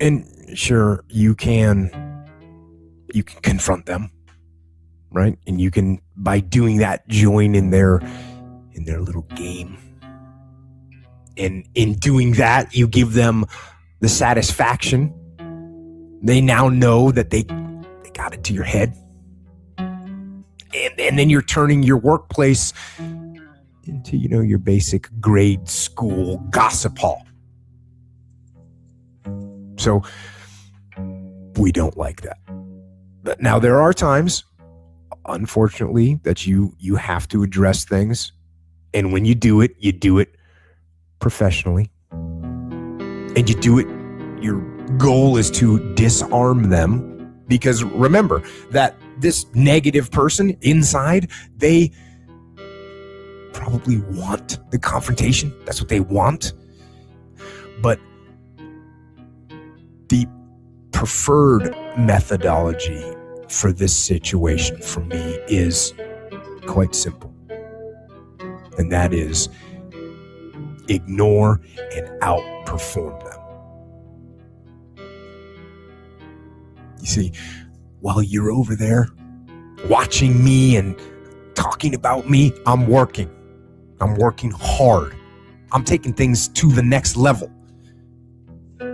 And sure, you can confront them, right? And you can, by doing that, join in their little game. And in doing that, you give them the satisfaction. They now know that they got it to your head. And then you're turning your workplace into, your basic grade school gossip hall. So we don't like that. But now there are times, unfortunately, that you have to address things. And when you do it professionally. And you do it, your goal is to disarm them. Because remember that this negative person inside, they probably want the confrontation. That's what they want. But the preferred methodology for this situation for me is quite simple. And that is ignore and outperform them. You see, while you're over there watching me and talking about me, I'm working. I'm working hard. I'm taking things to the next level.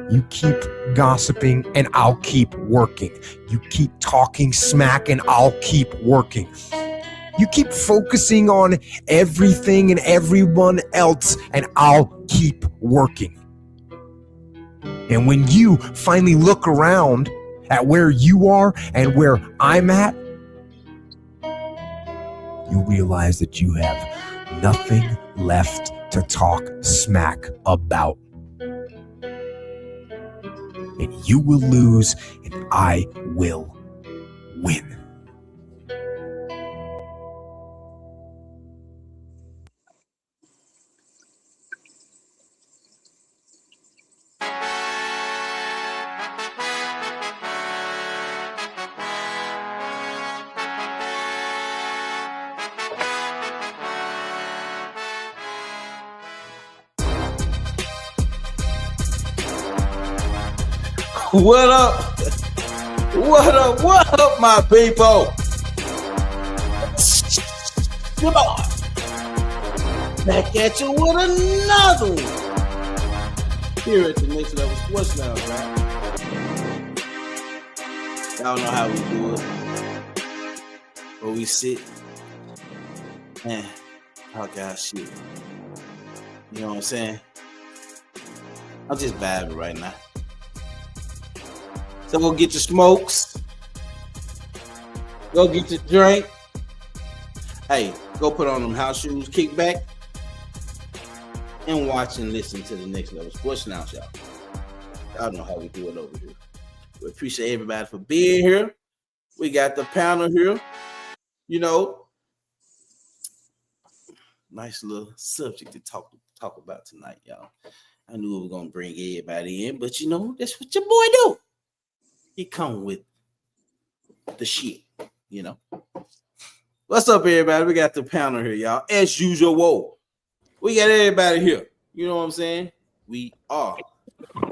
You keep gossiping and I'll keep working. You keep talking smack and I'll keep working. You keep focusing on everything and everyone else and I'll keep working. And when you finally look around at where you are and where I'm at, you realize that you have nothing left to talk smack about. And you will lose and I will win. What up? What up? What up, my people? Come on. Back at you with another one. Here at the Next Level Sports Lounge, right? Y'all know how we do it. Where we sit and talk our shit. You know what I'm saying? I'm just vibing right now. So go get your smokes. Go get your drink. Hey, go put on them house shoes, kick back, and watch and listen to the Next Level Sports Lounge, y'all. Y'all know how we do it over here. We appreciate everybody for being here. We got the panel here. You know, nice little subject to talk about tonight, y'all. I knew we were gonna bring everybody in, but you know, that's what your boy do. He come with the shit, you know. What's up, everybody? We got the panel here, y'all. As usual, we got everybody here. You know what I'm saying? We are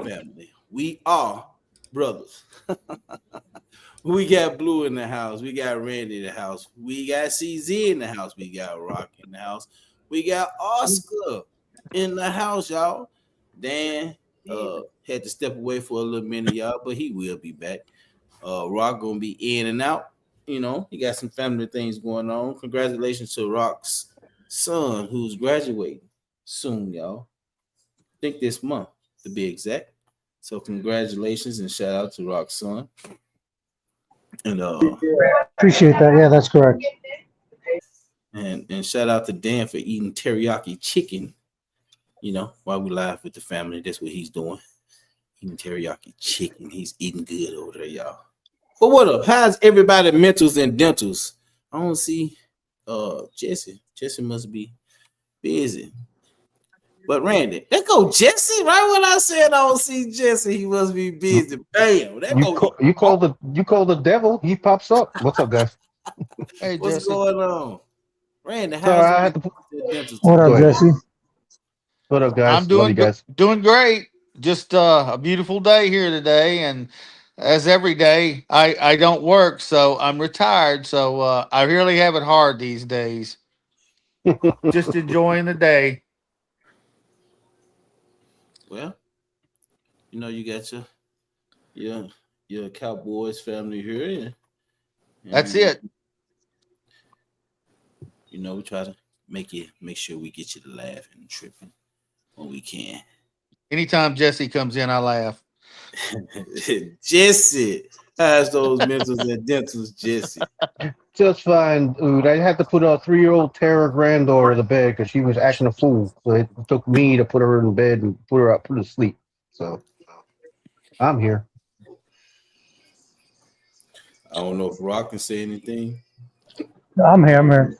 family. We are brothers. We got Blue in the house. We got Randy in the house. We got CZ in the house. We got Rock in the house. We got Oscar in the house, y'all. Dan had to step away for a little minute, y'all, but he will be back. Rock gonna be in and out. You know, he got some family things going on. Congratulations to Rock's son, who's graduating soon, y'all. I think this month, to be exact. So congratulations and shout out to Rock's son. And appreciate that. Yeah, that's correct. And shout out to Dan for eating teriyaki chicken. You know, while we live with the family, that's what he's doing. Eating teriyaki chicken. He's eating good over there, y'all. But what up? How's everybody mentals and dentals? I don't see Jesse. Jesse must be busy. But Randy, that go Jesse, right? When I said I don't see Jesse, he must be busy. Bam. You call the devil, he pops up. What's up, guys? Hey, what's Jesse going on? Randy, how's What up, Jesse? What up, guys? I'm doing guys. Doing great. just a beautiful day here today, and as every day, I don't work, so I'm retired. So I really have it hard these days. Just enjoying the day. Well, you got your your Cowboys family here, That's and it. we try to make sure we get you to laugh and tripping when we can. Anytime Jesse comes in, I laugh. Jesse has those mentals and dentals, Jesse. Just fine, dude. I had to put a 3-year-old Tara granddaughter to bed because she was acting a fool. So it took me to put her in bed and put her to sleep. So I'm here. I don't know if Rock can say anything. I'm here. I'm here.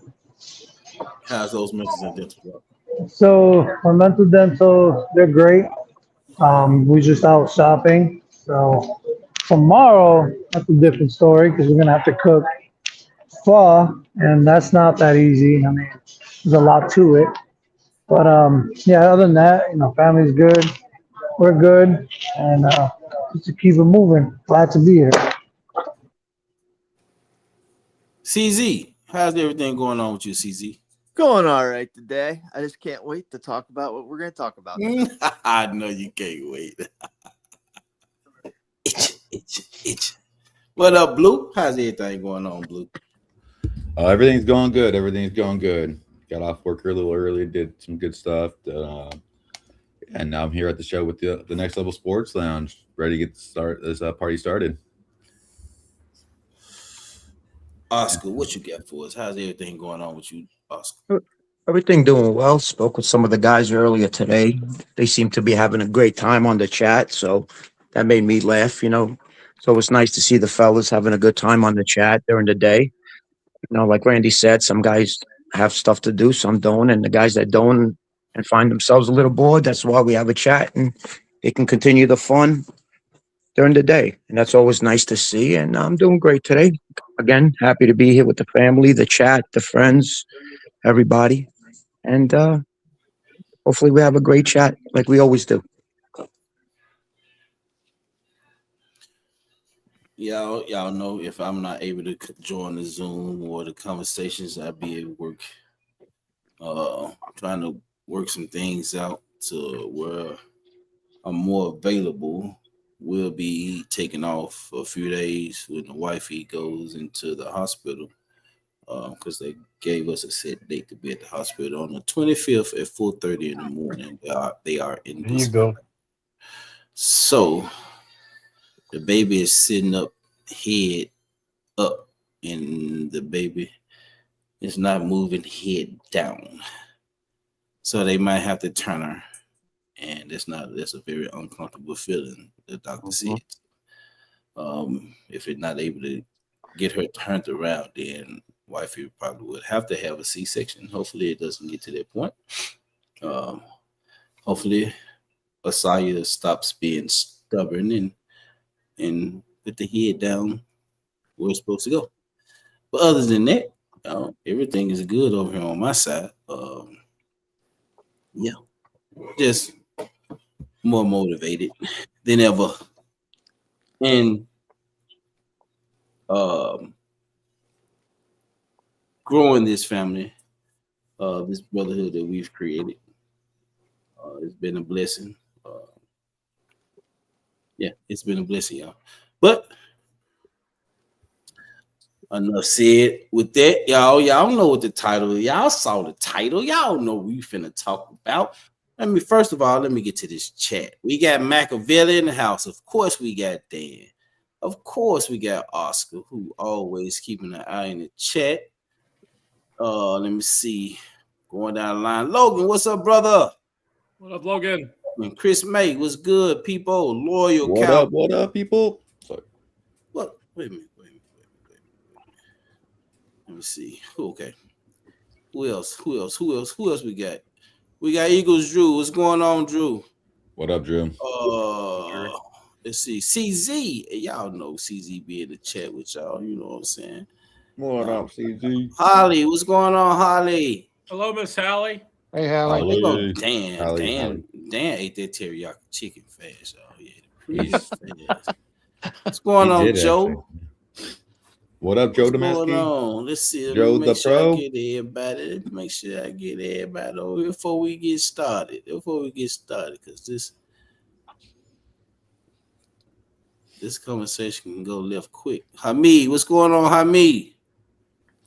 How's those mentals and dentals, Rock? So our mental dental, they're great. We just out shopping. So tomorrow, that's a different story because we're gonna have to cook pho, and that's not that easy. I mean, there's a lot to it. But yeah, other than that, family's good. We're good, and just to keep it moving. Glad to be here. CZ, how's everything going on with you, CZ? Going all right today. I just can't wait to talk about what we're going to talk about. I know you can't wait. Itch. What up, Blue? How's everything going on, Blue? Everything's going good. Everything's going good. Got off work a little early, did some good stuff. And now I'm here at the show with the Next Level Sports Lounge, ready to get this party started. Oscar, what you got for us? How's everything going on with you, Oscar? Everything doing well. Spoke with some of the guys earlier today. They seem to be having a great time on the chat, so that made me laugh. So it's nice to see the fellas having a good time on the chat during the day. Like Randy said, some guys have stuff to do, some don't, and the guys that don't and find themselves a little bored, that's why we have a chat, and they can continue the fun during the day. And that's always nice to see, and I'm doing great today. Again, happy to be here with the family, the chat, the friends, everybody. And hopefully we have a great chat like we always do. Y'all know if I'm not able to join the Zoom or the conversations, I'll be at work. I'm trying to work some things out to where I'm more available. We'll be taking off for a few days when the wifey goes into the hospital because they gave us a set date to be at the hospital on the 25th at 4:30 in the morning. They are in There you this. go. So the baby is sitting up, head up, and the baby is not moving head down. So they might have to turn her, and that's a very uncomfortable feeling. The doctor said. If it's not able to get her turned around, then wifey probably would have to have a C-section. Hopefully, it doesn't get to that point. Hopefully, Asaya stops being stubborn and put the head down where it's supposed to go. But other than that, everything is good over here on my side. Yeah, just more motivated than ever. And growing this family, this brotherhood that we've created, it's been a blessing. Yeah, it's been a blessing, y'all. But enough said with that, y'all. Y'all know what the title is. Y'all saw the title. Y'all know what we finna talk about. First of all, let me get to this chat. We got Machiavelli in the house. Of course, we got Dan. Of course, we got Oscar, who always keeping an eye in the chat. Let me see. Going down the line. Logan, what's up, brother? What up, Logan? And Chris May, what's good, people? Loyal What cow. up? What up, people? Sorry. What? Wait a minute. Let me see. Okay. Who else we got? We got Eagles Drew. What's going on, Drew? What up, Drew? Let's see. CZ. Y'all know CZ be in the chat with y'all. You know what I'm saying? What up, CZ? Holly, what's going on, Holly? Hello, Miss Hallie. Hey, Hallie. Oh, Dan. Dan ate that teriyaki chicken fast, y'all. Yeah, pretty fast. What's going He on, did, Joe? actually. What up, Joe What's going Domesky? on? Let's see. Let Joe me the make sure I Pro? get everybody. Let me make sure I get everybody over here before we get started. Because this conversation can go left quick. Hamid, what's going on, Hamid?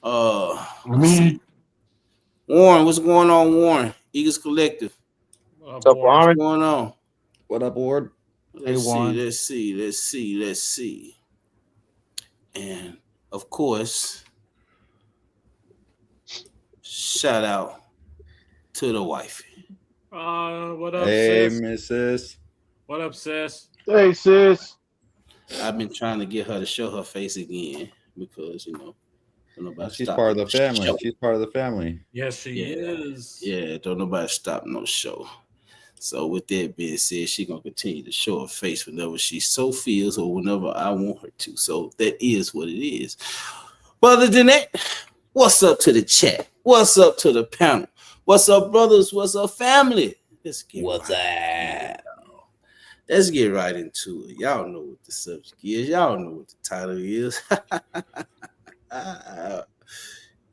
Let's see. Warren, what's going on, Warren? Eagles Collective. What's up, What's Warren? going on? What up, Ward? Let's Warren. see. And of course, shout out to the wife. What up, Hey, sis? Mrs. What up, sis? Hey, sis. I've been trying to get her to show her face again because don't nobody She's stop part of no the family. show. She's part of the family. Yes, she is. Yeah, don't nobody stop no show. So with that being said, she gonna continue to show her face whenever she so feels or whenever I want her to. So that is what it is. But other than that, what's up to the chat? What's up to the panel? What's up, brothers? What's up, family? Let's get right into it. Y'all know what the subject is. Y'all know what the title is.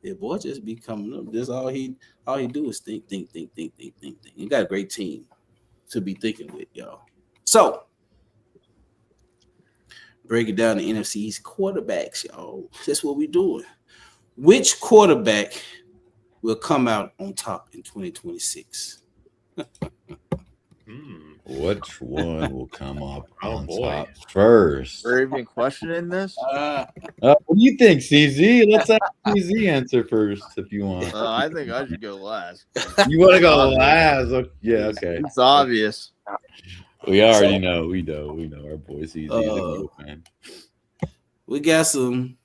Yeah, boy, just be coming up. This all he do is think. You got a great team to be thinking with, y'all. So break it down to NFC East quarterbacks, y'all. That's what we doing. Which quarterback will come out on top in 2026? Which one will come up Oh, on boy. top first? We're even questioning this. What do you think, CZ? Let's have CZ answer first if you want. I think I should go last. You want to go Obvious. last? Yeah, okay. It's obvious. We already know. We know. Our boy CZ is a Eagle fan. We got some.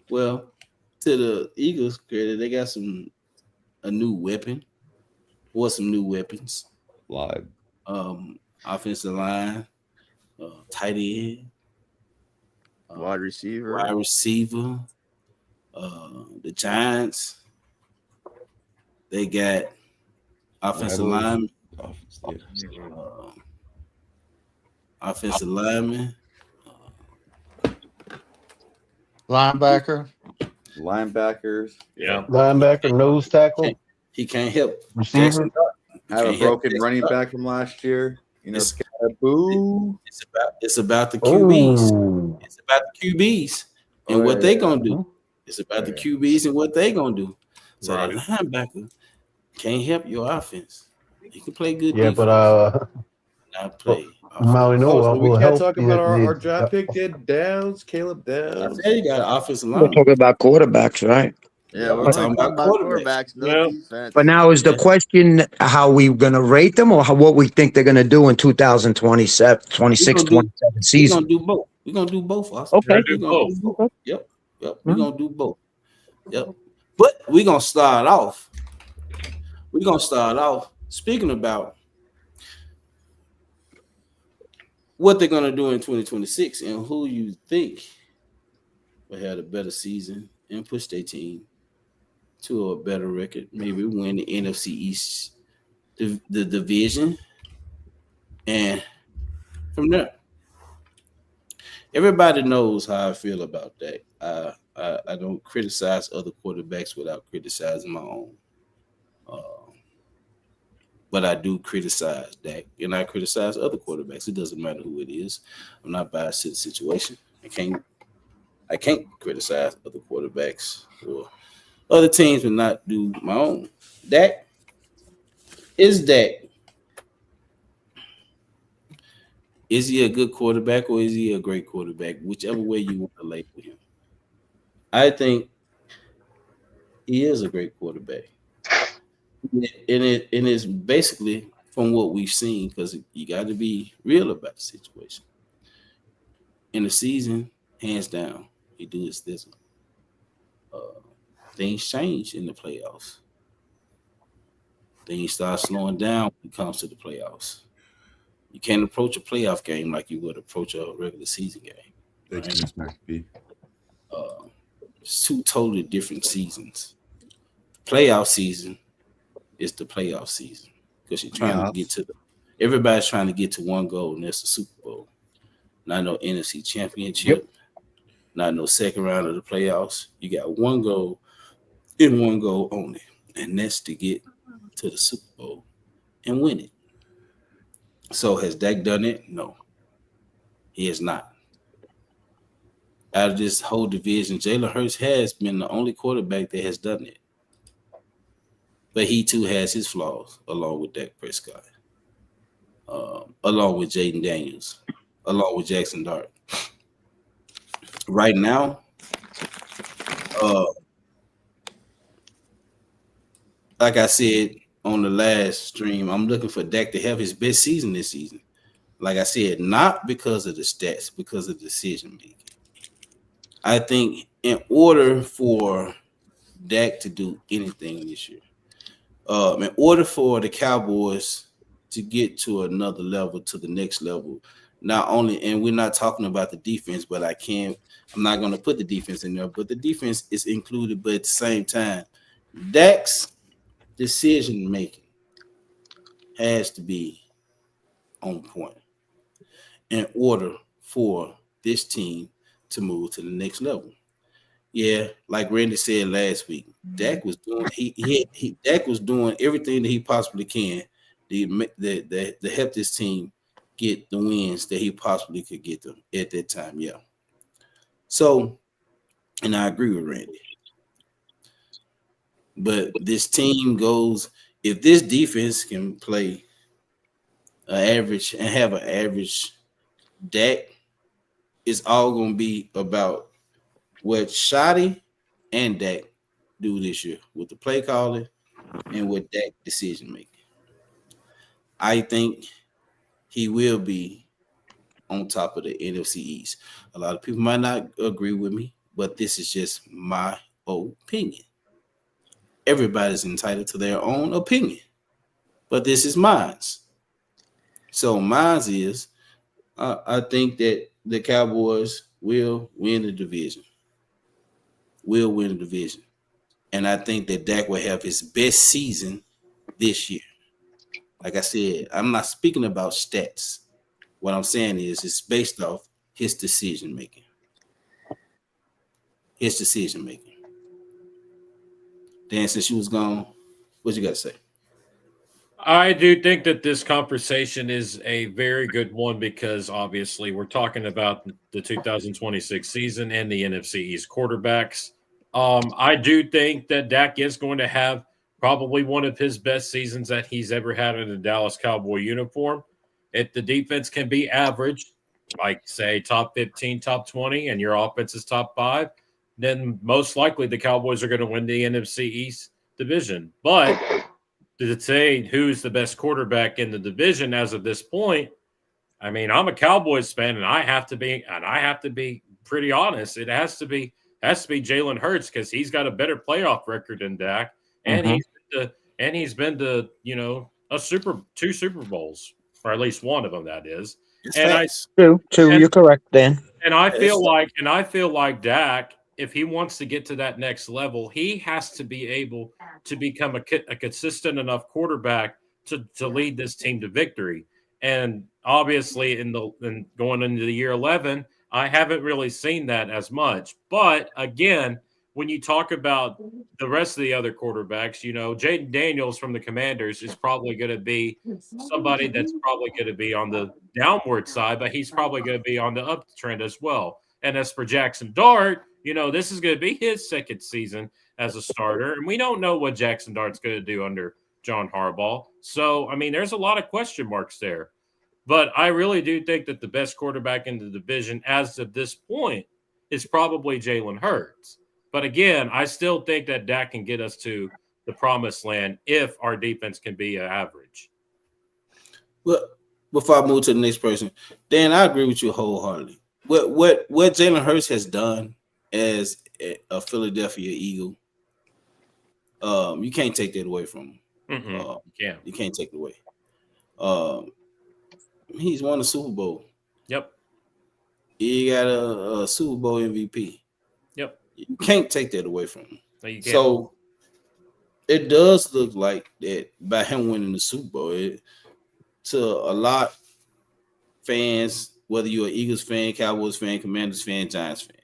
Well, to the Eagles' credit, they got a new weapon or some new weapons. Live. Offensive line, tight end, Wide receiver. The Giants, they got offensive lineman, offensive lineman, Linebacker. Linebackers. Yeah. Linebacker, nose tackle, he can't help. receiver. Have a broken running back from last year. Boo. It's about the QBs. Oh, It's about the QBs and what they gonna do. Mhm. It's about the QBs and what they gonna do. So Right. the linebacker can't help your offense. He can play good Yeah, defense. but Not play. Maui So Noah we will can't help talk about our the- draft pick did Downs, Caleb I Downs. said you got offensive We're line. talking about quarterbacks, right? Yeah, we're We're talking talking about about quarterbacks, no Yeah. defense. But now is the Yeah. question how we going to rate them or what we think they're going to do in 2027, 26, 27 We're season? gonna do both. We're gonna do both. Austin. Okay. We're gonna do both. Yep. We're gonna do both. Yep. But we're gonna start off. Speaking about what they're gonna do in 2026 and who you think will have a better season and push their team to a better record. Maybe win the NFC East, the division, and from there. Everybody knows how I feel about that. I don't criticize other quarterbacks without criticizing my own. But I do criticize Dak, and I criticize other quarterbacks. It doesn't matter who it is. I'm not biased to the situation. I can't criticize other quarterbacks or other teams and not do my own. Dak. Is he a good quarterback or is he a great quarterback? Whichever way you want to label him. I think he is a great quarterback. And it's basically from what we've seen, because you got to be real about the situation. In the season, hands down, he do his this. Things change in the playoffs. Things start slowing down when it comes to the playoffs. You can't approach a playoff game like you would approach a regular season game. Right? It's two totally different seasons. Playoff season is the playoff season because you're trying to get to everybody's trying to get to one goal, and that's the Super Bowl. Not no NFC Championship, not no second round of the playoffs. You got one goal and one goal only, and that's to get to the Super Bowl and win it. So has Dak done it? No, he has not. Out of this whole division, Jalen Hurts has been the only quarterback that has done it. But he too has his flaws, along with Dak Prescott, along with Jaden Daniels, along with Jackson Dart. Right now, like I said on the last stream, I'm looking for Dak to have his best season this season. Like I said, not because of the stats, because of decision making. I think in order for Dak to do anything this year, in order for the Cowboys to get to another level, to the next level, not only, and we're not talking about the defense, but I'm not going to put the defense in there, but the defense is included, but at the same time, Dak's decision making has to be on point in order for this team to move to the next level. Yeah, like Randy said last week, Dak was doing Dak was doing everything that he possibly can to help this team get the wins that he possibly could get them at that time. Yeah. So, and I agree with Randy. But this team goes, if this defense can play an average and have an average Dak, it's all going to be about what Shotty and Dak do this year with the play calling and with Dak decision making. I think he will be on top of the NFC East. A lot of people might not agree with me, but this is just my opinion. Everybody's entitled to their own opinion, but this is mine. So mine is, I think that the Cowboys will win the division. And I think that Dak will have his best season this year. Like I said, I'm not speaking about stats. What I'm saying is it's based off his decision making. Dan, since you was gone, what you got to say? I do think that this conversation is a very good one because obviously we're talking about the 2026 season and the NFC East quarterbacks. I do think that Dak is going to have probably one of his best seasons that he's ever had in a Dallas Cowboy uniform. If the defense can be average, like say top 15, top 20, and your offense is top 5, then most likely the Cowboys are going to win the NFC East division. But to say who's the best quarterback in the division as of this point, I mean, I'm a Cowboys fan, and I have to be pretty honest. It has to be Jalen Hurts because he's got a better playoff record than Dak, and he's been to two Super Bowls, or at least one of them, that is. Two, you're correct, Dan. And I feel like Dak, if he wants to get to that next level, he has to be able to become a consistent enough quarterback to lead this team to victory. And obviously, in going into the year 11, I haven't really seen that as much. But again, when you talk about the rest of the other quarterbacks, Jaden Daniels from the Commanders is probably going to be somebody that's probably going to be on the downward side, but he's probably going to be on the uptrend as well. And as for Jackson Dart, this is going to be his second season as a starter, and we don't know what Jackson Dart's going to do under John Harbaugh. So, I mean, there's a lot of question marks there. But I really do think that the best quarterback in the division as of this point is probably Jalen Hurts. But again, I still think that Dak can get us to the promised land if our defense can be average. Well, before I move to the next person, Dan, I agree with you wholeheartedly. What Jalen Hurts has done as a Philadelphia Eagle, you can't take that away from him. You can't take it away. He's won a Super Bowl. Yep. He got a Super Bowl MVP. Yep. You can't take that away from him. No, you can't. So it does look like that by him winning the Super Bowl. To a lot fans, whether you're an Eagles fan, Cowboys fan, Commanders fan, Giants fan,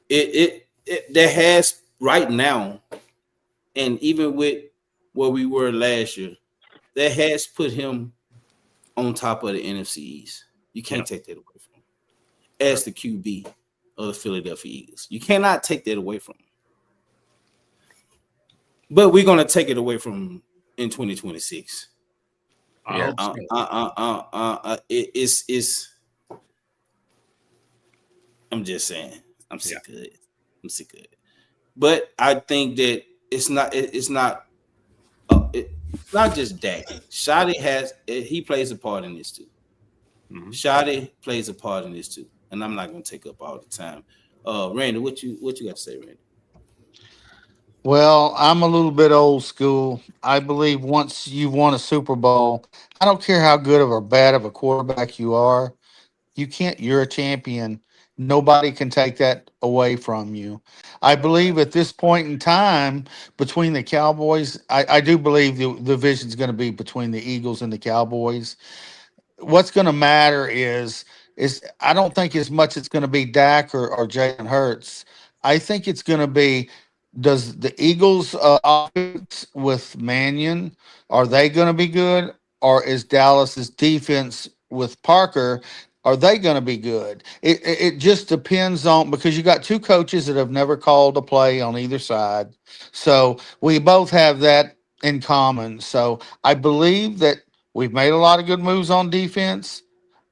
it that has right now, and even with where we were last year, that has put him on top of the NFC East. You can't take that away from him as the QB of the Philadelphia Eagles. You cannot take that away from him. But we're gonna take it away from him in 2026. Yeah. It's. I'm just saying. I'm sick of it. I'm sick of it. But I think that it's not just Dak. He plays a part in this too. Mhm. Shadi plays a part in this too, and I'm not gonna take up all the time. Randy, what you got to say, Randy? Well, I'm a little bit old school. I believe once you've won a Super Bowl, I don't care how good or bad of a quarterback you are, you're a champion. Nobody can take that away from you. I believe at this point in time, between the Cowboys, I do believe the division's going to be between the Eagles and the Cowboys. What's going to matter is I don't think as much it's going to be Dak or Jalen Hurts. I think it's going to be, does the Eagles offense with Mannion, are they going to be good, or is Dallas's defense with Parker, are they going to be good? It just depends on, because you got two coaches that have never called a play on either side, so we both have that in common. So I believe that we've made a lot of good moves on defense.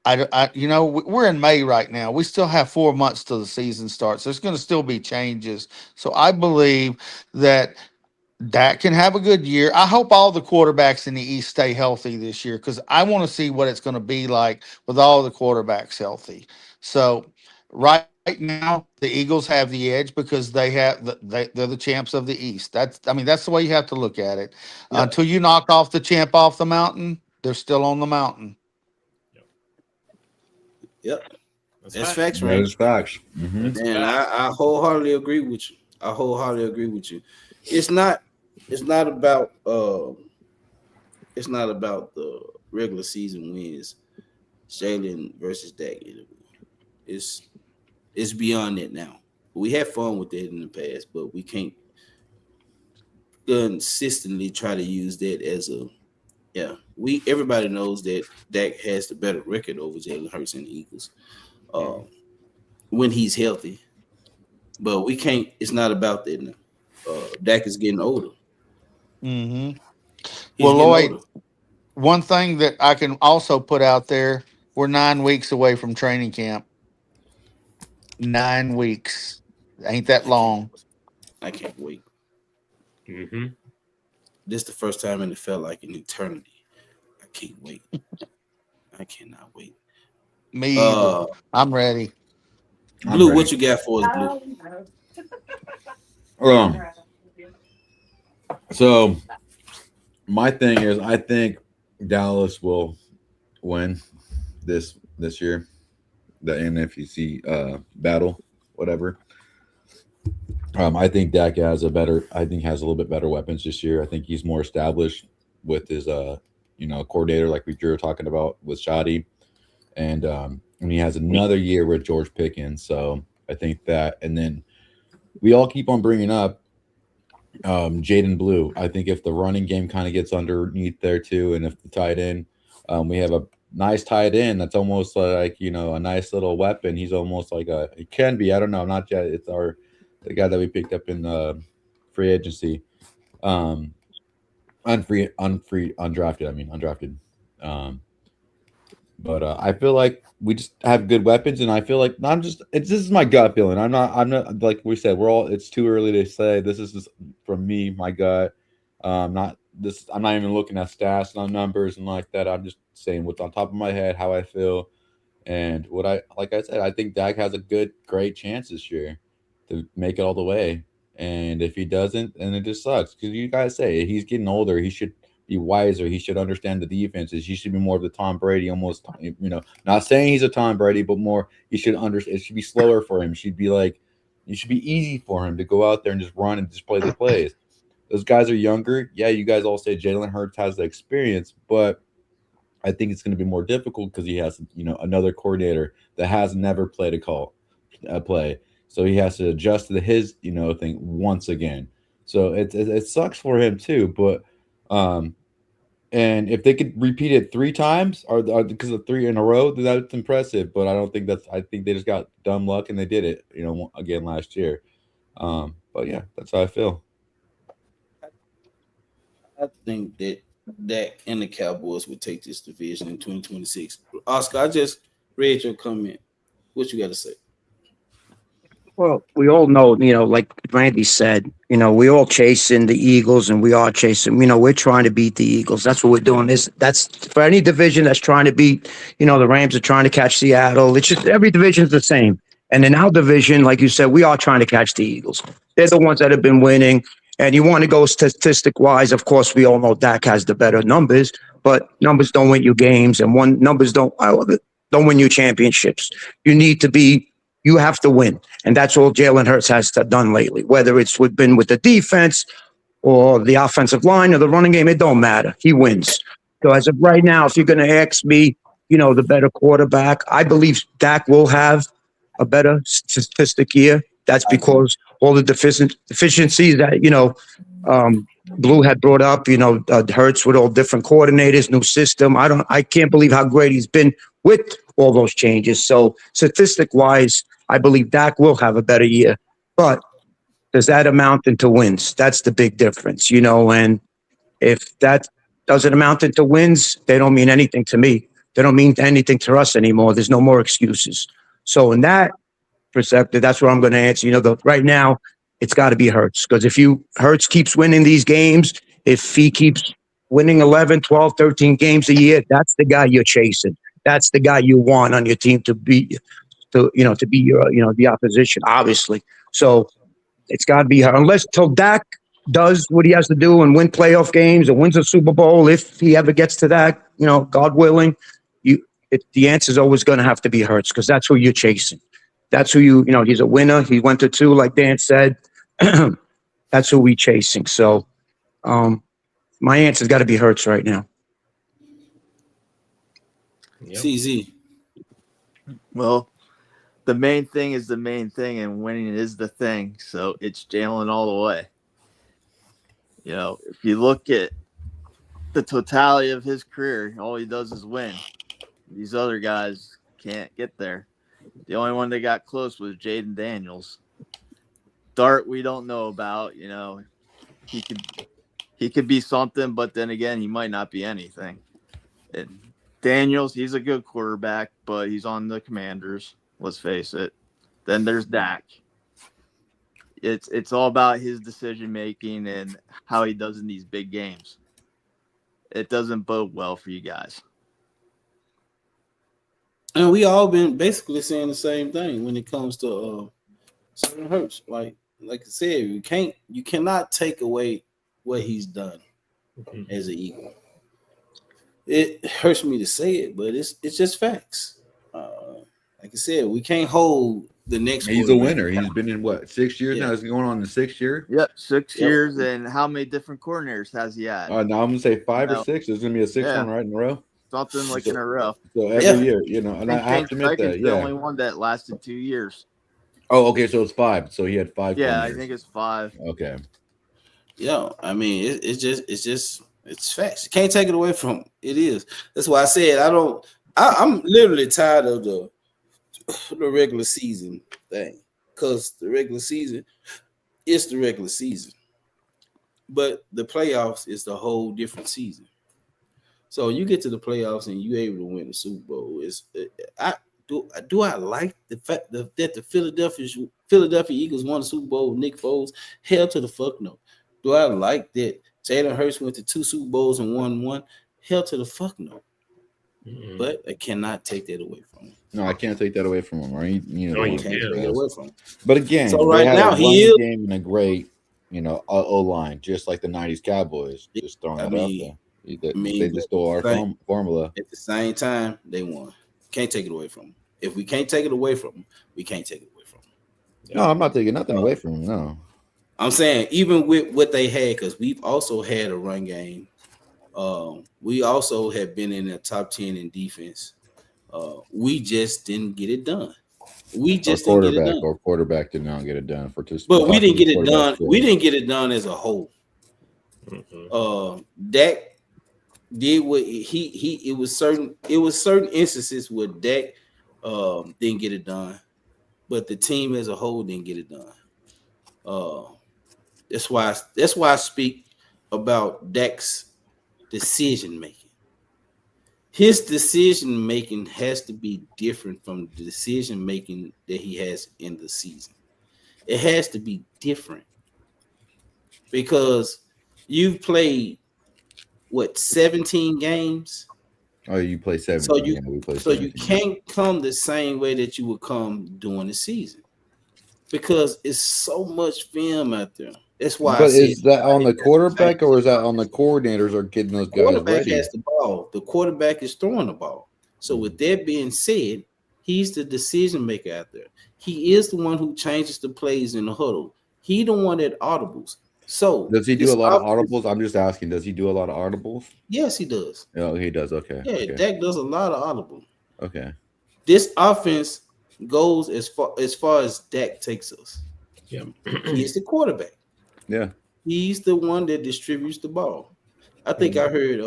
We're in May right now. We still have 4 months till the season starts. There's going to still be changes. So I believe that Dak can have a good year. I hope all the quarterbacks in the East stay healthy this year, because I want to see what it's going to be like with all the quarterbacks healthy. So right now, the Eagles have the edge because they're the champs of the East. That's the way you have to look at it. Yep. Until you knock off the champ off the mountain, they're still on the mountain. Yep. That's That's fact. facts, That Randy. is facts. Mm-hmm. That's And fact. I wholeheartedly agree with you. It's not about the regular season wins, Jalen versus Dak. It's beyond that now. We had fun with that in the past, but we can't consistently try to use that as a everybody knows that Dak has the better record over Jalen Hurts and the Eagles when he's healthy. But we can't. It's not about that now. Dak is getting older. Mm-hmm. He's Well, getting Lloyd, older. one thing that I can also put out there, we're 9 weeks away from training camp. 9 weeks. Ain't that I can't. long. I can't wait. Mm-hmm. This is the first time, and it felt like an eternity. I can't wait. I cannot wait. Me either. Uh, I'm ready. Blue, what you got for us, Blue? So my thing is, I think Dallas will win this year, the NFC battle, whatever. I think Dak has a little bit better weapons this year. I think he's more established with his coordinator, like we were talking about with Shadi, and he has another year with George Pickens. So I think that, and then we all keep on bringing up Jaden Blue. I think if the running game kind of gets underneath there too, and if the tight end, we have a nice tight end that's almost like a nice little weapon. He's almost like it can be. I don't know. Not yet. It's the guy that we picked up in free agency, undrafted. I mean undrafted. But I feel like we just have good weapons, and I feel like this is my gut feeling. I'm not like we said. It's too early to say. This is just from me, my gut. I'm not even looking at stats and numbers and like that. I'm just saying what's on top of my head, how I feel, and like I said, I think Dak has a great chance this year to make it all the way. And if he doesn't, then it just sucks, because you guys say he's getting older. He should be wiser. He should understand the defenses. He should be more of the Tom Brady, almost, not saying he's a Tom Brady, but more, he should understand. It should be slower for him. It should be easy for him to go out there and just run and just play the plays. those guys are younger. Yeah, you guys all say Jalen Hurts has the experience, but I think it's going to be more difficult because he has, another coordinator that has never played a play, so he has to adjust to his, thing once again. So it sucks for him too. But and if they could repeat it 3 times, or because of 3 in a row, then that's impressive. But I don't think that's. I think they just got dumb luck and they did it, again last year. But yeah, that's how I feel. I think that Dak and the Cowboys would take this division in 2026. Oscar, I just read your comment. What you got to say? Well, we all know, like Randy said, we all chasing the Eagles and we are chasing, we're trying to beat the Eagles. That's what we're doing. That's for any division that's trying to beat, the Rams are trying to catch Seattle. It's just every division's the same. And in our division, like you said, we are trying to catch the Eagles. They're the ones that have been winning. And you want to go statistic wise, of course, we all know Dak has the better numbers, but numbers don't win you games, and numbers don't win you championships. You have to win. And that's all Jalen Hurts has done lately, whether it's been with the defense or the offensive line or the running game, it don't matter. He wins. So as of right now, if you're going to ask me, the better quarterback, I believe Dak will have a better statistic year. That's because all the deficiencies that, Blue had brought up, Hurts with all different coordinators, new system. I can't believe how great he's been with all those changes. So statistic wise, I believe Dak will have a better year, but does that amount into wins? That's the big difference, and if that doesn't amount into wins, they don't mean anything to me. They don't mean anything to us anymore. There's no more excuses. So in that perspective, that's what I'm going to answer. Right now, it's got to be Hurts, because if Hurts keeps winning these games, if he keeps winning 11, 12, 13 games a year, that's the guy you're chasing. That's the guy you want on your team to be your, the opposition, obviously. So it's got to be her. Unless till Dak does what he has to do and win playoff games and wins a Super Bowl, if he ever gets to that, God willing, the answer is always going to have to be Hurts, because that's who you're chasing. That's who he's a winner. He went to 2, like Dan said. That's who we chasing. So my answer's got to be Hurts right now. Yep. CZ. Well, the main thing is the main thing, and winning is the thing. So it's Jalen all the way. If you look at the totality of his career, all he does is win. These other guys can't get there. The only one that got close was Jaden Daniels. Dart, we don't know about. He could be something, but then again, he might not be anything. And Daniels, he's a good quarterback, but he's on the Commanders. Let's face it. Then there's Dak. It's all about his decision making and how he does in these big games. It doesn't bode well for you guys. And we all been basically saying the same thing when it comes to Jalen Hurts. Like I said, you cannot take away what he's done as an Eagle. It hurts me to say it, but it's just facts. Like I said, we can't hold the next. He's a winner. He's been in 6 years now. He's going on the 6th year. Yep, 6 years. And how many different coordinators has he had? Now I'm gonna say 5 or 6. There's gonna be a 6th one right in a row. Something like in a row. So every year, and I have to admit that. The only one that lasted 2 years. Oh, okay. So it's 5. So he had 5. Yeah, I think it's 5. Okay. Yeah, I mean, it's facts. You can't take it away from him. It is. That's why I said I'm literally tired of the regular season thing, because the regular season is the regular season, but the playoffs is the whole different season. So you get to the playoffs and you're able to win the Super Bowl. Do I like the fact that the Philadelphia Eagles won the Super Bowl with Nick Foles? Hell to the fuck no. Do I like that Jalen Hurts went to 2 Super Bowls and won 1? Hell to the fuck no. Mm-hmm. But I cannot take that away from him. No, I can't take that away from him. Right? You can't take it away from him. But again, so right now he is game in a great, O line, just like the '90s Cowboys. Just throwing it out there. They just stole our formula. At the same time, they won. Can't take it away from them. If we can't take it away from them, we can't take it away from them. No, I'm not taking nothing away from them. No. I'm saying even with what they had, because we've also had a run game. We also have been in the top 10 in defense. We just didn't get it done. We just didn't get it done. Or quarterback did not get it done for two. But we didn't get it done. We didn't get it done as a whole. Dak did what he it was certain instances where Dak didn't get it done, but the team as a whole didn't get it done. That's why I speak about Dak's decision making. His decision making has to be different from the decision making that he has in the season. It has to be different because you've played 17 games. Oh, you play 17. So you, we play so 17. you can't come the same way that you would come during the season because it's so much film out there. That's why. But is that on the quarterback or is that on the coordinators or getting those guys quarterback ready? has the ball. The quarterback is throwing the ball. So with that being said, he's the decision maker out there. He is the one who changes the plays in the huddle. He the one that audibles. So does he do a lot of audibles? I'm just asking. Does he do a lot of audibles? Yes, he does. Oh, he does. Okay. Yeah, okay. Dak does a lot of audible. Okay. This offense goes as far as Dak takes us. Yeah. He's the quarterback. Yeah. He's the one that distributes the ball. I think I heard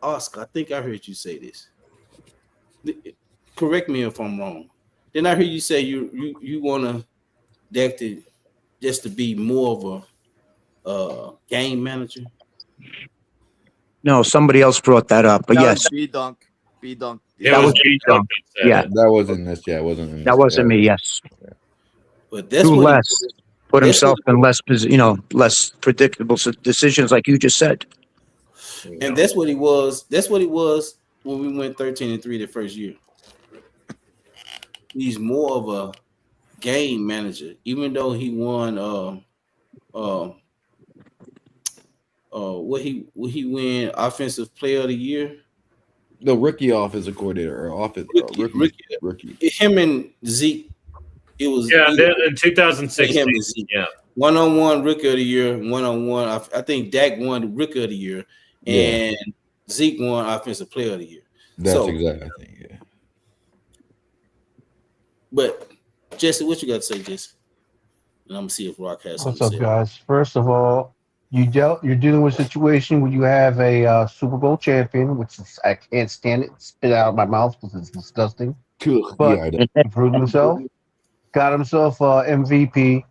Oscar. I think I heard you say this. Correct me if I'm wrong. Then I heard you say you want to Dak to just to be more of a game manager. No, somebody else brought that up, but yes, B-Dunk. It That was was B-Dunk that said yeah. it. That wasn't this. Yeah, it wasn't. In that this, wasn't yeah. me. Yes, But that's do what less, put that's himself in less predictable decisions, like you just said. and that's what he was. That's what he was when we went 13-3 the first year. He's more of a game manager, even though he won what he win offensive player of the year. The rookie offensive coordinator or rookie. Him and Zeke. It was Yeah, either in 2016. him and Zeke. Yeah. 1-on-1 rookie of the year, 1-on-1. I think Dak won the rookie of the year, and Zeke won offensive player of the year. That's exactly. I think. Yeah. But Jesse, what you got to say, Jesse? And I'm gonna see if Rock has something What's to up, say. guys? First of all, you're dealing with a situation where you have a Super Bowl champion, which is, I can't stand it. Spit out of my mouth because it's disgusting. But Yeah, I know. he proved himself, got himself MVP,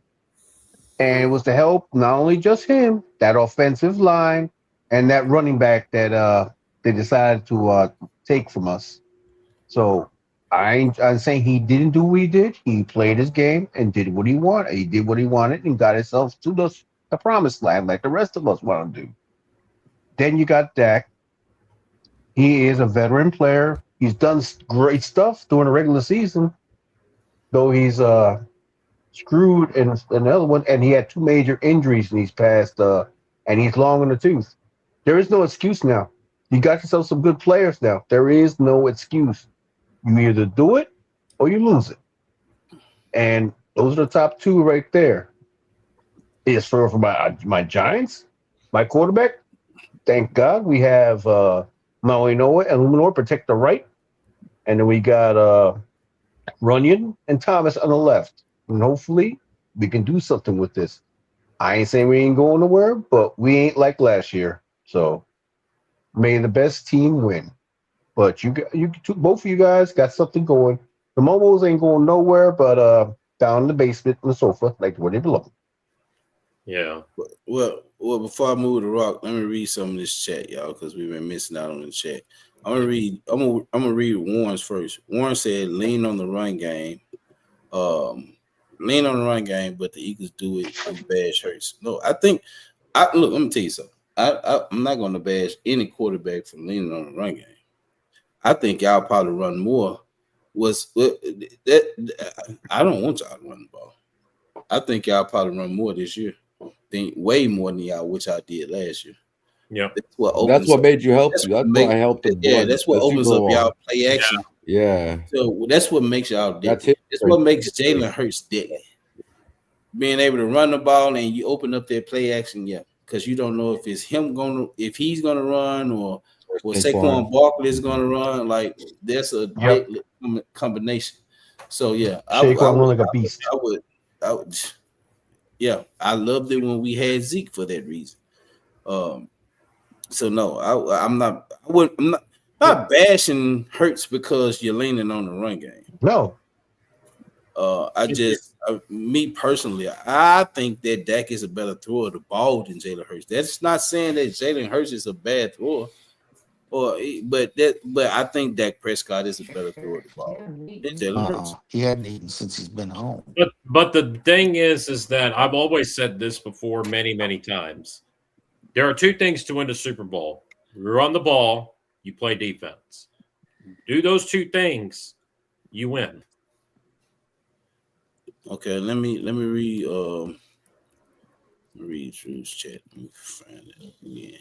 and it was to help not only just him, that offensive line, and that running back that they decided to take from us. So I'm saying he didn't do what he did. He played his game and did what he wanted. He did what he wanted and got himself to the promised land like the rest of us want to do. Then you got Dak. He is a veteran player. He's done great stuff during the regular season, though he's screwed in another one, and he had two major injuries in these past, and he's long in the tooth. There is no excuse now. You got yourself some good players now. There is no excuse. You either do it or you lose it. And those are the top two right there. As for my Giants, my quarterback, thank God we have Maui Noah and Luminor protect the right. And then we got Runyon and Thomas on the left. And hopefully we can do something with this. I ain't saying we ain't going nowhere, but we ain't like last year. So may the best team win. But both of you guys got something going. The Momos ain't going nowhere, but down in the basement on the sofa, like where they belong. Yeah. Well, before I move to Rock, let me read some of this chat, y'all, because we've been missing out on the chat. I'm gonna read Warren's first. Warren said, "Lean on the run game, lean on the run game, but the Eagles do it and bash Hurts." No, I think. Look. Let me tell you something. I'm not going to bash any quarterback for leaning on the run game. I think y'all probably run more. I don't want y'all to run the ball. I think y'all probably run more this year. Way more than y'all, which I did last year. Yeah. That's what made you help. That's why I helped them. Yeah, that's what opens up y'all play action. Yeah. So that's what makes y'all deadly. That's what makes Jalen Hurts deadly. being able to run the ball and you open up that play action, yeah, because you don't know if it's if he's gonna run or Saquon Barkley is gonna run. Like that's a deadly combination. So yeah, I would, like a beast. I would, yeah, I loved it when we had Zeke for that reason. So no, I'm not bashing Hurts because you're leaning on the run game. No. Me personally, I think that Dak is a better thrower of the ball than Jalen Hurts. That's not saying that Jalen Hurts is a bad thrower, but I think Dak Prescott is a better thrower of the ball than Jalen Hurts. He hadn't eaten since he's been home. But the thing is that I've always said this before many times. There are two things to win the Super Bowl: you run the ball, you play defense. Do those two things, you win. Okay, let me read Drew's chat. Let me find it again.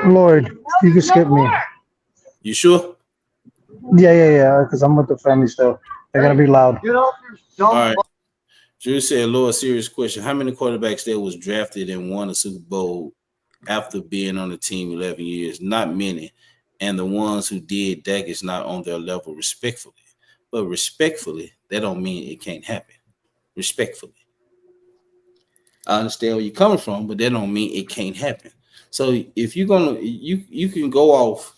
Lloyd, you can skip me. You sure? Yeah, because I'm with the family still. They're going to be loud. All right. Drew said, Lord, serious question. How many quarterbacks there was drafted and won a Super Bowl after being on the team 11 years? Not many. And the ones who did, Dak is not on their level, respectfully. But respectfully, that don't mean it can't happen. Respectfully. I understand where you're coming from, but that don't mean it can't happen. So if you're gonna, you can go off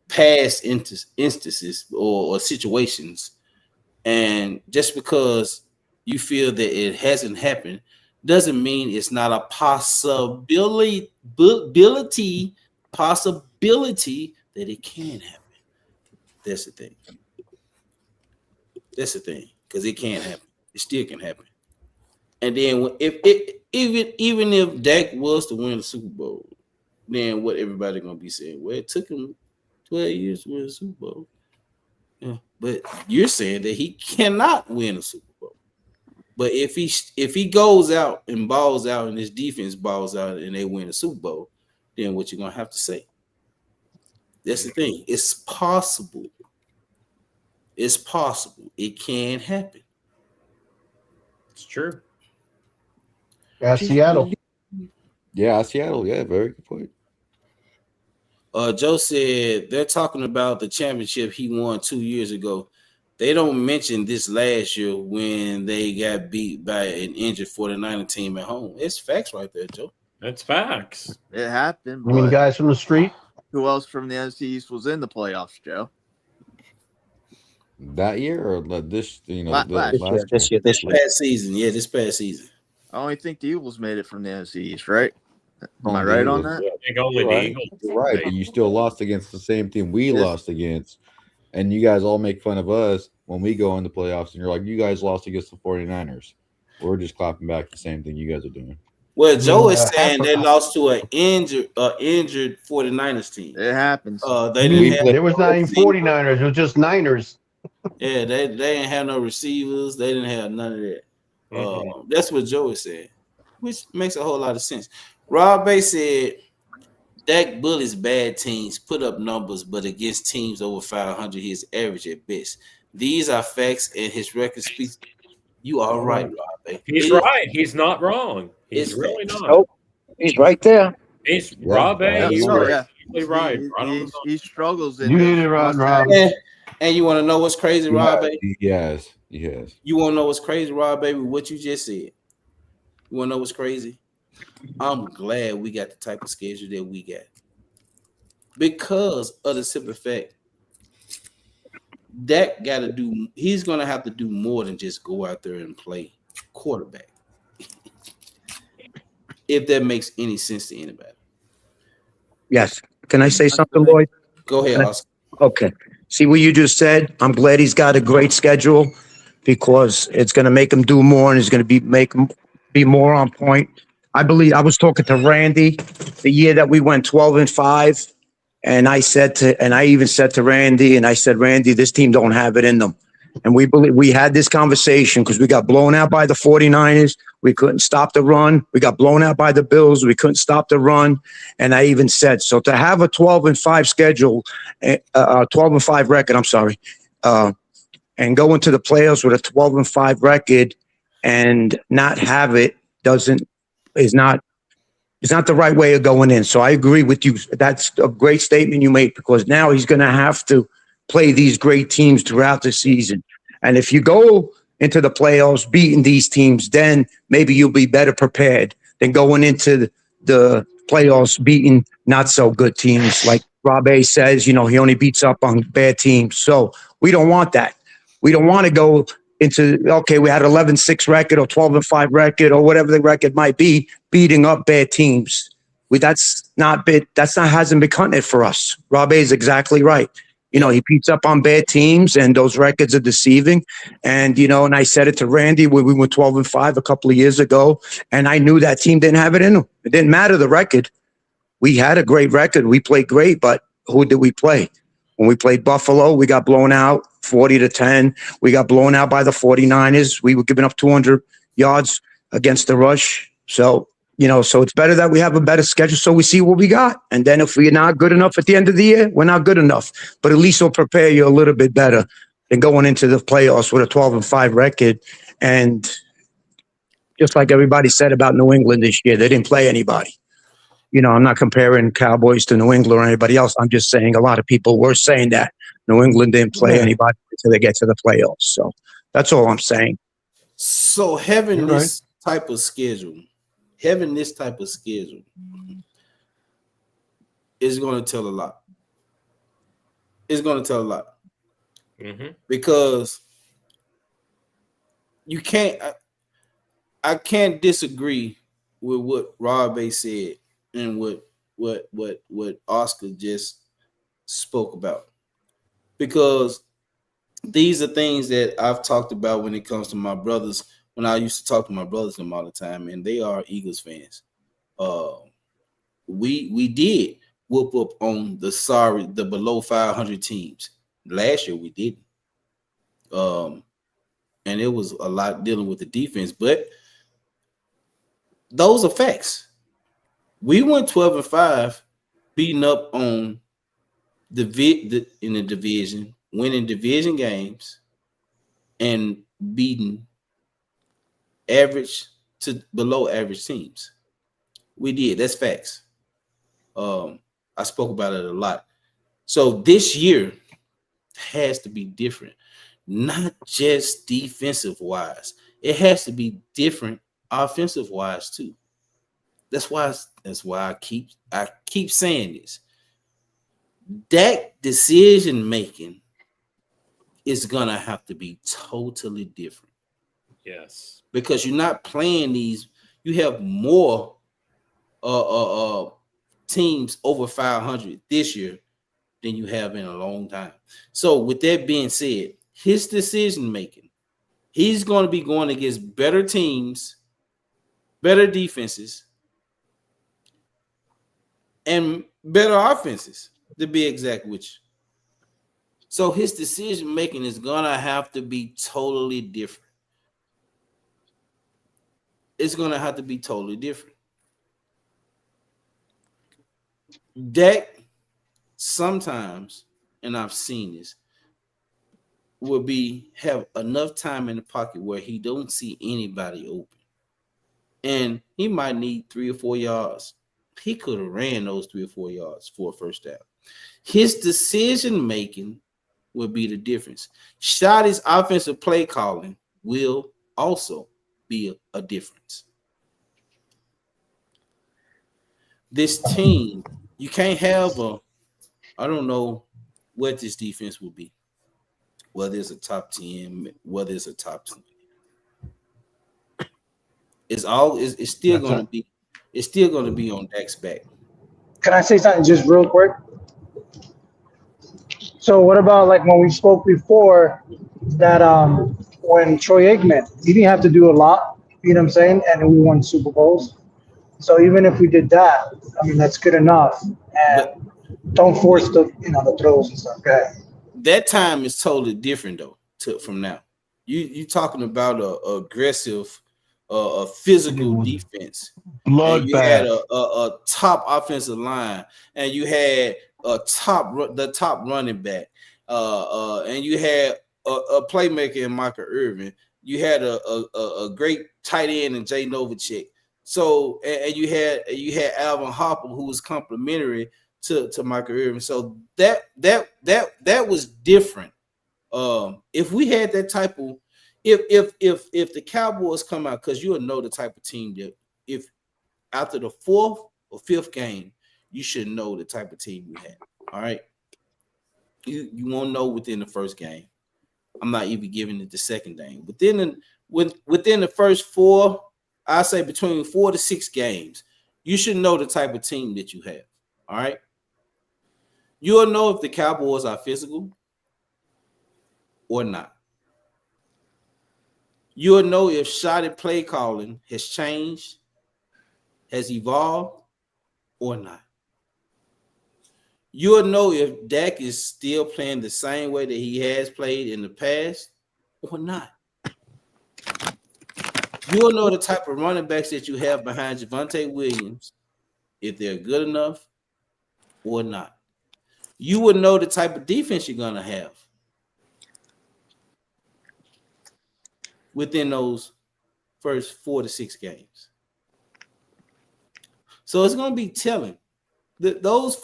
past instances or situations, and just because you feel that it hasn't happened doesn't mean it's not a possibility that it can happen. That's the thing. That's the thing, because it can happen. It still can happen. And then even if Dak was to win the Super Bowl, then what everybody gonna be saying? Well, it took him 12 years to win the Super Bowl. Yeah, but you're saying that he cannot win a Super Bowl. But if he goes out and balls out and his defense balls out and they win a Super Bowl, then what you're gonna have to say? That's the thing. It's possible. It's possible. It can happen. It's true. Yeah, Seattle. Yeah, Seattle. Yeah, very good point. Joe said they're talking about the championship he won 2 years ago. They don't mention this last year when they got beat by an injured 49er team at home. It's facts right there, Joe. That's facts. It happened. You mean guys from the street? Who else from the NFC East was in the playoffs, Joe? That year or this? Last year. Past season. Yeah, this past season. I only think the Eagles made it from the NFC East, right? Am I right on that? I think only the Eagles. You're right, but you still lost against the same team we lost against. And you guys all make fun of us when we go in the playoffs, and you're like, you guys lost against the 49ers. We're just clapping back the same thing you guys are doing. Well, Joe is saying they lost to an injured 49ers team. It happens. There was not even 49ers. It was just Niners. Yeah, they didn't have no receivers. They didn't have none of that. That's what Joe is saying, which makes a whole lot of sense. Rob Bay said, Dak bullies bad teams, put up numbers, but against teams over 500, he's average at best. These are facts, and his record speaks. You are right, Rob Bay. He's right. He's not wrong. He's really not. Nope. He's right there. He's Rob Bay. He's right. He struggles. You hit it right, Rob. And you want to know what's crazy, Rob Baby? Yes. You want to know what's crazy, Rob Baby? What you just said. You want to know what's crazy? I'm glad we got the type of schedule that we got because of the simple fact Dak got to do. He's gonna have to do more than just go out there and play quarterback. If that makes any sense to anybody. Yes. Can I say something, Lloyd? Go ahead, Oscar. Okay. See what you just said? I'm glad he's got a great schedule because it's going to make him do more and it's going to make him be more on point. I believe I was talking to Randy the year that we went 12-5, and I even said to Randy, and I said, Randy, this team don't have it in them. And we had this conversation because we got blown out by the 49ers. We couldn't stop the run. We got blown out by the Bills. We couldn't stop the run. And I even said, so to have a 12-5 schedule, 12-5 record, and go into the playoffs with a 12-5 record and not have it is not it's not the right way of going in. So I agree with you. That's a great statement you made, because now he's going to have to play these great teams throughout the season. And if you go into the playoffs beating these teams, then maybe you'll be better prepared than going into the playoffs beating not so good teams. Like Rob A says, he only beats up on bad teams. So we don't want that. We don't want to go into, okay, we had 11-6 record or 12-5 record or whatever the record might be, beating up bad teams. Hasn't been cutting it for us. Rob A is exactly right. He beats up on bad teams, and those records are deceiving. And, and I said it to Randy when we were 12-5 a couple of years ago, and I knew that team didn't have it in them. It didn't matter the record. We had a great record. We played great, but who did we play? When we played Buffalo, we got blown out 40-10. We got blown out by the 49ers. We were giving up 200 yards against the rush. So, so it's better that we have a better schedule so we see what we got. And then if we're not good enough at the end of the year, we're not good enough. But at least it'll prepare you a little bit better than going into the playoffs with a 12-5 record. And just like everybody said about New England this year, they didn't play anybody. I'm not comparing Cowboys to New England or anybody else. I'm just saying a lot of people were saying that New England didn't play anybody until they get to the playoffs. So that's all I'm saying. So having this type of schedule is going to tell a lot. It's going to tell a lot. Because you can't, I can't disagree with what Rob A said and what Oscar just spoke about, because these are things that I've talked about when it comes to my brothers. When I used to talk to my brothers them all the time, and they are Eagles fans. We did whoop up on the below 500 teams last year. We didn't, and it was a lot dealing with the defense, but those are facts. We went 12-5, beating up on in the division, winning division games, and beating average to below average teams. We did. That's facts. I spoke about it a lot. So this year has to be different, not just defensive wise. It has to be different offensive wise too. That's why I keep saying this. That decision making is gonna have to be totally different. Yes, because you're not playing these. You have more teams over 500 this year than you have in a long time. So with that being said, his decision making, he's going to be going against better teams, better defenses, and better offenses, to be exact with you. So his decision making is gonna have to be totally different. It's gonna have to be totally different. Dak sometimes, and I've seen this, will have enough time in the pocket where he don't see anybody open, and he might need 3 or 4 yards. He could have ran those 3 or 4 yards for a first down. His decision making will be the difference. Shotty's offensive play calling will also be a difference. This team, you can't have I don't know what this defense will be, whether it's a top 10, whether it's a top 20. It's still going to be on Dak's back. Can I say something just real quick? So what about like when we spoke before that when Troy Aikman, he didn't have to do a lot, you know what I'm saying? And we won Super Bowls. So even if we did that, I mean that's good enough. And don't force the throws and stuff. Okay. That time is totally different though from now. You talking about a aggressive a physical defense. And you had a top offensive line, and you had the top running back, and you had a playmaker in Michael Irvin. You had a great tight end in Jay Novacek. So and you had Alvin Harper, who was complimentary to Michael Irvin. So that was different. If we had that type of if the Cowboys come out, because you'll know the type of team that if after the fourth or fifth game, you should know the type of team you have. All right. You won't know within the first game. I'm not even giving it the second game. Within the first four, I say between 4 to 6 games, you should know the type of team that you have. All right. You'll know if the Cowboys are physical or not. You'll know if shotted play calling has changed, has evolved, or not. You'll know if Dak is still playing the same way that he has played in the past or not. You'll know the type of running backs that you have behind Javonte Williams, if they're good enough or not. You will know the type of defense you're going to have within those first 4 to 6 games. So it's going to be telling. Those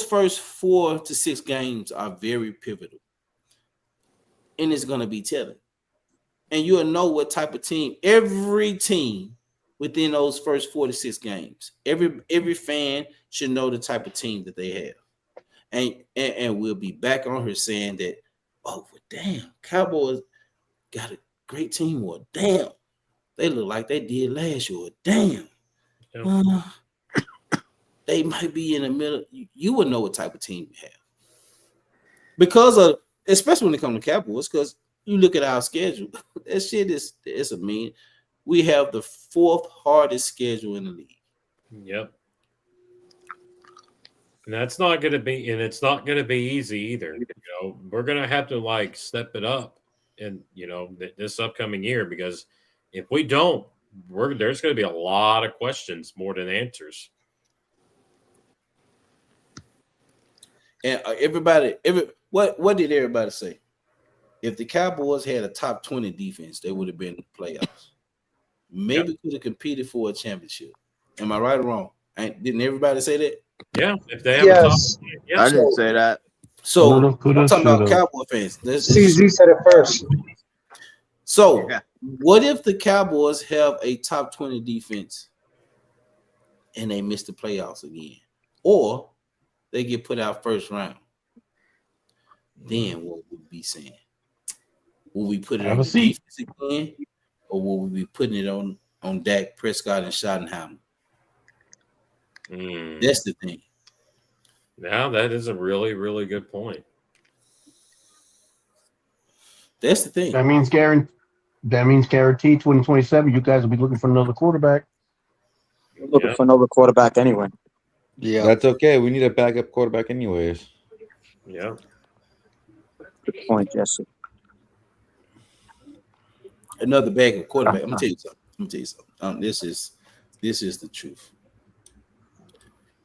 first 4 to 6 games are very pivotal. And it's going to be telling. And you'll know what type of team, every team within those first 4 to 6 games, every fan should know the type of team that they have. And we'll be back on her saying that, oh, well, damn, Cowboys got a great team. Or damn, they look like they did last year. Or damn, they might be in the middle. You will know what type of team you have. Because of, especially when it comes to Cowboys, because you look at our schedule, that shit is a mean. We have the 4th hardest schedule in the league. Yep. And that's not going to be, and it's not going to be easy either. You know, we're going to have to like step it up in, you know, this upcoming year, because if we don't, there's going to be a lot of questions more than answers. And what did everybody say? If the Cowboys had a top 20 defense, they would have been in the playoffs. Maybe could have competed for a championship. Am I right or wrong? Didn't everybody say that? Yeah, if they have Yes. a top, yeah. I didn't say that. So Coulda, I'm coulda, talking about shoulda. Cowboy fans. CZ said it first. So Yeah. what if the Cowboys have a top 20 defense and they miss the playoffs again? Or they get put out first round? Then what would we be saying? Will we put it Have on a the seat. defense again? Or will we be putting it on Dak Prescott and Schottenheimer? That's the thing. Now that is a really, really good point. That's the thing. That means guaranteed 2027. You guys will be looking for another quarterback. We're looking for another quarterback anyway. Yeah. That's okay. We need a backup quarterback anyways. Yeah. Good point, Jesse. Another backup quarterback. I'm gonna tell you something. This is the truth.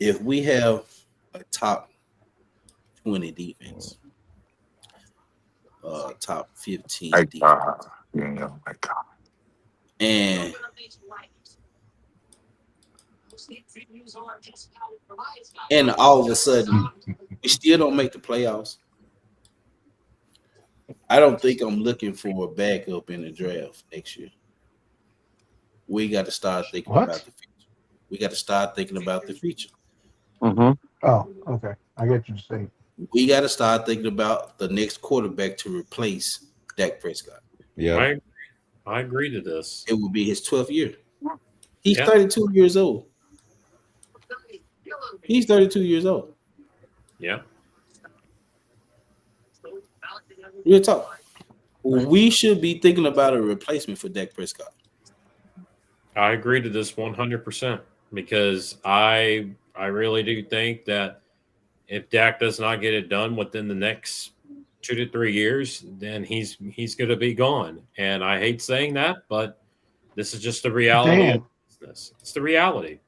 If we have a top 20 defense, top 15 defense, and all of a sudden we still don't make the playoffs, I don't think I'm looking for a backup in the draft next year. We got to start thinking about the future. We got to start thinking about the future. Mm-hmm. Oh, okay. I get what you're saying. We got to start thinking about the next quarterback to replace Dak Prescott. Yeah. I agree to this. It will be his 12th year. He's Yeah. 32 years old. He's 32 years old. Yeah. Real talk. We should be thinking about a replacement for Dak Prescott. I agree to this 100% because I really do think that if Dak does not get it done within the next 2 to 3 years, then he's going to be gone. And I hate saying that, but this is just the reality of business. It's the reality.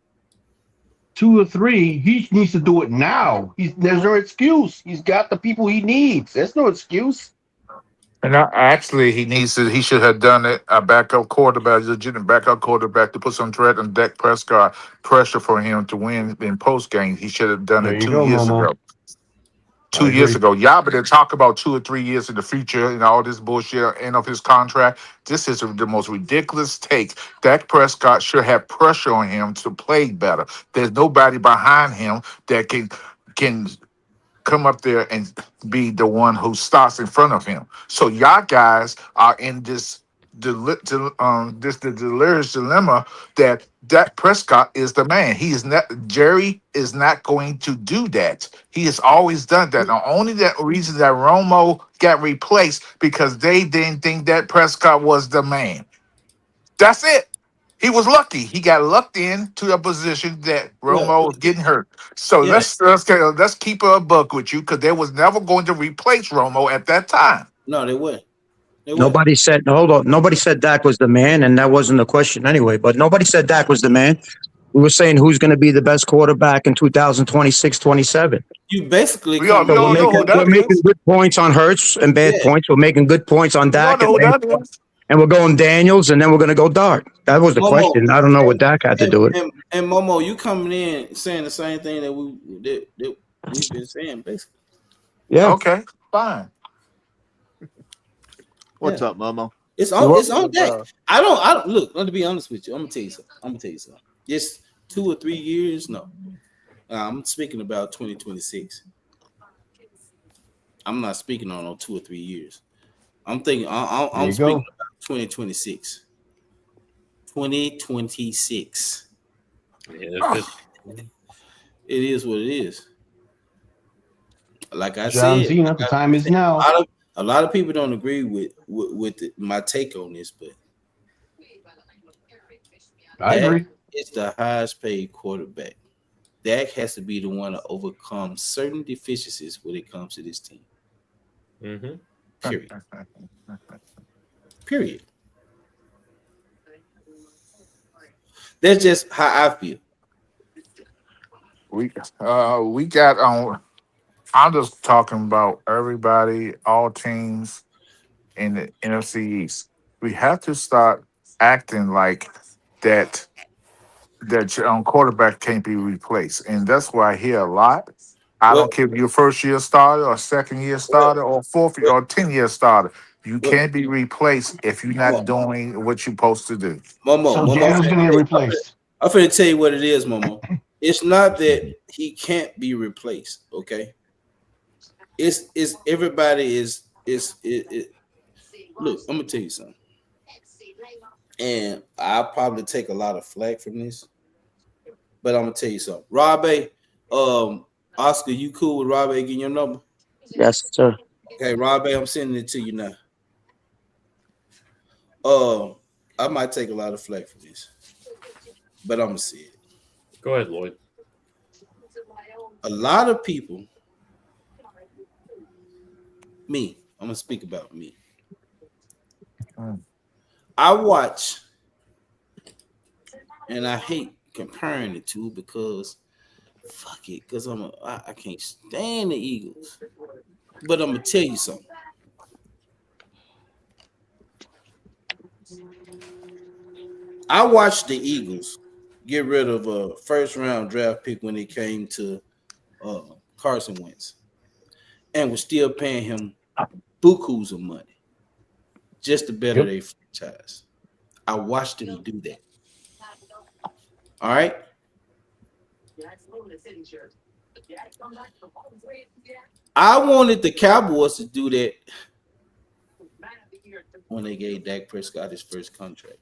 2 or 3, he needs to do it now. There's no excuse. He's got the people he needs. There's no excuse. And actually, he should have done it a backup quarterback, legitimate backup quarterback to put some threat on Dak Prescott, pressure for him to win in post game. He should have done There it you 2 go, years Momo. ago. I 2 years agree. ago, y'all better talk about 2 or 3 years in the future and all this bullshit end of his contract. This is the most ridiculous take. Dak Prescott should have pressure on him to play better. There's nobody behind him that can come up there and be the one who starts in front of him. So y'all guys are in the delirious dilemma that Dak Prescott is the man. He is not. Jerry is not going to do that. He has always done that. The only that reason that Romo got replaced because they didn't think that Prescott was the man. That's it. He was lucky. He got lucked into a position that Well, Romo was getting hurt. So yeah, let's keep a buck with you because they was never going to replace Romo at that time. no, they wouldn't. They wouldn't. Nobody said, hold on. Nobody said Dak was the man, and that wasn't the question anyway. But nobody said Dak was the man. We were saying who's going to be the best quarterback in 2026, 27. You basically We all come we So all in. know who we're that making is. good points on Hurts and bad Yeah. points. We're making good points on We all Dak know and who bad that points. is. And we're going Daniels, and then we're going to go Dart. That was the Momo question. I don't know what Dak had to and, do with it. and Momo, you coming in saying the same thing that we've been saying basically. Yeah. Okay, fine. What's Yeah. up, Momo? It's You on up? it's on deck. I don't look, let me be honest with you. I'm gonna tell you something. It's 2 or 3 years. No. I'm speaking about 2026. I'm not speaking on 2 or 3 years. I'm thinking There I'm you speaking go. about 2026. 2026. Yeah, Oh, 'cause- It is what it is. Like I John said, Cena, the time is a now. lot of people don't agree with my take on this, but I Dak agree. is the highest paid quarterback. Dak has to be the one to overcome certain deficiencies when it comes to this team. Mhm. Period. Period. That's just how I feel. we got on. I'm just talking about everybody, all teams in the NFC East. We have to start acting like that that your quarterback can't be replaced. And that's why I hear a lot. I Well, don't care if you're first year starter or second year well, starter or fourth year or 10-year starter. You well, can't be replaced if you're not Momo, doing what you're supposed to do. So Momo. Daniel's gonna get replaced. I'm finna tell you what it is, Momo. It's not that he can't be replaced. Okay, it's everybody is it. Look, I'm gonna tell you something, and I'll probably take a lot of flack from this, but I'm gonna tell you something. Robbie, Oscar, you cool with Robbie getting your number? Yes, sir. Okay, Robbie, I'm sending it to you now. I might take a lot of flack for this, but I'm gonna see it. Go ahead, Lloyd. A lot of people, I'm gonna speak about me. Mm. I watch, and I hate comparing the two because fuck it, because I can't stand the Eagles. But I'm gonna tell you something. I watched the Eagles get rid of a first round draft pick when it came to Carson Wentz, and was still paying him bukus of money just to better Yep. their franchise. I watched him do that. All right. I wanted the Cowboys to do that when they gave Dak Prescott his first contract.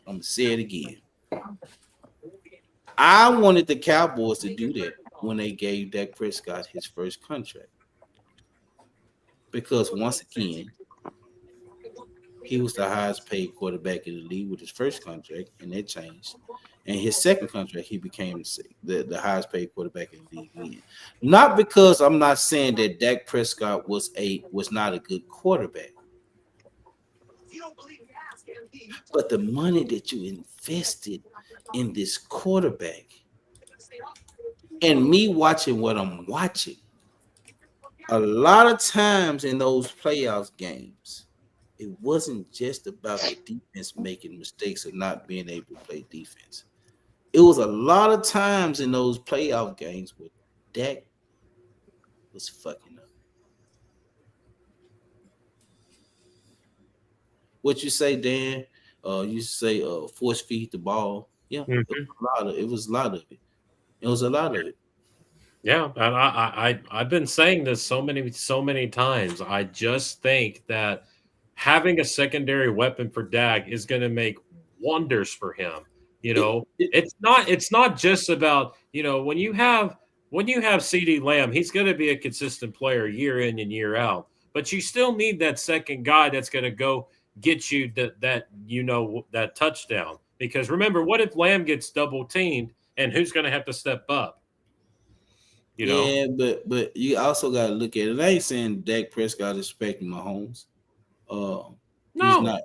I'm gonna say it again. I wanted the Cowboys to do that when they gave Dak Prescott his first contract. Because once again, he was the highest paid quarterback in the league with his first contract, and that changed. And his second contract, he became the highest paid quarterback in the league again. Not because I'm not saying that Dak Prescott was not a good quarterback, but the money that you invested in this quarterback, and me watching what I'm watching, a lot of times in those playoffs games, it wasn't just about the defense making mistakes or not being able to play defense. It was a lot of times in those playoff games where Dak was fucking up. What you say, Dan? You say force feed the ball. Yeah, Mhm. it was a lot of it. It was a lot of it. Yeah, and I've been saying this so many times. I just think that having a secondary weapon for Dak is going to make wonders for him. You know, it's not just about, when you have CD Lamb, he's going to be a consistent player year in and year out. But you still need that second guy that's going to go get you that touchdown. Because remember, what if Lamb gets double teamed and who's going to have to step up? You know? Yeah, but you also got to look at it. I ain't saying Dak Prescott is expecting Mahomes. He's No. not.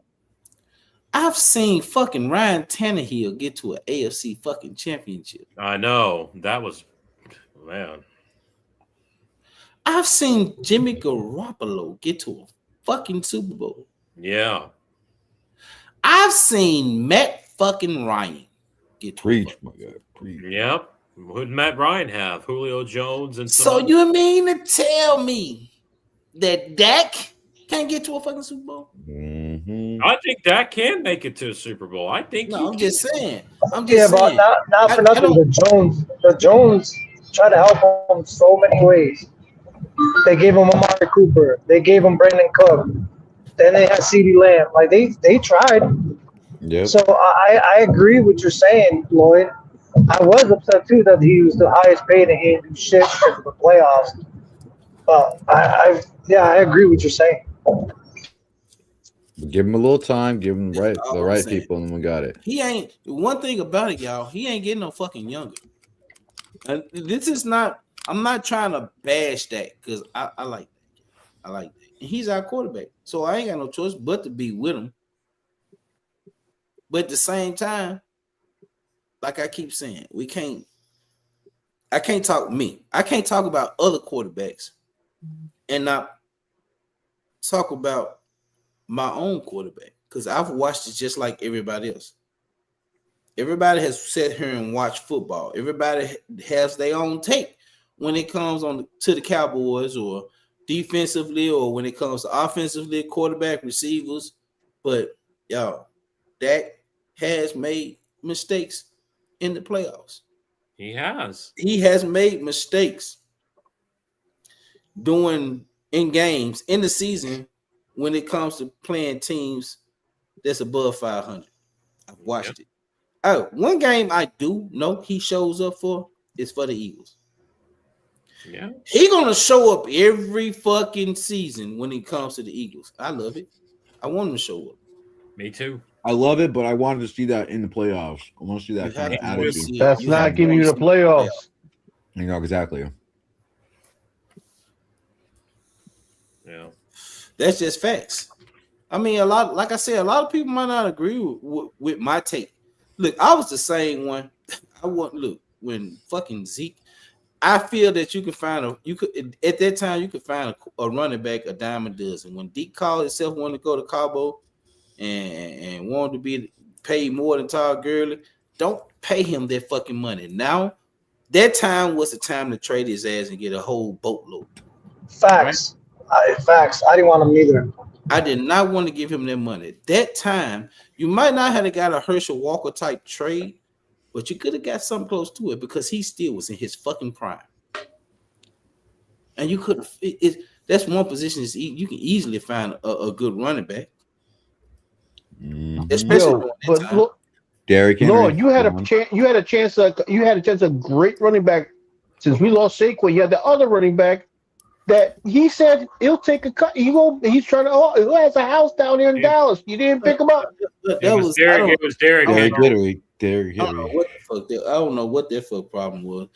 I've seen fucking Ryan Tannehill get to an AFC fucking championship. I know. That was, man. I've seen Jimmy Garoppolo get to a fucking Super Bowl. Yeah. I've seen Matt fucking Ryan get to Preach, my God. Preach. Yep. Who did Matt Ryan have? Julio Jones and So you mean to tell me that Dak can't get to a fucking Super Bowl? Mm-hmm. I think Dak can make it to a Super Bowl. I think No, I'm just saying. But not for nothing. The Jones try to help him so many ways. They gave him Amari Cooper. They gave him Brandon Cook. Then they had CeeDee Lamb. Like they tried. Yep. So I agree with you're saying, Lloyd. I was upset too that he was the highest paid and he didn't do shit for the playoffs. But I agree with you're saying. Give him a little time. Give him the all I'm right saying. people, and we got it. He ain't. One thing about it, y'all. He ain't getting no fucking younger. And this is not. I'm not trying to bash that because I like that. I like that. And he's our quarterback, so I ain't got no choice but to be with him. But at the same time, like I keep saying, I can't talk me. I can't talk about other quarterbacks and not talk about my own quarterback because I've watched it just like everybody else. Everybody has sat here and watched football. Everybody has their own take when it comes to the Cowboys or defensively or when it comes to offensively, quarterback, receivers. But y'all, Dak has made mistakes in the playoffs. He has. He has made mistakes in games in the season when it comes to playing teams that's above 500. I've watched it. Oh, one game I do know he shows up for is for the Eagles. Yeah. He gonna show up every fucking season when it comes to the Eagles. I love it. I want him to show up. Me too. I love it, but I wanted to see that in the playoffs. I want to see that kind of attitude. That's not giving you the playoffs. You know, exactly. Yeah. That's just facts. I mean, like I said, a lot of people might not agree with my take. Look, I was the same one. When fucking Zeke, I feel that you could at that time you could find a running back a dime a dozen. When Deke called himself wanted to go to Cabo and wanted to be paid more than Todd Gurley, don't pay him that fucking money. Now, that time was the time to trade his ass and get a whole boatload. Facts. Facts. I didn't want him either. I did not want to give him that money. That time, you might not have got a Herschel Walker type trade, but you could have got something close to it because he still was in his fucking prime. And you could have. That's one position you can easily find a good running back, especially Derrick Henry. Lord, you had a chance. You had a chance of great running back. Since we lost Saquon, you had the other running back that he said he'll take a cut. He's trying to. He has a house down here in Dallas. You didn't pick him up. It was Derrick Henry. Derrick I Henry. don't know what their fuck problem was.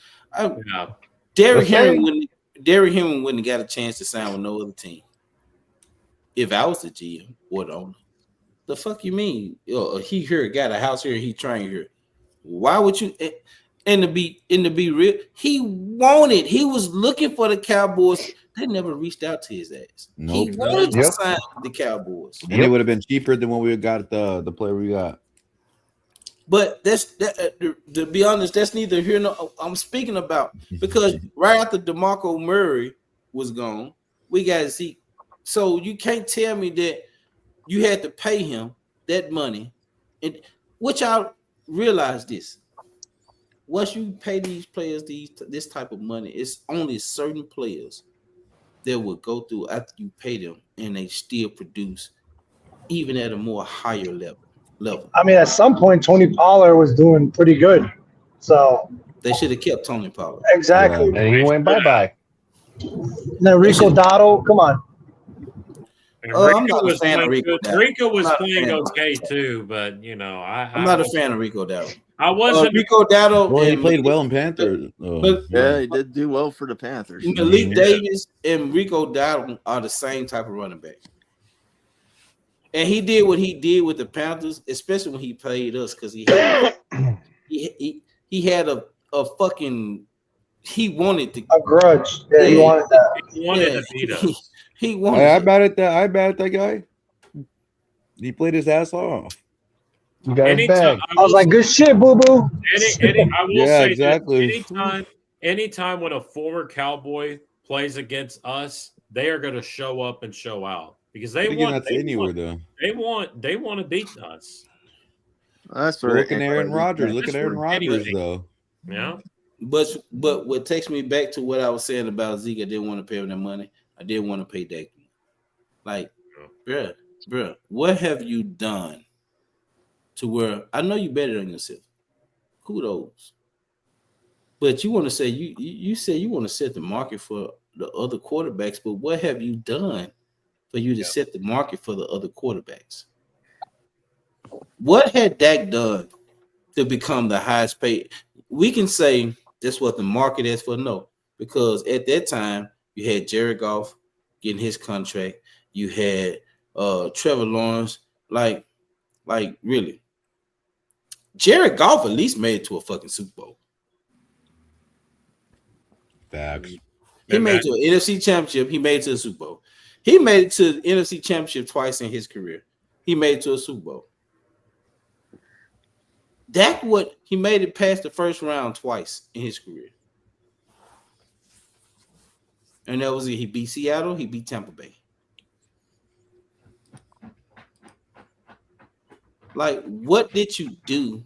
Derrick Henry wouldn't have got a chance to sign with no other team. If I was the GM or the owner, the fuck you mean? He here got a house here. He trained here. Why would you? And to be real, he was looking for the Cowboys. They never reached out to his ass. Nope. He wanted to Yep. sign with the Cowboys. And it would have been cheaper than what we got the player we got. But to be honest, that's neither here nor I'm speaking about, because right after DeMarco Murray was gone, we got Zeke. So you can't tell me that you had to pay him that money, and which I realize this. Once you pay these players this type of money, it's only certain players that will go through after you pay them, and they still produce, even at a more higher level. I mean, at some point, Tony Pollard was doing pretty good. So they should have kept Tony Pollard. Exactly. Yeah. And he went bye-bye. Now Rico Dotto, come on. I'm not a fan of Rico Dowdle. Rico was playing okay too, but I'm not a fan of Rico Dowdle. I wasn't. Rico Dowdle. Well, he played well in Panthers. Yeah, he did do well for the Panthers. Malik Davis and Rico Dowdle are the same type of running back. And he did what he did with the Panthers, especially when he played us, because he had a fucking, he wanted to, a grudge. Yeah, he wanted that. He wanted to beat us. He wanted. I bet at that guy. He played his ass off. You got his bag. I was like, good shit, boo boo. I will Yeah, say exactly. that anytime when a former Cowboy plays against us, they are going to show up and show out because they want to beat us. That's for look at Aaron Rodgers. Look at Aaron Rodgers though. Yeah. But what takes me back to what I was saying about Zeke, I didn't want to pay him that money. I didn't want to pay Dak. Like, bruh, what have you done to where I know you better than yourself? Kudos. But you want to say you say you want to set the market for the other quarterbacks, but what have you done for you to set the market for the other quarterbacks? What had Dak done to become the highest paid? We can say that's what the market is for. No, because at that time you had Jared Goff getting his contract. You had Trevor Lawrence. Like really, Jared Goff at least made it to a fucking Super Bowl. Facts. He made it to an NFC Championship. He made it to a Super Bowl. He made it to the NFC Championship twice in his career. He made it to a Super Bowl. He made it past the first round twice in his career. And that was it. He beat Seattle. He beat Tampa Bay. Like, what did you do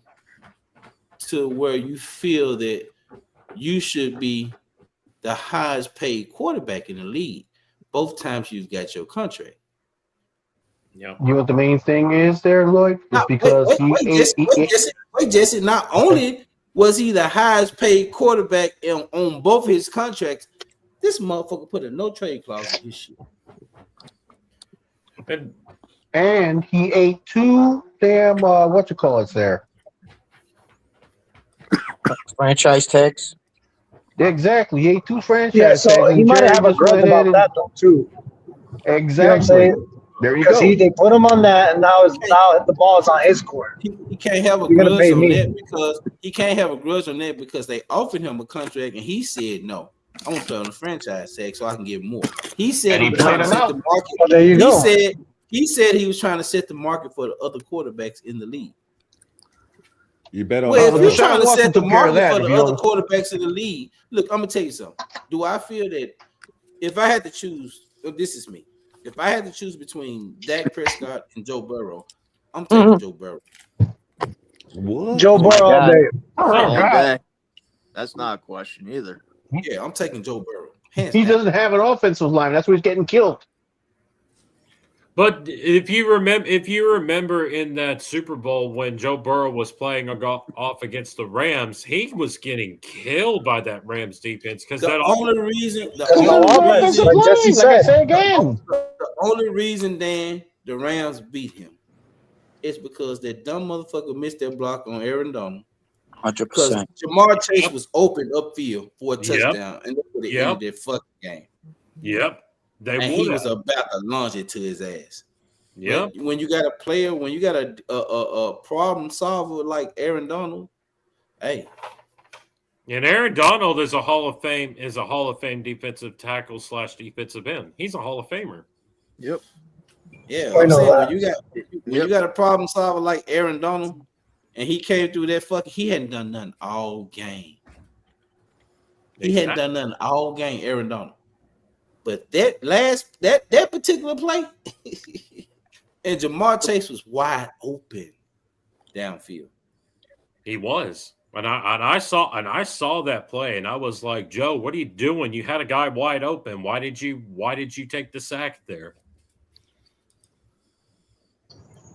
to where you feel that you should be the highest paid quarterback in the league both times you've got your contract? Yeah. You know what the main thing is there, Lloyd? It's because Jesse, not only was he the highest paid quarterback on both his contracts, this motherfucker put a no trade clause in his shit. And he ate two damn there. Franchise tags. Exactly. He ate two franchise tags. Yeah, so he might have a grudge about that though too. Exactly. You know there you go. They put him on that, and now the ball's on his court. He can't have a grudge on that because he can't have a grudge on that because they offered him a contract and he said no. I want to play on the franchise tag so I can get more. He said he was trying to set the market. Well, there you go. He said he was trying to set the market for the other quarterbacks in the league. You better. Well, if you're trying to set the market for the other quarterbacks in the league, look, I'm gonna tell you something. Do I feel that if I had to choose, this is me. If I had to choose between Dak Prescott and Joe Burrow, I'm taking Joe Burrow. What? Joe Burrow all day. Okay. That's not a question either. Yeah, I'm taking Joe Burrow. He doesn't have an offensive line. That's why he's getting killed. But if you remember in that Super Bowl when Joe Burrow was playing off against the Rams, he was getting killed by that Rams defense because the only reason, Dan, the Rams beat him is because that dumb motherfucker missed that block on Aaron Donald. 100%. Because Jamar Chase was open upfield for a touchdown, and that's what they ended their fucking game. Yep. He was about to launch it to his ass. Yeah. When you got a player, when you got a problem solver like Aaron Donald, hey, And Aaron Donald is a Hall of Fame defensive tackle / defensive end. He's a Hall of Famer. Yep. Yeah, I I'm know saying that. when you got a problem solver like Aaron Donald, and he came through that he hadn't done nothing all game. He hadn't done nothing all game, Aaron Donald. But that particular play, and Jamar Chase was wide open downfield. He was. And I saw that play, and I was like, Joe, what are you doing? You had a guy wide open. Why did you take the sack there?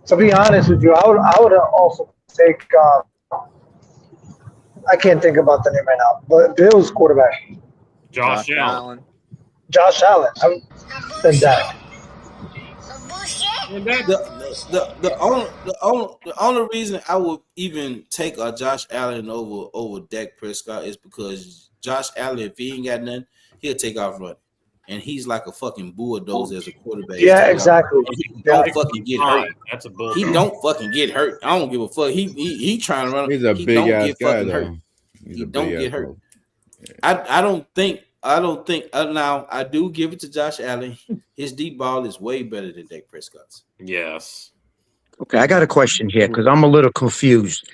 To be honest with you, I would also take. I can't think about the name right now, but Bills quarterback, Josh Allen. Josh Allen. Than Dak. The only reason I would even take a Josh Allen over Dak Prescott is because Josh Allen, if he ain't got nothing, he'll take off running, and he's like a fucking bulldozer as a quarterback. Yeah, exactly. He don't fucking get hurt. That's a bull. He don't fucking get hurt. I don't give a fuck. He trying to run. He's a big ass guy, though. He don't get hurt. I don't think. Now I do give it to Josh Allen. His deep ball is way better than Dak Prescott's. Yes. Okay, I got a question here because I'm a little confused.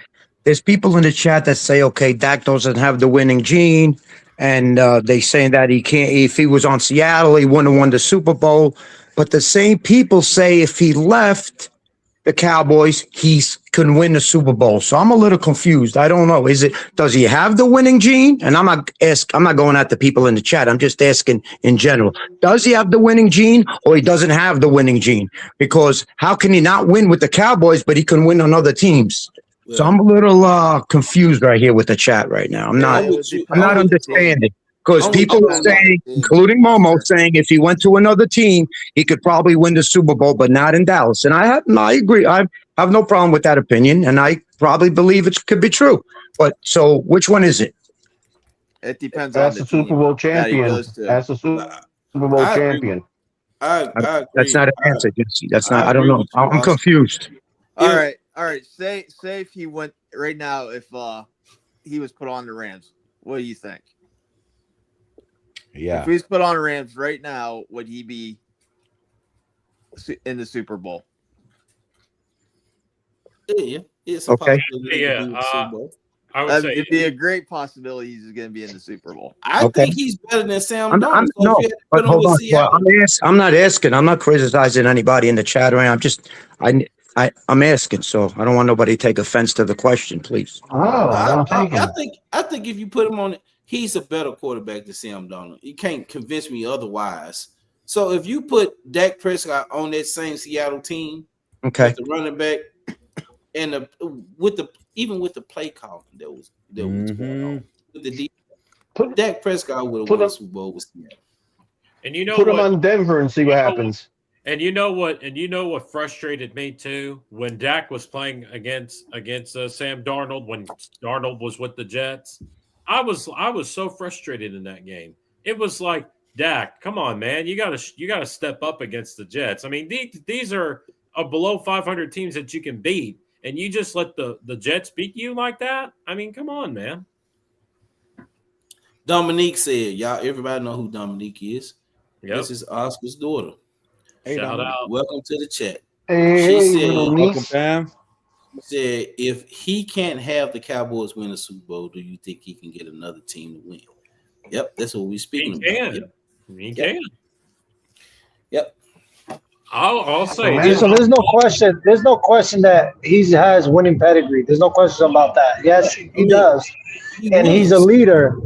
There's people in the chat that say, okay, Dak doesn't have the winning gene, and they saying that he can't. If he was on Seattle, he wouldn't have won the Super Bowl. But the same people say if he left the Cowboys, he couldn't win the Super Bowl. So I'm a little confused. I don't know. Does he have the winning gene? And I'm not going at the people in the chat. I'm just asking in general. Does he have the winning gene, or he doesn't have the winning gene? Because how can he not win with the Cowboys, but he can win on other teams? So I'm a little confused right here with the chat right now. I'm not understanding. Because people are saying, including Momo, saying if he went to another team, he could probably win the Super Bowl, but not in Dallas. And I agree. I have no problem with that opinion, and I probably believe it could be true. But so, which one is it? It depends That's on the Super Bowl champion. That's the Super Bowl champion. I agree. That's not an answer, Jesse. That's not. I don't know. I'm confused. All right. Say if he went right now, if he was put on the Rams, what do you think? Yeah. If he's put on Rams right now, would he be in the Super Bowl? Yeah. It's okay. I would say it'd be a great possibility he's going to be in the Super Bowl. I think he's better than Sam Darnold. But hold on. I'm not asking. I'm not criticizing anybody in the chat. I'm asking, so I don't want nobody to take offense to the question, please. I think if you put him on it, he's a better quarterback than Sam Darnold. You can't convince me otherwise. So if you put Dak Prescott on that same Seattle team, okay, with the running back and with the play calling that was going on with the defense, Dak Prescott would have won the Super Bowl with Seattle. And you know, put him on Denver and see what happens. And you know what? And you know what frustrated me too? When Dak was playing against Sam Darnold, when Darnold was with the Jets, I was so frustrated in that game. It was like, Dak, come on, man, you gotta step up against the Jets. I mean, these are below 500 teams that you can beat, and you just let the Jets beat you like that. I mean, come on, man. Dominique said, "Y'all, everybody know who Dominique is. Yep. This is Oscar's daughter. Shout out. Welcome to the chat." Welcome, fam. She said, if he can't have the Cowboys win a Super Bowl, do you think he can get another team to win? Yep, that's what we're speaking about. He can. Yep. I'll say. So there's no question. There's no question that he has winning pedigree. There's no question about that. Yes, he does, and he's a leader.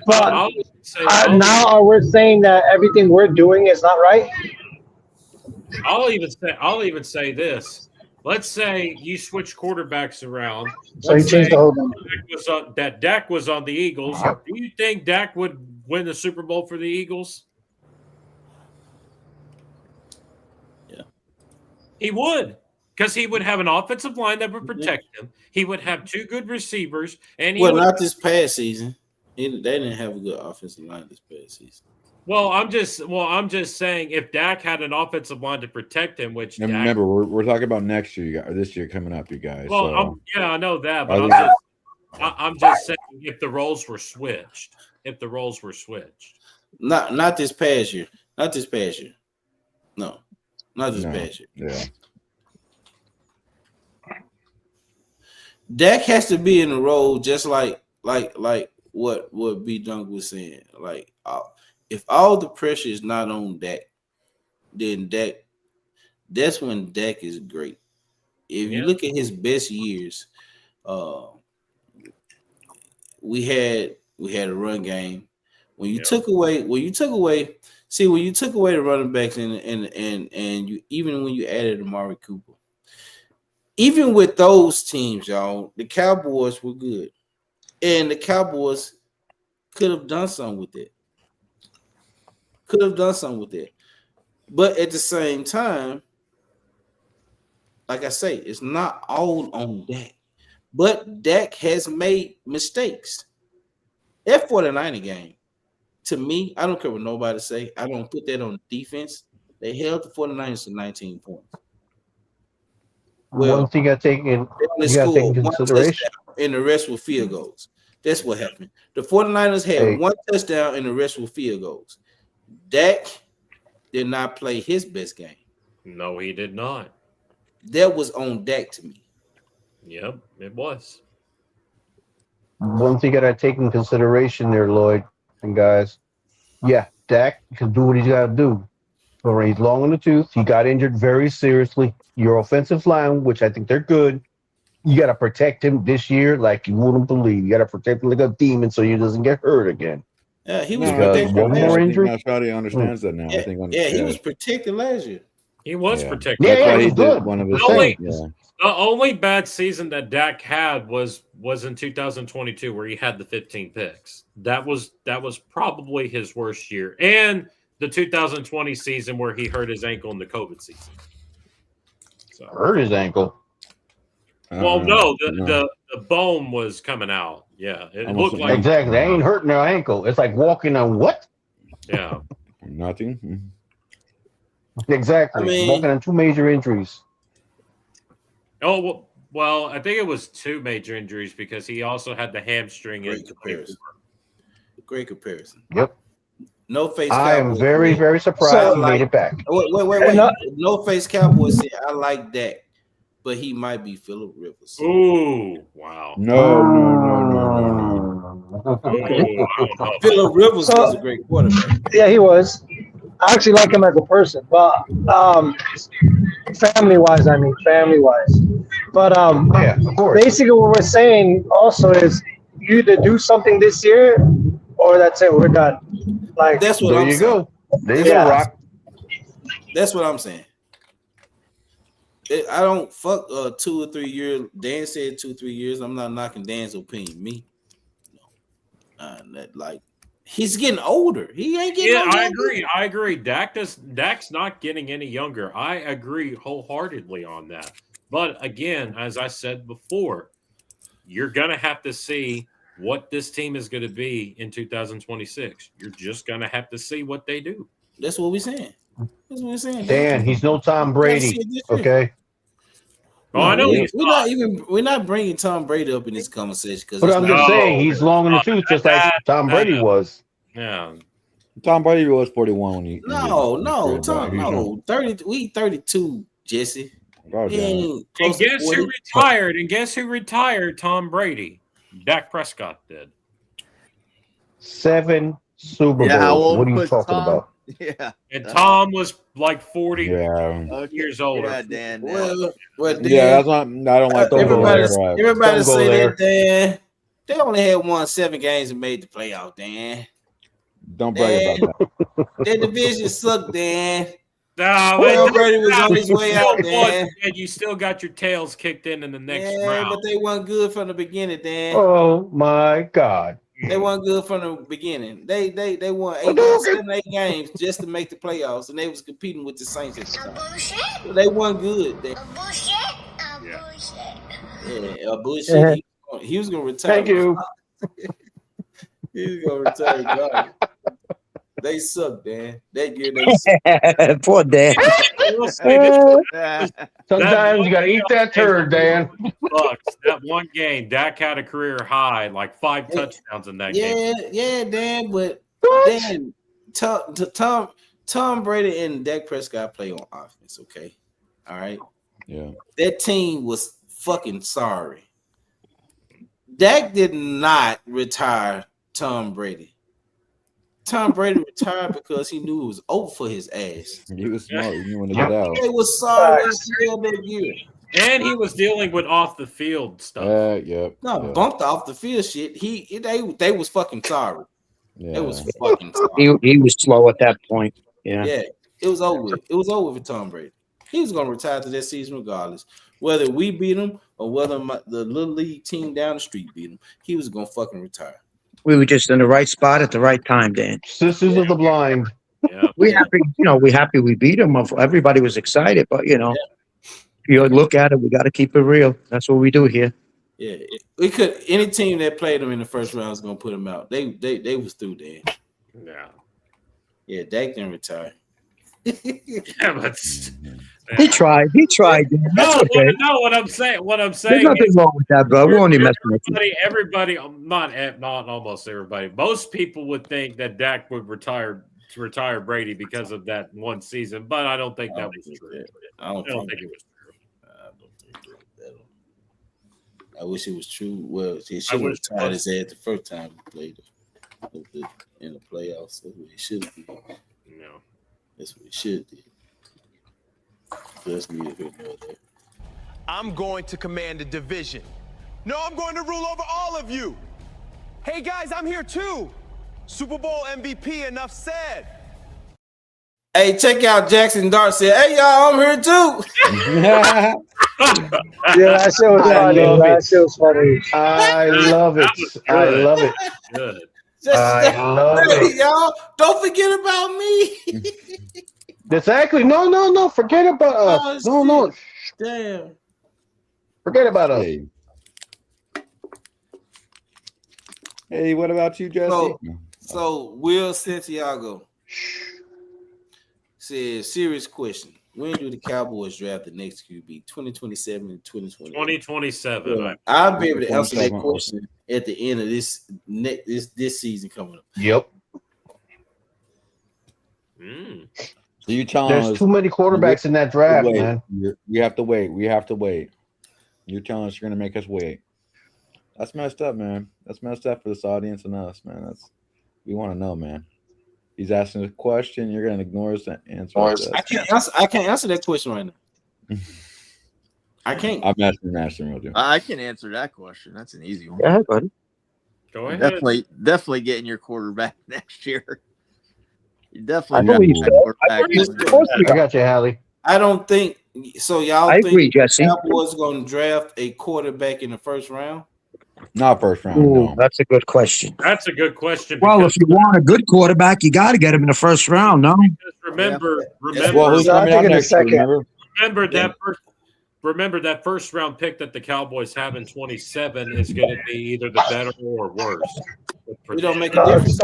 But now we're saying that everything we're doing is not right. I'll even say this. Let's say you switch quarterbacks around. So he changed the whole thing. Dak was on the Eagles. Do you think Dak would win the Super Bowl for the Eagles? Yeah. He would. Because he would have an offensive line that would protect him. He would have two good receivers. And not this past season. They didn't have a good offensive line this past season. Well, I'm just saying if Dak had an offensive line to protect him, which and remember we're talking about next year, or this year coming up, you guys. Well, so. I know that, but I'm just saying if the roles were switched. If the roles were switched. Not this past year. Not this past year. No. Not this No. past year. Yeah. Dak has to be in the role just like what B Dunk was saying. Like if all the pressure is not on Dak, then that's when Dak is great. If you look at his best years, we had a run game. When you took away the running backs and you even when you added Amari Cooper. Even with those teams, y'all, the Cowboys were good. And the Cowboys could have done something with it. But at the same time, like I say, it's not all on Dak. But Dak has made mistakes. That 49er game, to me, I don't care what nobody say. I don't put that on defense. They held the 49ers to 19 points. Well, one thing you got to take in consideration, and the rest were field goals. That's what happened. The 49ers had one touchdown and the rest were field goals. Dak did not play his best game. No, he did not. That was on Dak to me. Yep, it was. One thing you got to take in consideration there, Lloyd and guys. Yeah, Dak can do what he's got to do. But he's long in the tooth. He got injured very seriously. Your offensive line, which I think they're good, you got to protect him this year like you wouldn't believe. You got to protect him like a demon so he doesn't get hurt again. Yeah, he was protected. One more injury. He understands that now. I think. He was protected last year. He was protected. Yeah, he was good. One of his The only bad season that Dak had was in 2022 where he had the 15 picks. That was probably his worst year. And the 2020 season where he hurt his ankle in the COVID season. So. Hurt his ankle. Well, no, the bone was coming out. Yeah, it looked like exactly. They ain't hurting their ankle. It's like walking on what? Yeah, nothing. Exactly. Walking on two major injuries. Oh well, I think it was two major injuries because he also had the hamstring. Great comparison. Yep. No face. I am very, very surprised he made it back. Wait. No face Cowboys said I like that, but he might be Phillip Rivers. Ooh, wow. No. Phillip Rivers was a great quarterback. Yeah, he was. I actually like him as a person, but family wise. But yeah, of course. Basically, what we're saying also is you either do something this year, or that's it. We're done. Like that's what there you go. There you go, Rock. That's what I'm saying. I don't fuck 2 or 3 years. Dan said 2 or 3 years. I'm not knocking Dan's opinion. Me, no. He's getting older. He ain't getting. Yeah, I agree. Dak's not getting any younger. I agree wholeheartedly on that. But again, as I said before, you're gonna have to see what this team is going to be in 2026. You're just going to have to see what they do. That's what we're saying. Dan, he's no Tom Brady. Okay. Oh, I know. We're not bringing Tom Brady up in this conversation because. But I'm just saying he's long in the tooth, just like Tom Brady was. Yeah. Tom Brady was 41 when he. No. 30. We 32, Jesse. And guess who retired? And guess who retired? Tom Brady. Dak Prescott did. 7 Super Bowls. What are you talking about? Yeah. And Tom was like 40 years older. Yeah, Dan. Well, Dan, that's not. I don't like everybody say that, Dan. They only had won 7 games and made the playoff, Dan. Don't brag about that. That division sucked, Dan. No, Brady was on his way out, Dan. And you still got your tails kicked in the next round. But they weren't good from the beginning, Dan. Oh my God. They weren't good from the beginning. They won 8 games just to make the playoffs, and they was competing with the Saints at the time. So they weren't good. Bullshit. He was gonna retire. Thank you. He was gonna retire. They suck, Dan. That year they suck. Poor Dan. I will say this. Sometimes you gotta eat that turd, Dan. Bucks. That one game, Dak had a career high, like 5 touchdowns in that game. Yeah, Dan. But Dan, Tom Brady and Dak Prescott play on offense. Okay, all right. Yeah. That team was fucking sorry. Dak did not retire Tom Brady. Tom Brady retired because he knew it was over for his ass. He was smart. He knew when to get out. They was sorry as hell that year. And he was dealing with off the field stuff. Yep. No, bumped off the field shit. They was fucking sorry. Yeah. They was fucking sorry. He was slow at that point. Yeah. Yeah, it was over with. It was over for Tom Brady. He was going to retire to that season regardless. Whether we beat him or whether the little league team down the street beat him, he was going to fucking retire. We were just in the right spot at the right time, Dan. Sisters of the blind. Yeah. We happy we beat them. Everybody was excited, but if you look at it, we got to keep it real. That's what we do here. Yeah, we could. Any team that played them in the first round is going to put them out. They was through there. Yeah, Dak didn't retire. Yeah, but He tried. Dan. That's okay. No, what I'm saying. There's nothing wrong with that, bro. We won't even mess with you. Everybody, not almost everybody. Most people would think that Dak would retire Brady because of that one season, but I don't think that was true. I don't think it was true. I don't think that. I wish it was true. Well, he should have retired his ass the first time he played in the playoffs. That's what he should have did. No, that's what he should have did. That's neither here nor there. I'm going to command a division. No, I'm going to rule over all of you. Hey guys, I'm here too. Super Bowl MVP, enough said. Hey, check out Jackson Dart said, "Hey y'all, I'm here too." Yeah, that shit was funny. That shit was funny. I love it. I love it. Good. I love it. Y'all, don't forget about me. Exactly. No. Forget about us. No. Damn. Forget about us. Hey, what about you, Jesse? So Will Santiago says, serious question. When do the Cowboys draft the next QB? 2027 and 2028? 2027. Yeah. I'll be able to answer that question at the end of this season coming up. Yep. So you telling There's us too many quarterbacks in that draft, man. We have to wait. We have to wait. You're telling us you're going to make us wait. That's messed up, man. That's messed up for this audience and us, man. We want to know, man. He's asking a question. You're going to ignore his answer. I can't answer that question right now. I can't. I'm asking with you. I can answer that question. That's an easy one. Yeah, buddy. Go ahead. Definitely getting your quarterback next year. You I believe so. I got you, Hallie. I don't think so. Y'all I think agree, Jesse. Cowboys going to draft a quarterback in the first round? Not first round. Ooh, No. that's a good question. That's a good question. Well, if you want a good quarterback, you got to get him in the first round, no? Remember Well, who's coming out next year, remember that first round pick that the Cowboys have in 27 is going to be either the better or worse. It don't make a difference.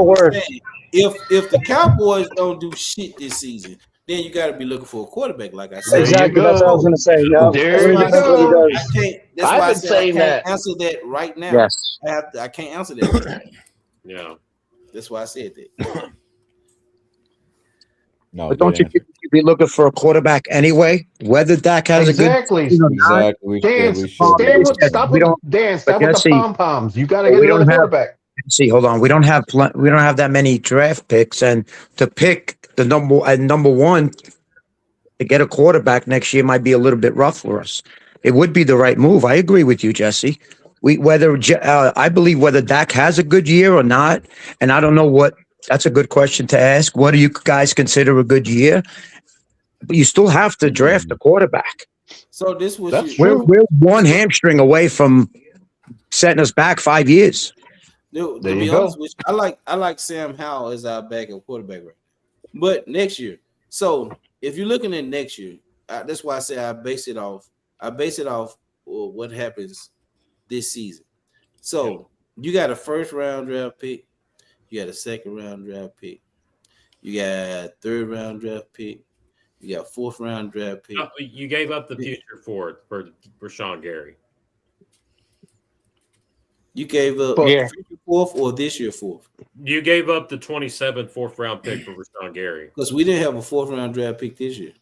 If the Cowboys don't do shit this season, then you got to be looking for a quarterback, like I said. Exactly. That's what I was going to say. Yeah. There you go. That's why I said I can't answer that right now. Yes. I can't answer that. Yeah. That's why I said that. No, but don't you think you should be looking for a quarterback anyway? Whether Dak has exactly. a good exactly. Dan, stop with the pom-poms. You got to get another quarterback. See, hold on. We don't have that many draft picks, and to pick the number one to get a quarterback next year might be a little bit rough for us. It would be the right move. I agree with you, Jesse. I believe whether Dak has a good year or not, and I don't know what. That's a good question to ask. What do you guys consider a good year? But you still have to draft a quarterback. So this was we're one hamstring away from setting us back 5 years. To be honest with you, I like Sam Howell as our backup quarterback right now. But next year, so if you're looking at next year, that's why I say I base it off what happens this season. So you got a first round draft pick, you got a second round draft pick, You got third round draft pick. You got fourth round draft pick. You gave up the future for Sean Gary. You gave up future fourth or this year fourth? You gave up the 27th fourth round pick for Rashawn Gary. Because we didn't have a fourth round draft pick this year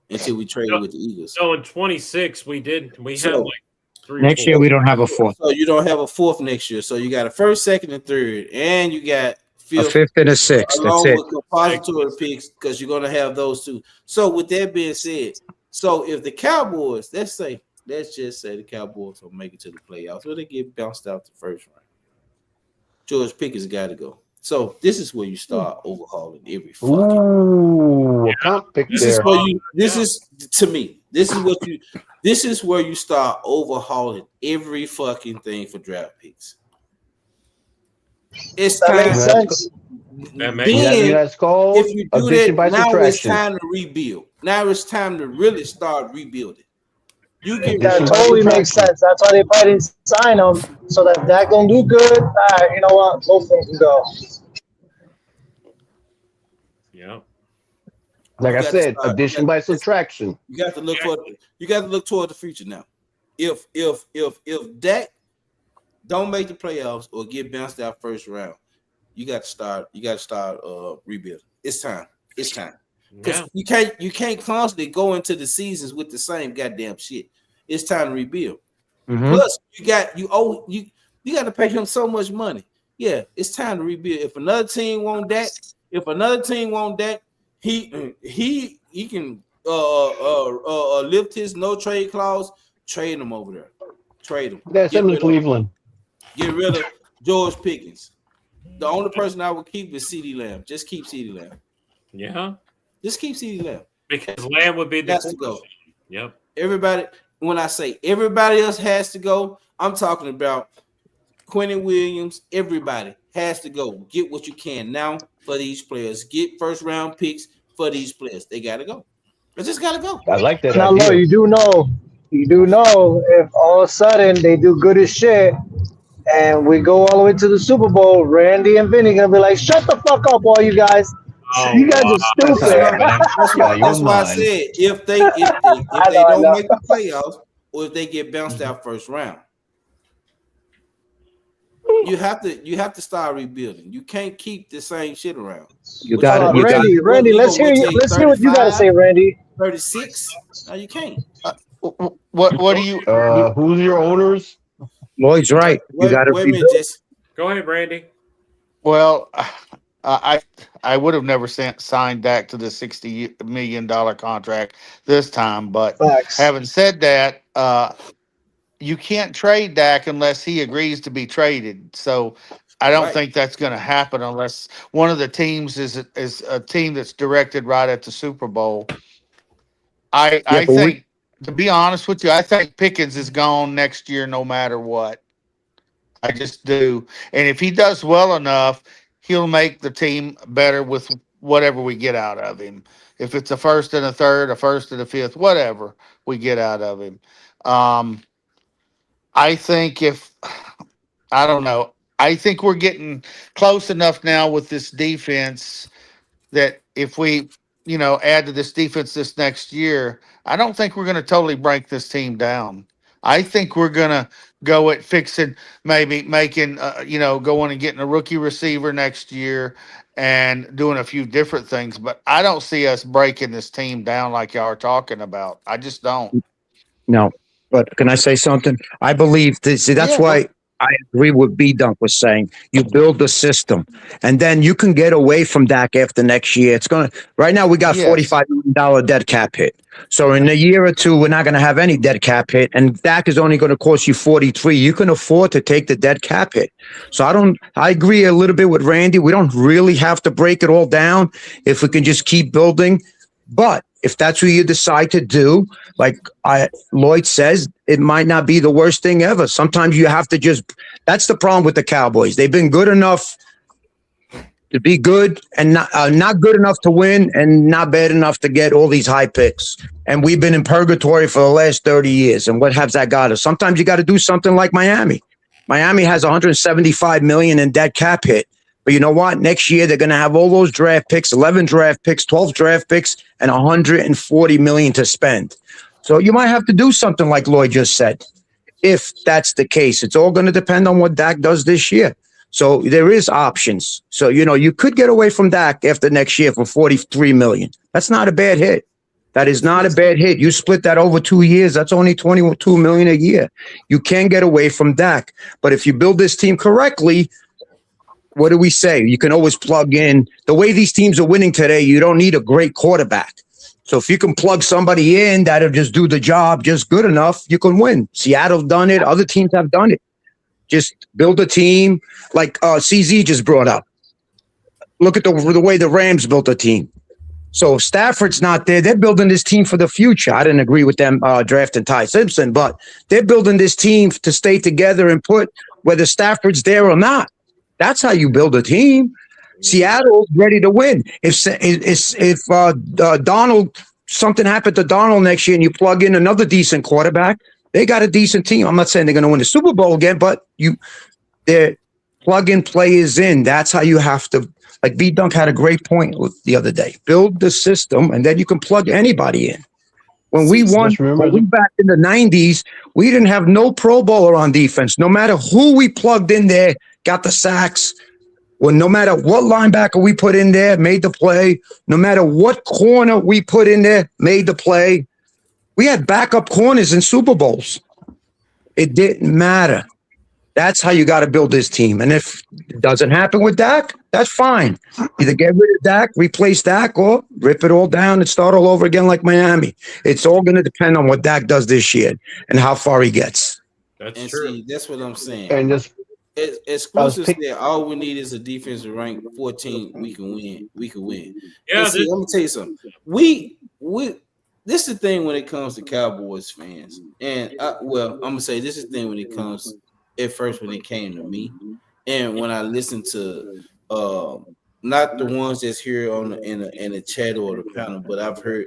until we traded with the Eagles. So in 26, we did. We had like 3 Next year we don't have a fourth. So you don't have a fourth next year. So you got a first, second, and third, and you got A fifth and a sixth. along That's it. with compository picks because you're going to have those two. So with that being said, so if the Cowboys, let's just say the Cowboys will make it to the playoffs, or they get bounced out the first round, George Pickens got to go. So this is where you start overhauling every fucking. Ooh, a comp pick This there. is where you. This is to me. This is what you. This is where you start overhauling every fucking thing for draft picks. It's That time. makes sense. That makes Then, That's called if you do addition by that, now it's subtraction. time to rebuild. Now it's time to really start rebuilding. You get That totally makes sense. That's why they probably didn't sign him, so that gonna do good. All right, you know what? Both of them can go. Yeah. Like You I got to said, start- addition by subtraction. You got to look for. You got to look toward the future now. If Dak don't make the playoffs or get bounced out first round, you got to start. You got to start rebuilding. It's time. It's time. Because you can't constantly go into the seasons with the same goddamn shit. It's time to rebuild. Plus, you got to pay him so much money. Yeah, it's time to rebuild. If another team want that, he can lift his no trade clause, trade him over there. Trade him. That's him in Cleveland. Get rid of George Pickens. The only person I would keep is CeeDee Lamb. Just keep CeeDee Lamb. Yeah. Just keep CeeDee Lamb. Because Lamb would be the Has to go. Yep. Everybody, when I say everybody else has to go, I'm talking about Quentin Williams. Everybody has to go. Get what you can now for these players. Get first round picks for these players. They got to go. They just got to go. I like that Now, idea. look, you do know if all of a sudden they do good as shit and we go all the way to the Super Bowl, Randy and Vinny gonna be like, "Shut the fuck up, all you guys! You guys are stupid." That's why I said if they don't make the playoffs or if they get bounced out first round, you have to start rebuilding. You can't keep the same shit around. You got it. Randy, let's hear you. Let's hear what you got to say, Randy. 36? No, you can't. What do you? Who's your owners? Lloyd's right. You got to wait a minute, Jesse. Go ahead, Randy. Well, I would have never signed Dak to the $60 million contract this time. But Facts. having said that, you can't trade Dak unless he agrees to be traded. So I don't Right. think that's going to happen unless one of the teams is a team that's directed right at the Super Bowl. I but think, to be honest with you, I think Pickens is gone next year no matter what. I just do. And if he does well enough, he'll make the team better with whatever we get out of him. If it's a first and a third, a first and a fifth, whatever we get out of him. I think I don't know. I think we're getting close enough now with this defense that if we, add to this defense this next year, I don't think we're going to totally break this team down. I think we're going to go at fixing, maybe making, going and getting a rookie receiver next year and doing a few different things. But I don't see us breaking this team down like y'all are talking about. I just don't. No, but can I say something? I believe this. See, that's why I agree with B Dunk was saying. You build the system, and then you can get away from Dak after next year. It's gonna. Right now, we got $45 million dead cap hit. So in a year or two, we're not going to have any dead cap hit, and Dak is only going to cost you 43. You can afford to take the dead cap hit. So I agree a little bit with Randy. We don't really have to break it all down if we can just keep building. But if that's what you decide to do, like Lloyd says, it might not be the worst thing ever. Sometimes you have to that's the problem with the Cowboys. They've been good enough to be good and not good enough to win and not bad enough to get all these high picks. And we've been in purgatory for the last 30 years. And what has that got us? Sometimes you got to do something like Miami. Miami has $175 million in dead cap hit. But you know what? Next year, they're going to have all those draft picks, 11 draft picks, 12 draft picks, and $140 million to spend. So you might have to do something like Lloyd just said. If that's the case, it's all going to depend on what Dak does this year. So there is options. So, you could get away from Dak after next year for $43 million. That's not a bad hit. That is not a bad hit. You split that over 2 years. That's only $22 million a year. You can get away from Dak. But if you build this team correctly, what do we say? You can always plug in. The way these teams are winning today, you don't need a great quarterback. So if you can plug somebody in that'll just do the job just good enough, you can win. Seattle's done it. Other teams have done it. Just build a team like CZ just brought up. Look at the way the Rams built a team. So if Stafford's not there, they're building this team for the future. I didn't agree with them drafting Ty Simpson, but they're building this team to stay together and put whether Stafford's there or not. That's how you build a team. Seattle's ready to win. If Donald, something happened to Donald next year and you plug in another decent quarterback, they got a decent team. I'm not saying they're going to win the Super Bowl again, but they're plugging players in. That's how you have to. Like B Dunk had a great point the other day. Build the system, and then you can plug anybody in. When we back in the 90s, we didn't have no Pro Bowler on defense. No matter who we plugged in there, got the sacks. Well, no matter what linebacker we put in there, made the play. No matter what corner we put in there, made the play. We had backup corners in Super Bowls. It didn't matter. That's how you got to build this team. And if it doesn't happen with Dak, that's fine. Either get rid of Dak, replace Dak, or rip it all down and start all over again like Miami. It's all going to depend on what Dak does this year and how far he gets. That's true. See, that's what I'm saying. And just exclusive said all we need is a defensive rank 14. We can win. We can win. Yeah, see, let me tell you something. This is the thing when it comes to Cowboys fans, and I'm gonna say this is the thing when it comes at first when it came to me, and when I listened to not the ones that's here in the chat or the panel, but I've heard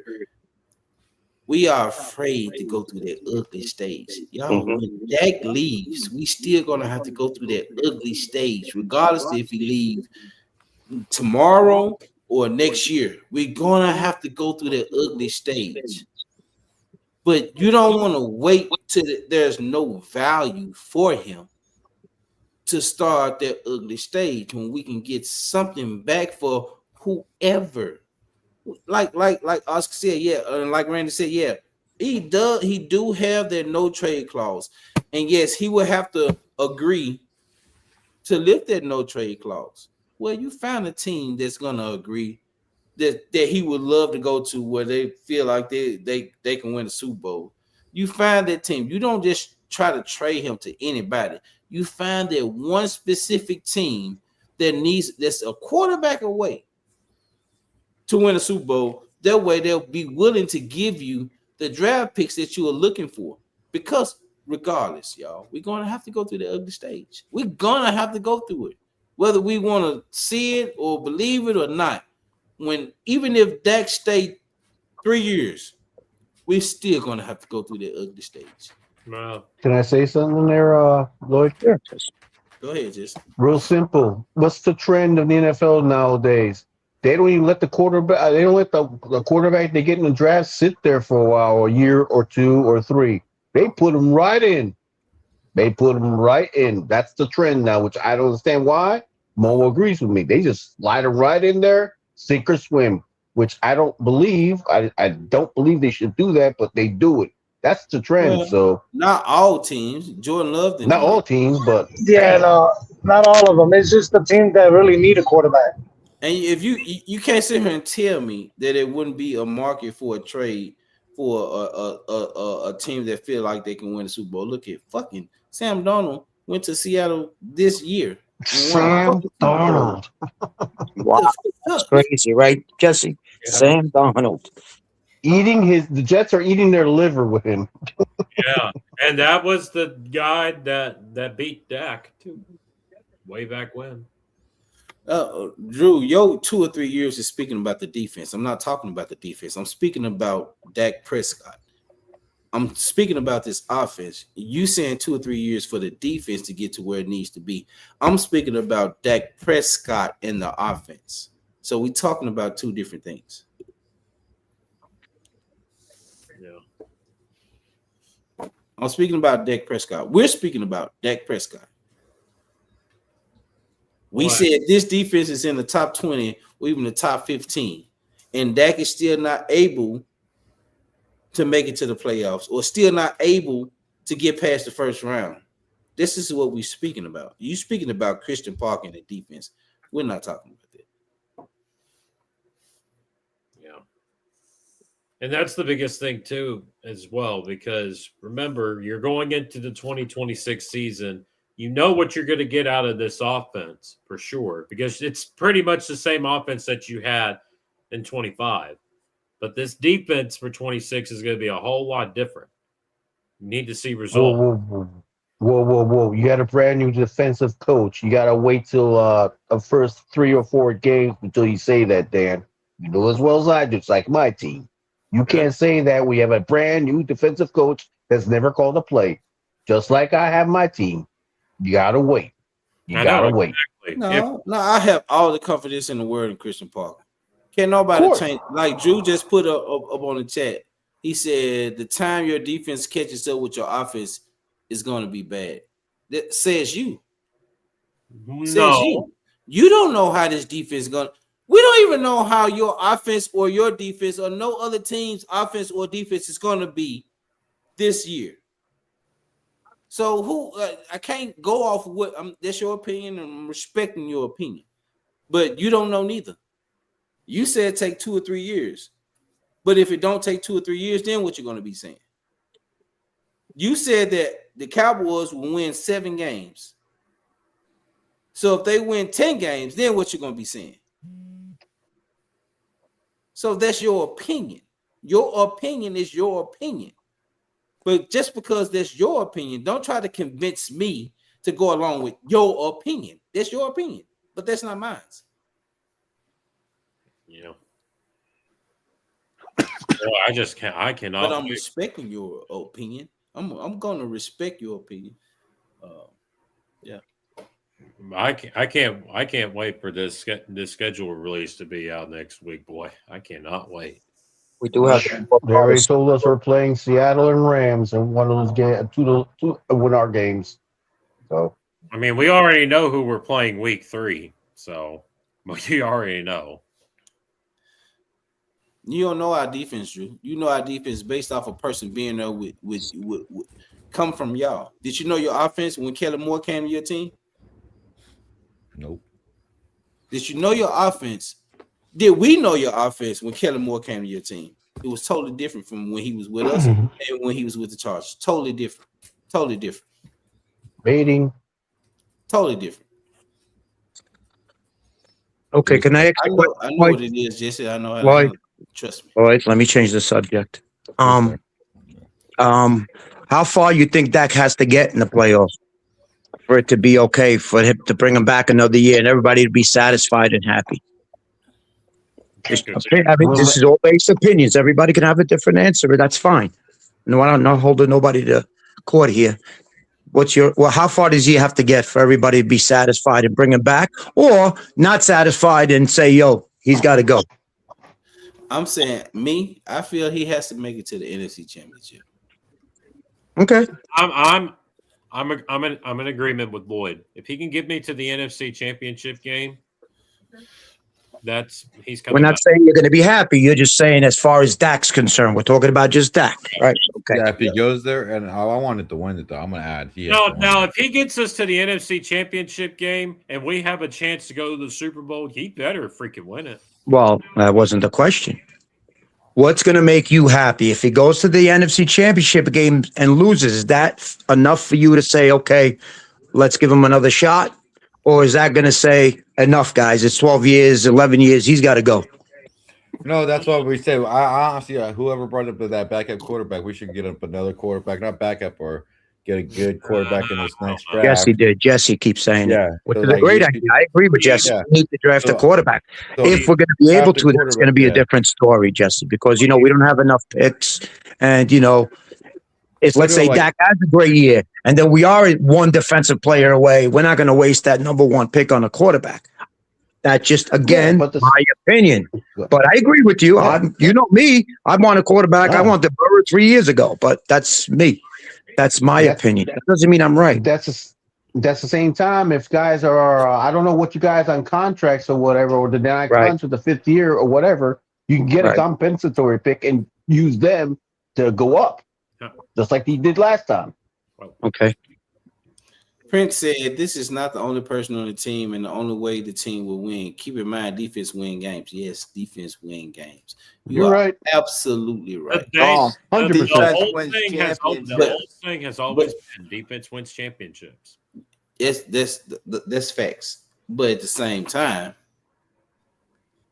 we are afraid to go through that ugly stage. Y'all, when Dak leaves, we still gonna have to go through that ugly stage, regardless if he leaves tomorrow or next year. We're gonna have to go through that ugly stage. But you don't want to wait till there's no value for him to start that ugly stage when we can get something back for whoever. Like Oscar said, yeah, and like Randy said, yeah, he do have that no trade clause. And yes, he will have to agree to lift that no trade clause. Well, you found a team that's gonna agree that he would love to go to where they feel like they can win a Super Bowl. You find that team. You don't just try to trade him to anybody. You find that one specific team that's a quarterback away to win a Super Bowl. That way they'll be willing to give you the draft picks that you are looking for. Because regardless, y'all, we're going to have to go through the ugly stage. We're going to have to go through it. Whether we want to see it or believe it or not. Even if Dak stayed 3 years, we're still going to have to go through the ugly stage. Wow. Can I say something there, Lloyd? Sure. Go ahead, just real simple. What's the trend of the NFL nowadays? They don't even let the quarterback. They don't let the quarterback they get in the draft sit there for a while, a year or 2 or 3. They put them right in. That's the trend now, which I don't understand why. Mo agrees with me. They just slide them right in there, sink or swim, which I don't believe. I don't believe they should do that, but they do it. That's the trend. Well, so not all teams. Jordan loved it. Not all teams, but no, not all of them. It's just the teams that really need a quarterback. And if you can't sit here and tell me that it wouldn't be a market for a trade for a team that feel like they can win a Super Bowl. Look at fucking Sam Darnold went to Seattle this year. Sam Darnold. Wow, that's crazy, right, Jesse? Yeah. Sam Darnold. The Jets are eating their liver with him. Yeah, and that was the guy that beat Dak too, way back when. Drew, your 2 or 3 years is speaking about the defense. I'm not talking about the defense. I'm speaking about Dak Prescott. I'm speaking about this offense. You saying 2 or 3 years for the defense to get to where it needs to be. I'm speaking about Dak Prescott and the offense. So we're talking about two different things. Yeah. I'm speaking about Dak Prescott. We're speaking about Dak Prescott. We said this defense is in the top 20 or even the top 15, and Dak is still not able to make it to the playoffs or still not able to get past the first round. This is what we're speaking about. You speaking about Christian Parker and the defense. We're not talking about that. Yeah. And that's the biggest thing too, as well, because remember, you're going into the 2026 season. You know what you're going to get out of this offense for sure, because it's pretty much the same offense that you had in 25. But this defense for 26 is going to be a whole lot different. You need to see results. Whoa. You got a brand new defensive coach. You got to wait till the first 3 or 4 games until you say that, Dan. You know as well as I do. It's like my team. You can't say that. We have a brand new defensive coach that's never called a play. Just like I have my team. You got to wait. You got to wait. No, I have all the confidence in the world in Christian Parker. Can't nobody change. Like Drew just put up on the chat. He said the time your defense catches up with your offense is going to be bad. That says you. Says you. You don't know how this defense is going to. We don't even know how your offense or your defense or no other team's offense or defense is going to be this year. So who I can't go off of what that's your opinion, and I'm respecting your opinion, but you don't know neither. You said take 2 or 3 years, but if it don't take 2 or 3 years, then what you're going to be saying? You said that the Cowboys will win 7 games. So if they win 10 games, then what you're going to be saying? So that's your opinion. Your opinion is your opinion. But just because that's your opinion, don't try to convince me to go along with your opinion. That's your opinion, but that's not mine. Yeah. I just can't. I cannot. But I'm respecting your opinion. I'm going to respect your opinion. Yeah. I can't wait for this schedule release to be out next week, boy. I cannot wait. We do have. They already told us we're playing Seattle and Rams in one of those games, two win our games. So I mean, we already know who we're playing week 3, so we already know. You don't know our defense, Drew. You know our defense based off a person being there with come from y'all. Did you know your offense when Kellen Moore came to your team? Nope. Did you know your offense? Did we know your offense when Kellen Moore came to your team? It was totally different from when he was with us and when he was with the Chargers. Totally different. Totally different. Baiting. Totally different. Okay, can I? I know what it is, Jesse. I know how to trust me. All right, let me change the subject. How far you think Dak has to get in the playoffs for it to be okay for him to bring him back another year and everybody to be satisfied and happy? I mean, this is all based opinions. Everybody can have a different answer, but that's fine. No, I'm not holding nobody to court here. How far does he have to get for everybody to be satisfied and bring him back, or not satisfied and say, "Yo, he's got to go"? I'm saying, I feel he has to make it to the NFC Championship. Okay, I'm in agreement with Lloyd. If he can get me to the NFC Championship game, he's coming. We're not saying you're going to be happy. You're just saying, as far as Dak's concerned, we're talking about just Dak, right? Okay. Yeah, if he goes there, and I wanted to win it, though, I'm going to add. Now, if he gets us to the NFC Championship game and we have a chance to go to the Super Bowl, he better freaking win it. Well, that wasn't the question. What's going to make you happy if he goes to the NFC Championship game and loses? Is that enough for you to say, okay, let's give him another shot? Or is that going to say, enough, guys, it's 12 years, 11 years, he's got to go? No, that's what we say. I honestly, whoever brought up that backup quarterback, we should get up another quarterback, not backup, or get a good quarterback in this next draft. Jesse did. Jesse keeps saying it, which is a great idea. I agree with Jesse. We need to draft a quarterback. If we're going to be able to, it's going to be a different story, Jesse, because, we don't have enough picks. And, If let's What do say I- Dak has a great year, and then we are one defensive player away, we're not going to waste that number one pick on a quarterback. That's just again but my opinion. But I agree with you. Yeah. You know me. I want a quarterback. I Oh. wanted Burrow 3 years ago, but that's me. That's my opinion. That doesn't mean I'm right. That's the same time. If guys are, I don't know what you guys on contracts or whatever, or the denied Right. contract the 5th year or whatever, you can get a Right. compensatory pick and use them to go up, just like he did last time. Okay. Prince said, "This is not the only person on the team, and the only way the team will win. Keep in mind, defense win games. Yes, defense win games. You're right. Absolutely right. The thing- 100%. The whole thing has always been defense wins championships. Yes, that's facts. But at the same time,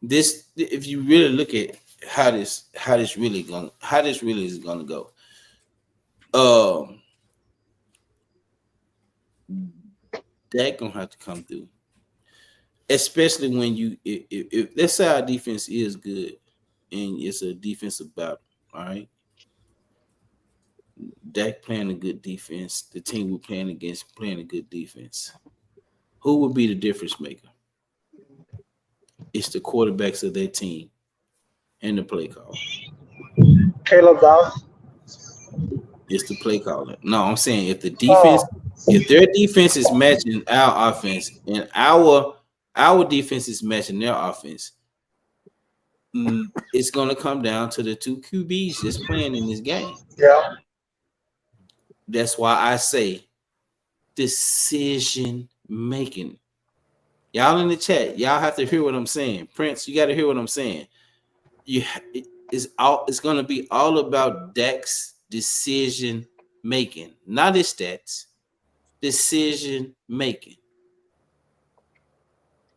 this, if you really look at how this really is gonna go, that gonna have to come through, especially when if let's say our defense is good and it's a defensive battle, all right. Dak playing a good defense, the team we're playing against playing a good defense. Who would be the difference maker? It's the quarterbacks of their team and the play call. Caleb Doss. It's the play caller. No, I'm saying if the defense, if their defense is matching our offense and our defense is matching their offense, it's gonna come down to the two QBs that's playing in this game. Yeah. That's why I say decision making. Y'all in the chat, y'all have to hear what I'm saying. Prince, you got to hear what I'm saying. It's going to be all about Dak's decision making, not his stats. Decision making.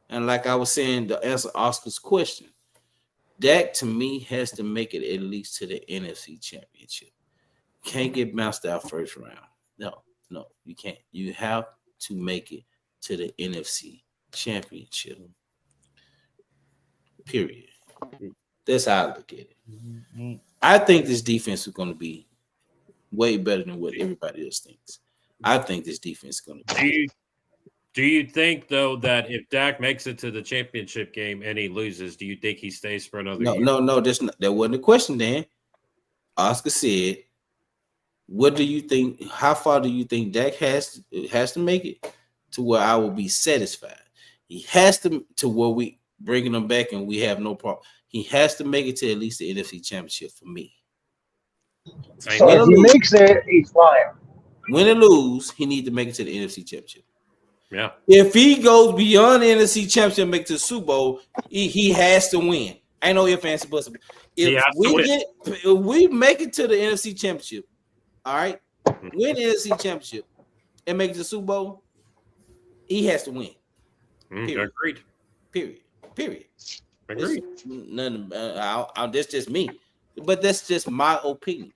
And like I was saying, to answer Oscar's question, Dak to me has to make it at least to the NFC Championship. Can't get bounced out first round. No, you can't. You have to make it to the NFC Championship. Period. That's how I look at it. I think this defense is going to be way better than what everybody else thinks. I think this defense is going to be. Do you think, though, that if Dak makes it to the championship game and he loses, do you think he stays for another year? No. That wasn't the question, Dan. Oscar said, what do you think? How far do you think Dak has to make it to where I will be satisfied? He has to where we bringing him back and we have no problem. He has to make it to at least the NFC Championship for me. So if he makes it, he's fine. Win or lose, he needs to make it to the NFC Championship. Yeah. If he goes beyond the NFC Championship and make it to the Super Bowl, he has to win. I know if answer but if we make it to the NFC Championship, all right, win the NFC Championship and make it to the Super Bowl, he has to win. Period. Agreed. Period. Agreed. Nothing. That's just me, but that's just my opinion.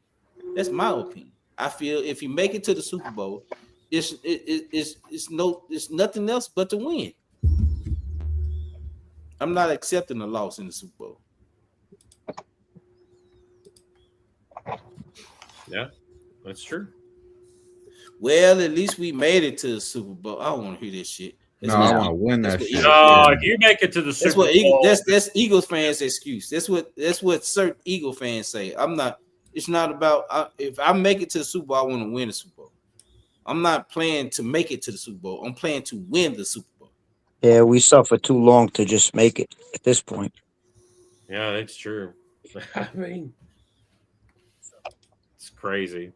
That's my opinion. I feel if you make it to the Super Bowl, it's nothing else but to win. I'm not accepting a loss in the Super Bowl. Yeah, that's true. Well, at least we made it to the Super Bowl. I don't want to hear this shit. No, I want to win that shit. No, if you make it to the Super Bowl, that's Eagles fans' excuse. That's what certain Eagle fans say. I'm not. It's not about if I make it to the Super Bowl, I want to win the Super Bowl. I'm not playing to make it to the Super Bowl. I'm playing to win the Super Bowl. Yeah, we suffered too long to just make it at this point. yeah, that's true. I mean, it's crazy.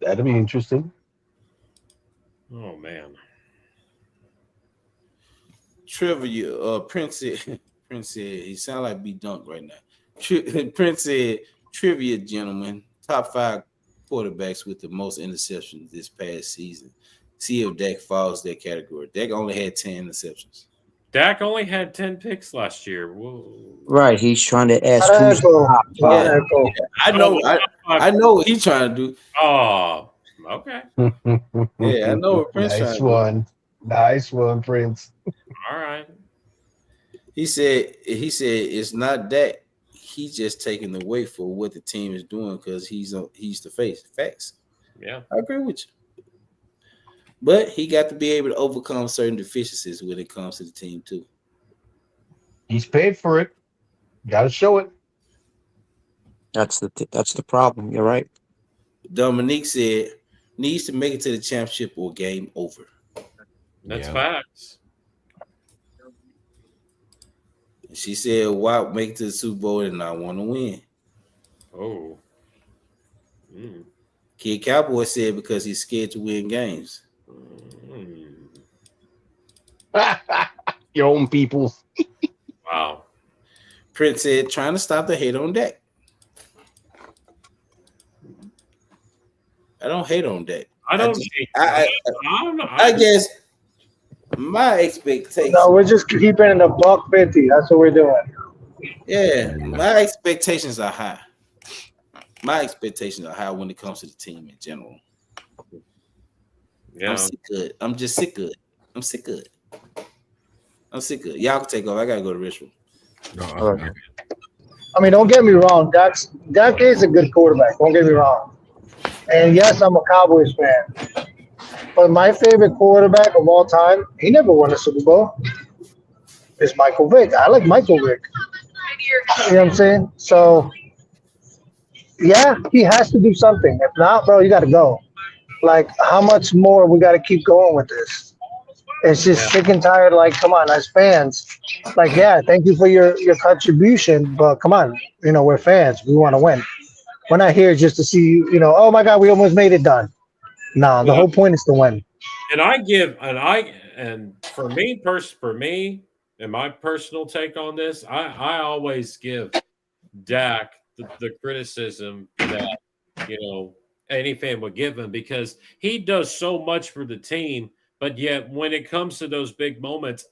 That'd be interesting. Oh man. Trivia. Prince said he sound like B Dunk right now. Prince said trivia, gentlemen. Top 5 quarterbacks with the most interceptions this past season. See if Dak falls that category. Dak only had 10 interceptions. Dak only had 10 picks last year. Whoa. Right, he's trying to ask who's the top five. I know what he's trying to do. Oh, okay. Yeah, I know what Prince trying to do. Nice one, Prince. All right. He said it's not Dak. he's just taking the weight for what the team is doing because he's the face. Facts. Yeah, I agree with you. But he got to be able to overcome certain deficiencies when it comes to the team too. He's paid for it. Got to show it. That's the problem. You're right. Dominique said needs to make it to the championship or game over. that's Yeah. facts. She said, "Why make it to the Super Bowl and not want to win?" Oh. Mm. Kid Cowboy said because he's scared to win games. Mm. Your own people. Wow. Prince said trying to stop the hate on Dak. I don't hate on Dak. I don't. I guess my expectations. No, we're just keeping it a $1.50. That's what we're doing. Yeah, my expectations are high. My expectations are high when it comes to the team in general. Yeah. I'm sick good. I'm just sick good. I'm sick good. I'm sick good. Y'all can take off. I gotta go to Richmond. I mean, don't get me wrong. Dak is a good quarterback. Don't get me wrong. And yes, I'm a Cowboys fan. But my favorite quarterback of all time, he never won a Super Bowl, is Michael Vick. I like Michael Vick. You know what I'm saying? So, yeah, he has to do something. If not, bro, you got to go. Like, how much more we got to keep going with this? It's just sick and tired. Like, come on, as fans. Like, yeah, thank you for your contribution, but come on. You know, we're fans. We want to win. We're not here just to see, you know, oh, my God, we almost made it done. No, the whole point is to win. And for me, and my personal take on this, I always give Dak the criticism that, you know, any fan would give him because he does so much for the team, but yet when it comes to those big moments,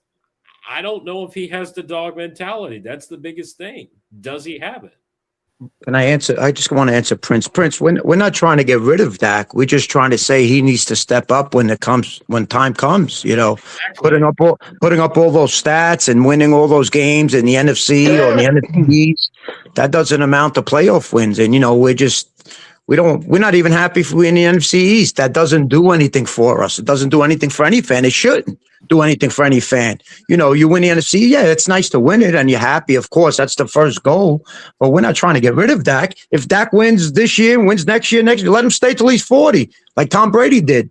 I don't know if he has the dog mentality. That's the biggest thing. Does he have it? Can I answer? I just want to answer Prince. Prince, we're not trying to get rid of Dak. We're just trying to say he needs to step up when time comes. You know, Exactly. putting up all those stats and winning all those games in the NFC or in the NFC East, that doesn't amount to playoff wins. And you know, we're not even happy if we're in the NFC East. That doesn't do anything for us. It doesn't do anything for any fan. It shouldn't do anything for any fan. You know, you win the NFC, yeah, it's nice to win it and you're happy. Of course, that's the first goal. But we're not trying to get rid of Dak. If Dak wins this year, wins next year, let him stay till he's 40, like Tom Brady did.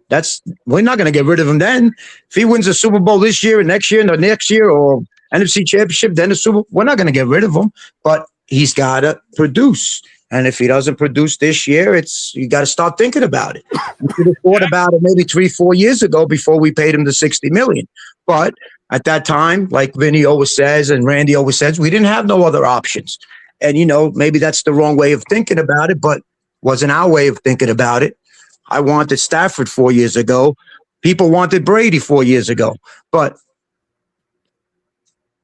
We're not going to get rid of him then. If he wins a Super Bowl this year and next year, or NFC Championship, then the Super Bowl, we're not going to get rid of him. But he's got to produce. And if he doesn't produce this year, you got to start thinking about it. We should have thought about it maybe 3-4 years ago before we paid him the $60 million. But at that time, like Vinny always says and Randy always says, we didn't have no other options. And, you know, maybe that's the wrong way of thinking about it, but wasn't our way of thinking about it. I wanted Stafford 4 years ago. People wanted Brady 4 years ago. But,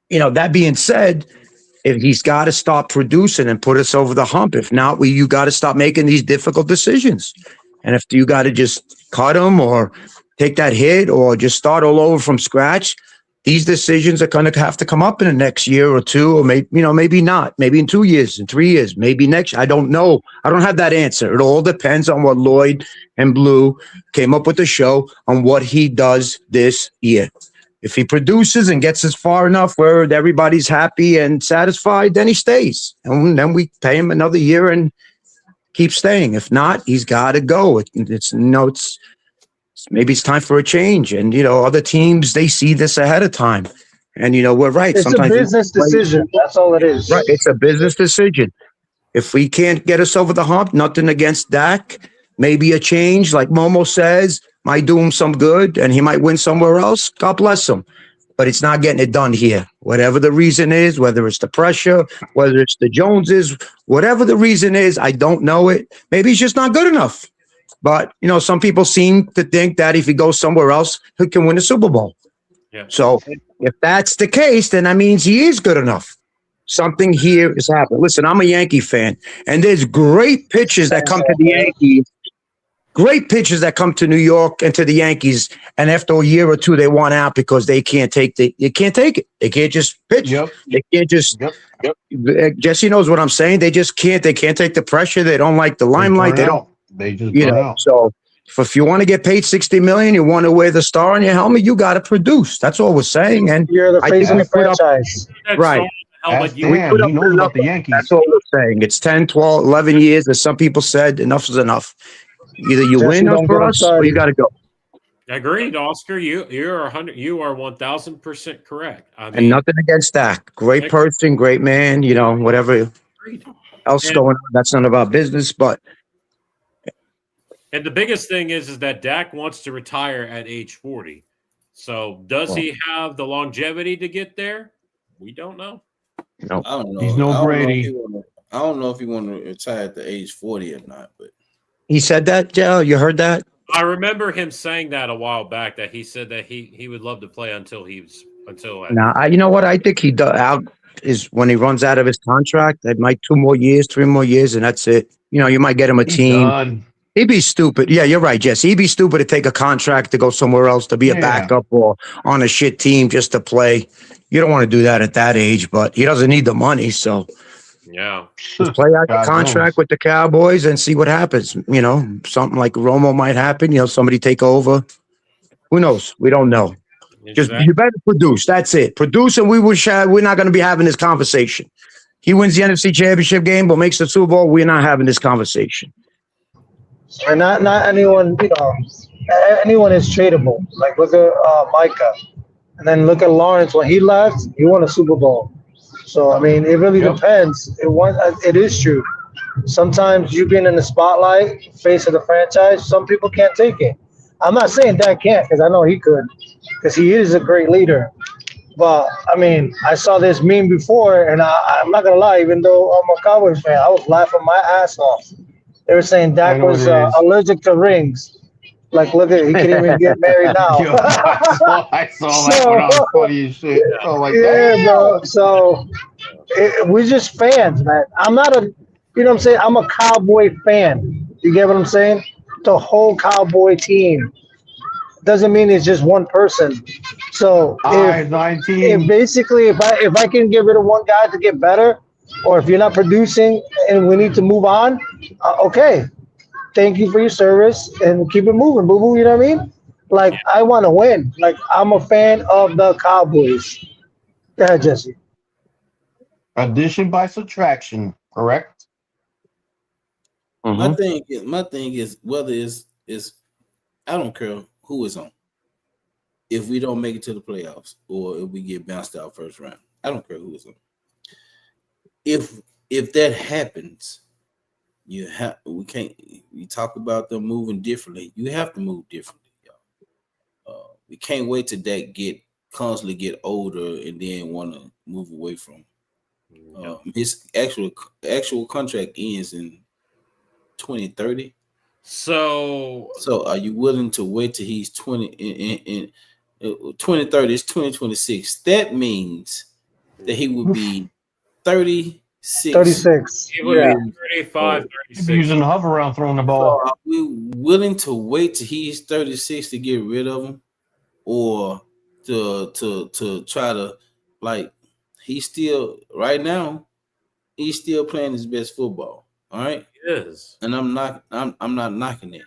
you know, that being said, if he's got to stop producing and put us over the hump. If not, you got to stop making these difficult decisions. And if you got to just cut him or take that hit or just start all over from scratch, these decisions are going to have to come up in the next year or two, or maybe not. Maybe in 2 years, in 3 years, maybe next. I don't know. I don't have that answer. It all depends on what Lloyd and Blue came up with the show on what he does this year. If he produces and gets us far enough where everybody's happy and satisfied, then he stays. And then we pay him another year and keep staying. If not, he's got to go. Maybe it's time for a change. And, you know, other teams, they see this ahead of time. And, you know, we're right. It's a business decision. That's all it is. Right. It's a business decision. If we can't get us over the hump, nothing against Dak, maybe a change, like Momo says, might do him some good, and he might win somewhere else. God bless him. But it's not getting it done here. Whatever the reason is, whether it's the pressure, whether it's the Joneses, whatever the reason is, I don't know it. Maybe he's just not good enough. But, you know, some people seem to think that if he goes somewhere else, he can win a Super Bowl. Yeah. So if that's the case, then that means he is good enough. Something here is happening. Listen, I'm a Yankee fan, and there's great pitchers that come to the Yankees great pitchers that come to New York and to the Yankees, and after a year or two, they want out because they can't take it. They can't just pitch. Yep. They can't just. Yep. Jesse knows what I'm saying. They just can't. They can't take the pressure. They don't like the limelight. They don't. They just You burn know. out. So if you want to get paid $60 million, you want to wear the star on your helmet, you got to produce. That's all we're saying. And You're the I face think of the we put up- franchise. Right. Ask We Dan. put up He knows enough. about the Yankees. That's all we're saying. It's 10, 12, 11 years, as some people said. Enough is enough. Either you Jesse, win don't for get him us, or started. you got to go. Agreed, Oscar. You are 1,000% correct. I mean, And nothing against that. Great person, great man. You know, whatever agreed. else And- going on, that's none of our business. But And the biggest thing is that Dak wants to retire at age 40. So does he have the longevity to get there? We don't know. no, I don't know. He's no I don't know if Brady. he wanna- I don't know if he want to retire at the age 40 or not, but he said that. Joe, you heard that? I remember him saying that a while back, that he said that he would love to play until Now, you know what? I think he does out is when he runs out of his contract. That might 2 more years, 3 more years, and that's it. You know, you might get him a He's team. done. He'd be stupid. Yeah, you're right, Jesse. He'd be stupid to take a contract to go somewhere else to be a Yeah. backup or on a shit team just to play. You don't want to do that at that age, but he doesn't need the money. So Yeah. just play out the God contract knows. with the Cowboys and see what happens. You know, something like Romo might happen. You know, somebody take over. Who knows? We don't know. Just Exactly. you better produce. That's it. Produce, and we're not going to be having this conversation. He wins the NFC Championship game, but makes the Super Bowl. We're not having this conversation. And not anyone, anyone is tradable. Like look at Micah, and then look at Lawrence. When he left, he won a Super Bowl. So I mean, it really depends. It is true. Sometimes you being in the spotlight, face of the franchise, some people can't take it. I'm not saying Dak can't, because I know he could, because he is a great leader. But I mean, I saw this meme before, and I'm not gonna lie. Even though I'm a Cowboys fan, I was laughing my ass off. They were saying Dak know was what it is. allergic to rings. Like, look at he can even get married now. Yo, I saw that one. That was funny as shit. Oh, like Yeah, damn. bro. So we're just fans, man. I'm not you know what I'm saying? I'm a Cowboy fan. You get what I'm saying? The whole Cowboy team. Doesn't mean it's just one person. So if 19. basically if I can get rid of one guy to get better, or if you're not producing and we need to move on, okay. Thank you for your service and keep it moving, boo boo. You know what I mean? Like I want to win. Like I'm a fan of the Cowboys. Go ahead, Jesse. Addition by subtraction, correct? my thing is whether it's I don't care who is on. If we don't make it to the playoffs or if we get bounced out first round, I don't care who is on. If that happens, we talk about them moving differently. You have to move differently, y'all. We can't wait till that constantly get older and then want to move away from. His actual contract ends in 2030. So are you willing to wait till he's 20 in 2030? It's 2026. That means that he would be 36. 36. he would Yeah. be 35, He's 36. using the hover around throwing the So ball. are we willing to wait till he's 36 to get rid of him, or to try to, like, he's still right now, he's still playing his best football. All right, He is. and I'm not knocking it.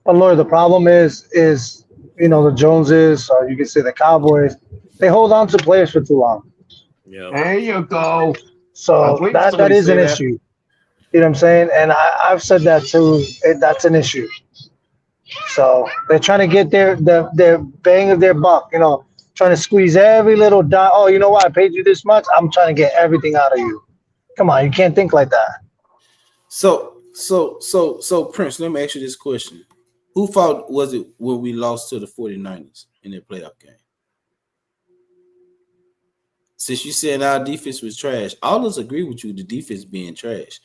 But Lord, the problem is the Joneses, or you can say the Cowboys, they hold on to players for too long. Yeah. There you go. I So was waiting for that somebody to is an say that. issue. You know what I'm saying? And I've said that too. That's an issue. So they're trying to get their bang of their buck. Trying to squeeze every little dot. Oh, you know what? I paid you this much. I'm trying to get everything out of you. Come on, you can't think like that. So Prince, let me ask you this question. Who fault was it when we lost to the 49ers in their playoff game? Since you said our defense was trash, all of us agree with you, the defense being trash.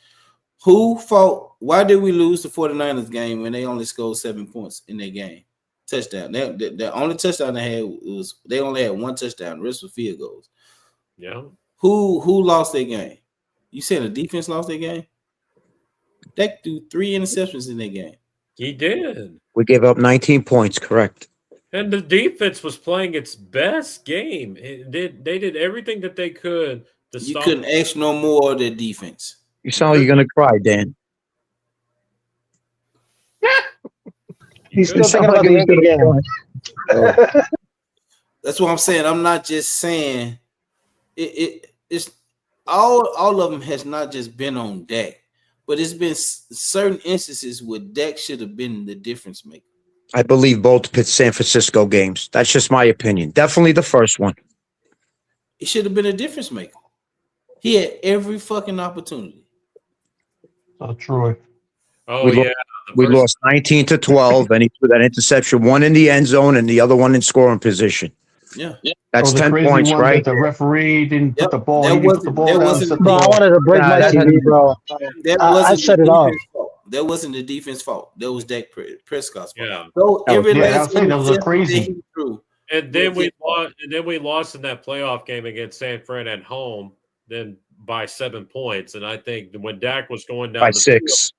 Who fault? Why did we lose the 49ers game when they only scored 7 points in their game? Touchdown. The only touchdown they had was they only had one touchdown. The rest were field goals. Yeah. Who lost their game? You said the defense lost their game? They threw 3 interceptions in their game. He did. We gave up 19 points, correct? And the defense was playing its best game. They did everything that they could to You stop. couldn't ask no more of their defense. You sound like you're going to cry, Dan. He's You still sound thinking about like the he's Yankee gonna game. cry. That's what I'm saying. I'm not just saying it's all of them has not just been on Dak, but it's been certain instances where Dak should have been the difference maker. I believe both San Francisco games. That's just my opinion. Definitely the first one. It should have been a difference maker. He had every fucking opportunity. Oh, Troy. Oh, yeah. We lost 19-12, and he threw that interception, one in the end zone and the other one in scoring position. Yeah. That's the 10 crazy points, one right? that the referee didn't put the ball. That He didn't put the ball down. wasn't Bro, I wanted to break my TV, bro. That I wasn't shut the it off. defense fault. That wasn't the defense fault. That was Dak Prescott's fault. Yeah. So every yeah, I last was saying, that was a interception crazy. he threw. And then we lost. And then we lost in that playoff game against San Fran at home. Then by 7 points. And I think when Dak was going down By the 6.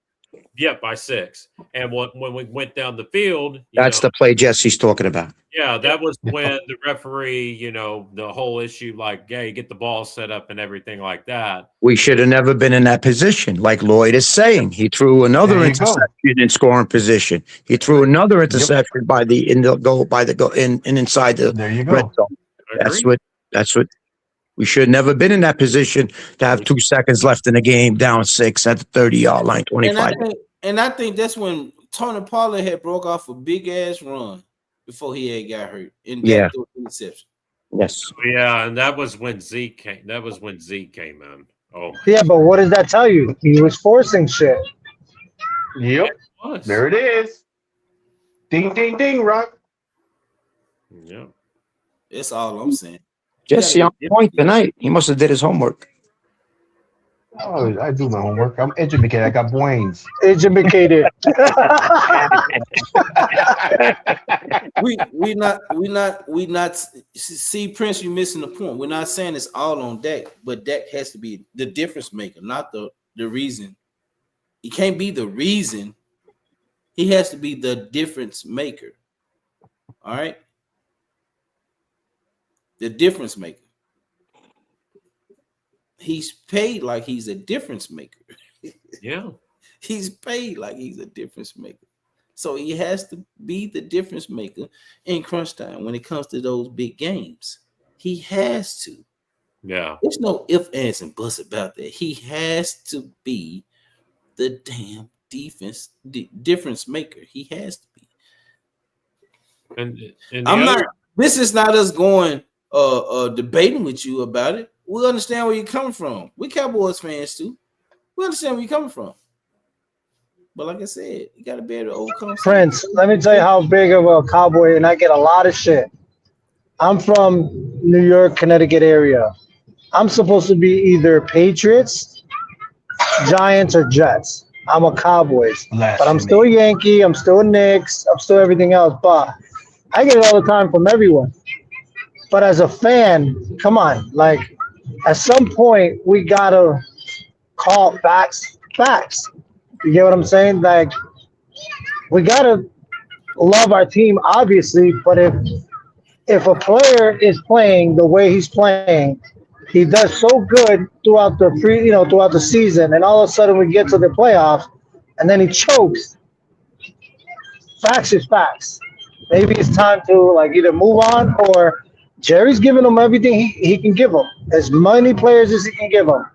field, by 6. And when we went down the field, That's the play Jesse's talking about. Yeah, that was when the referee, the whole issue, like, hey, get the ball set up and everything like that. We should have never been in that position, like Lloyd is saying. He threw another There you interception in scoring position. He threw another interception inside the There you red go. zone. That's what we should have never been in that position to have 2 seconds left in the game, down 6 at the 30-yard line, 25. And I think that's when Tony Pollard had broke off a big ass run before he had got hurt. And Dak threw an interception. Yes. Yeah, and that was when Zeke came. That was when Zeke came in. Oh, Yeah, but what does that tell you? He was forcing shit. Yep. it was. There it is. Ding, ding, ding, Rock. Yeah. That's all I'm saying. Jesse on point tonight. He must have did his homework. Oh, I do my homework. I'm educated. I got brains. Educated. we not see, Prince, you missing the point. We're not saying it's all on Dak, but Dak has to be the difference maker, not the reason. He can't be the reason. He has to be the difference maker. All right. The difference maker. He's paid like he's a difference maker. Yeah. He's paid like he's a difference maker. So he has to be the difference maker in crunch time when it comes to those big games. He has to. Yeah. There's no ifs, ands, and buts about that. He has to be the damn difference maker. He has to be. And I'm not. This is not us going debating with you about it. We understand where you're coming from. We Cowboys fans too. We understand where you're coming from. But like I said, you got to be able to overcome. Prince, let me tell you how big of a Cowboy, and I get a lot of shit. I'm from New York, Connecticut area. I'm supposed to be either Patriots, Giants, or Jets. I'm a Cowboys. But I'm still a Yankee. I'm still a Knicks. I'm still everything else. But I get it all the time from everyone. But as a fan, come on. Like, at some point, we got to call facts. You get what I'm saying? Like, we got to love our team, obviously. But if a player is playing the way he's playing, he does so good throughout the season, and all of a sudden we get to the playoffs, and then he chokes. Facts is facts. Maybe it's time to either move on, or Jerry's giving him everything he can give him, as many players as he can give him.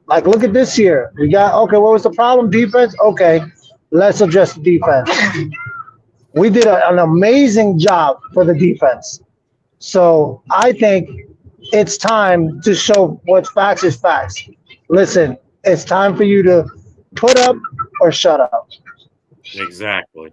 Like, look at this year. We got, what was the problem? Defense? Okay, let's address the defense. We did an amazing job for the defense. So I think it's time to show what facts is facts. Listen, it's time for you to put up or shut up. Exactly.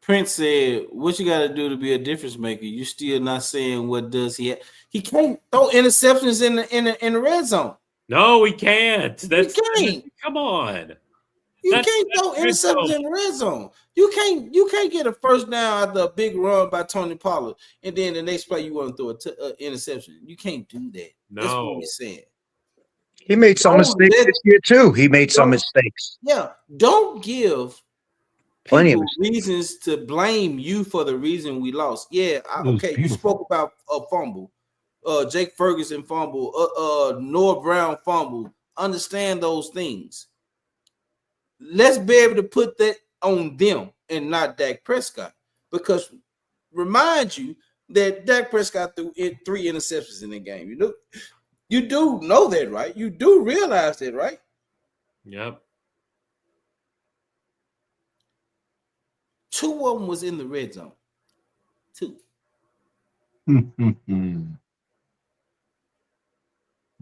Prince said, what you got to do to be a difference maker? You still not saying what does he have. He can't throw interceptions in the red zone. No, we can't. He can't. Come on. You can't throw interceptions in the red zone. You can't get a first down after a big run by Tony Pollard, and then the next play you want to throw an interception. You can't do that. No. That's what we're saying. He made some mistakes this year too. He made some mistakes. Yeah, don't give Plenty of people reasons to blame you for the reason we lost. Yeah, okay. You spoke about a fumble, Jake Ferguson fumble, Noah Brown fumble. Understand those things. Let's be able to put that on them and not Dak Prescott, because remind you that Dak Prescott threw 3 interceptions in the game. You do know that, right? You do realize that, right? Yep. 2 of them was in the red zone. 2.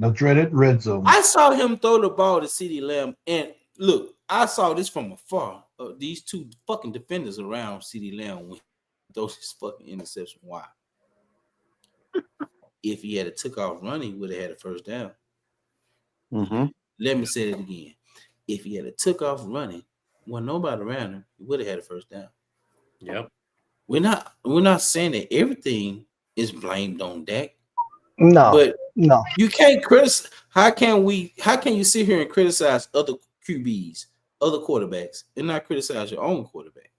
The dreaded red zone. I saw him throw the ball to CeeDee Lamb, and look, I saw this from afar. These 2 fucking defenders around CeeDee Lamb when he throws his fucking interception. Why? If he had took off running, he would have had a first down. Mm-hmm. Let me say it again. If he had took off running, when nobody around him, he would have had a first down. Yep. We're not saying that everything is blamed on Dak. No, but no. You can't criticize. How can you sit here and criticize other QBs, other quarterbacks, and not criticize your own quarterback?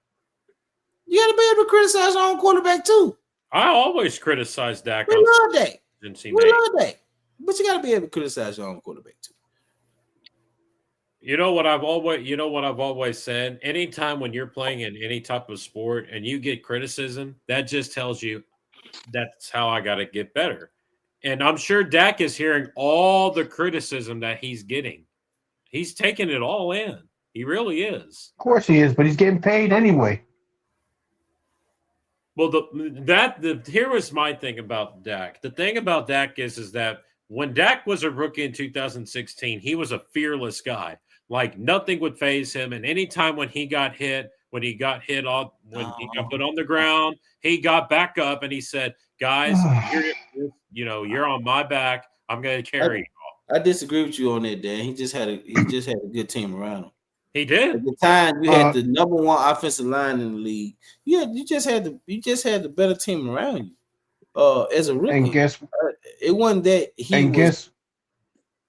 You got to be able to criticize your own quarterback too. I always criticize Dak. We love Dak. We love Dak. But you got to be able to criticize your own quarterback too. You know what I've always said? Anytime when you're playing in any type of sport and you get criticism, that just tells you that's how I got to get better. And I'm sure Dak is hearing all the criticism that he's getting. He's taking it all in. He really is. Of course he is, but he's getting paid anyway. Well, here was my thing about Dak. The thing about Dak is that when Dak was a rookie in 2016, he was a fearless guy. Like nothing would faze him. And anytime when he got hit, when he got put on the ground, he got back up and he said, "Guys, you're on my back. I'm going to carry you." I disagree with you on that, Dan. He just had a good team around him. He did. At the time, you had the number 1 offensive line in the league. Yeah, you just had the better team around you. As a rookie, and guess it wasn't that he was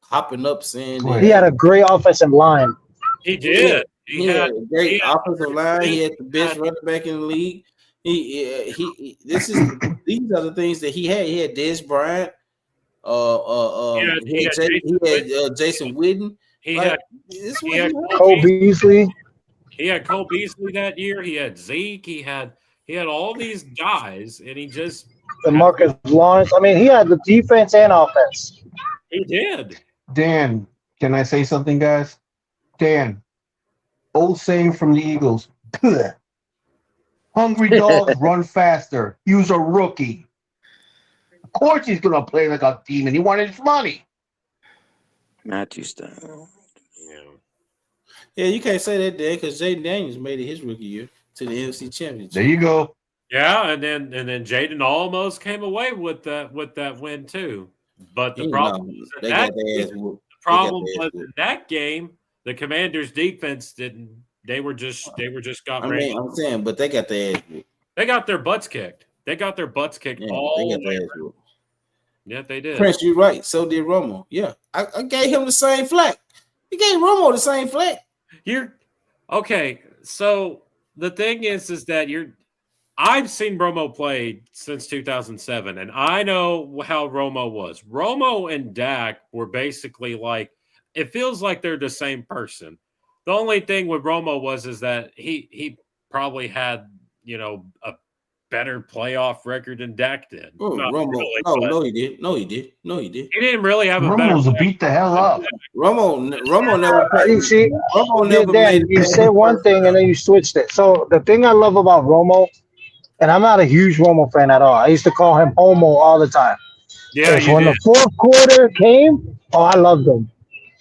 hopping up saying that he had a great offensive line. He did. He had a great offensive line. He had the best running back in the league. These are the things that he had. He had Dez Bryant. He had Jason Witten. He had Cole Beasley. He had Cole Beasley that year. He had Zeke. He had all these guys, and he just Marcus Lawrence. I mean, he had the defense and offense. He did. Dan, can I say something, guys? Dan, old saying from the Eagles. Hungry dogs run faster. He was a rookie. Of course he's going to play like a demon. He wanted his money. Matthew style. Yeah, you can't say that, Dan, because Jaden Daniels made it his rookie year to the NFC Championship. There you go. Yeah, and then Jaden almost came away with that win too. But the problem was in that game, the Commanders' defense didn't. They were just got ready. I'm saying, but they got their ass whooped. They got their butts kicked. They got their butts kicked all the way. Yeah, they did. Prince, you're right. So did Romo. Yeah, I gave him the same flack. You gave Romo the same flack. You're okay. So the thing is that I've seen Romo play since 2007, and I know how Romo was. Romo and Dak were basically like, it feels like they're the same person. The only thing with Romo is that he probably had, a better playoff record than Dak did. Romo, really, no, he did. No, he did. He didn't really have a better. Romo's beat the hell up. Romo never played. You see, Romo never Dan, you said one thing and then you switched it. So the thing I love about Romo, and I'm not a huge Romo fan at all. I used to call him Homo all the time. Yeah, when the fourth quarter came, I loved him.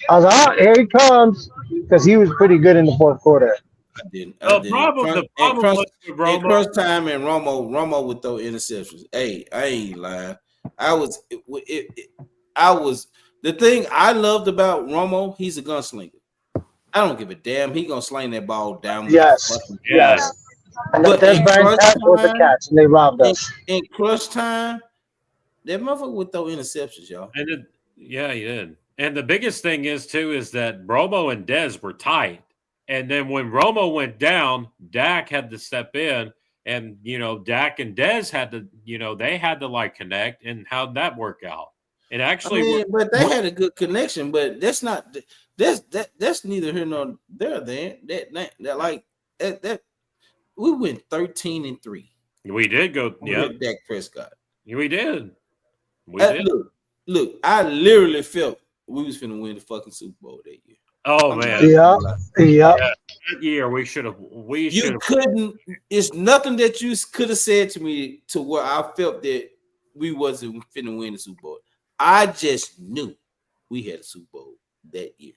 I was like, here he comes, because he was pretty good in the fourth quarter. I didn't. The problem was with Romo. Crunch time and Romo would throw interceptions. Hey, I ain't lying. I was the thing I loved about Romo. He's a gunslinger. I don't give a damn. He gonna sling that ball down. Yes. And but Des Bryant was the catch, and they robbed us. In clutch time, that motherfucker would throw interceptions, y'all. And he did. And the biggest thing is that Romo and Dez were tight. And then when Romo went down, Dak had to step in, and Dak and Dez had to, they had to like connect. And how'd that work out? It actually, but they had a good connection. But that's not that's neither here nor there. Then that we went 13-3. we did go, With Dak Prescott. We did. We did. Look, I literally felt we was finna win the fucking Super Bowl that year. Oh man, Yeah. that year we should have. You couldn't. It's nothing that you could have said to me to where I felt that we wasn't finna win the Super Bowl. I just knew we had a Super Bowl that year.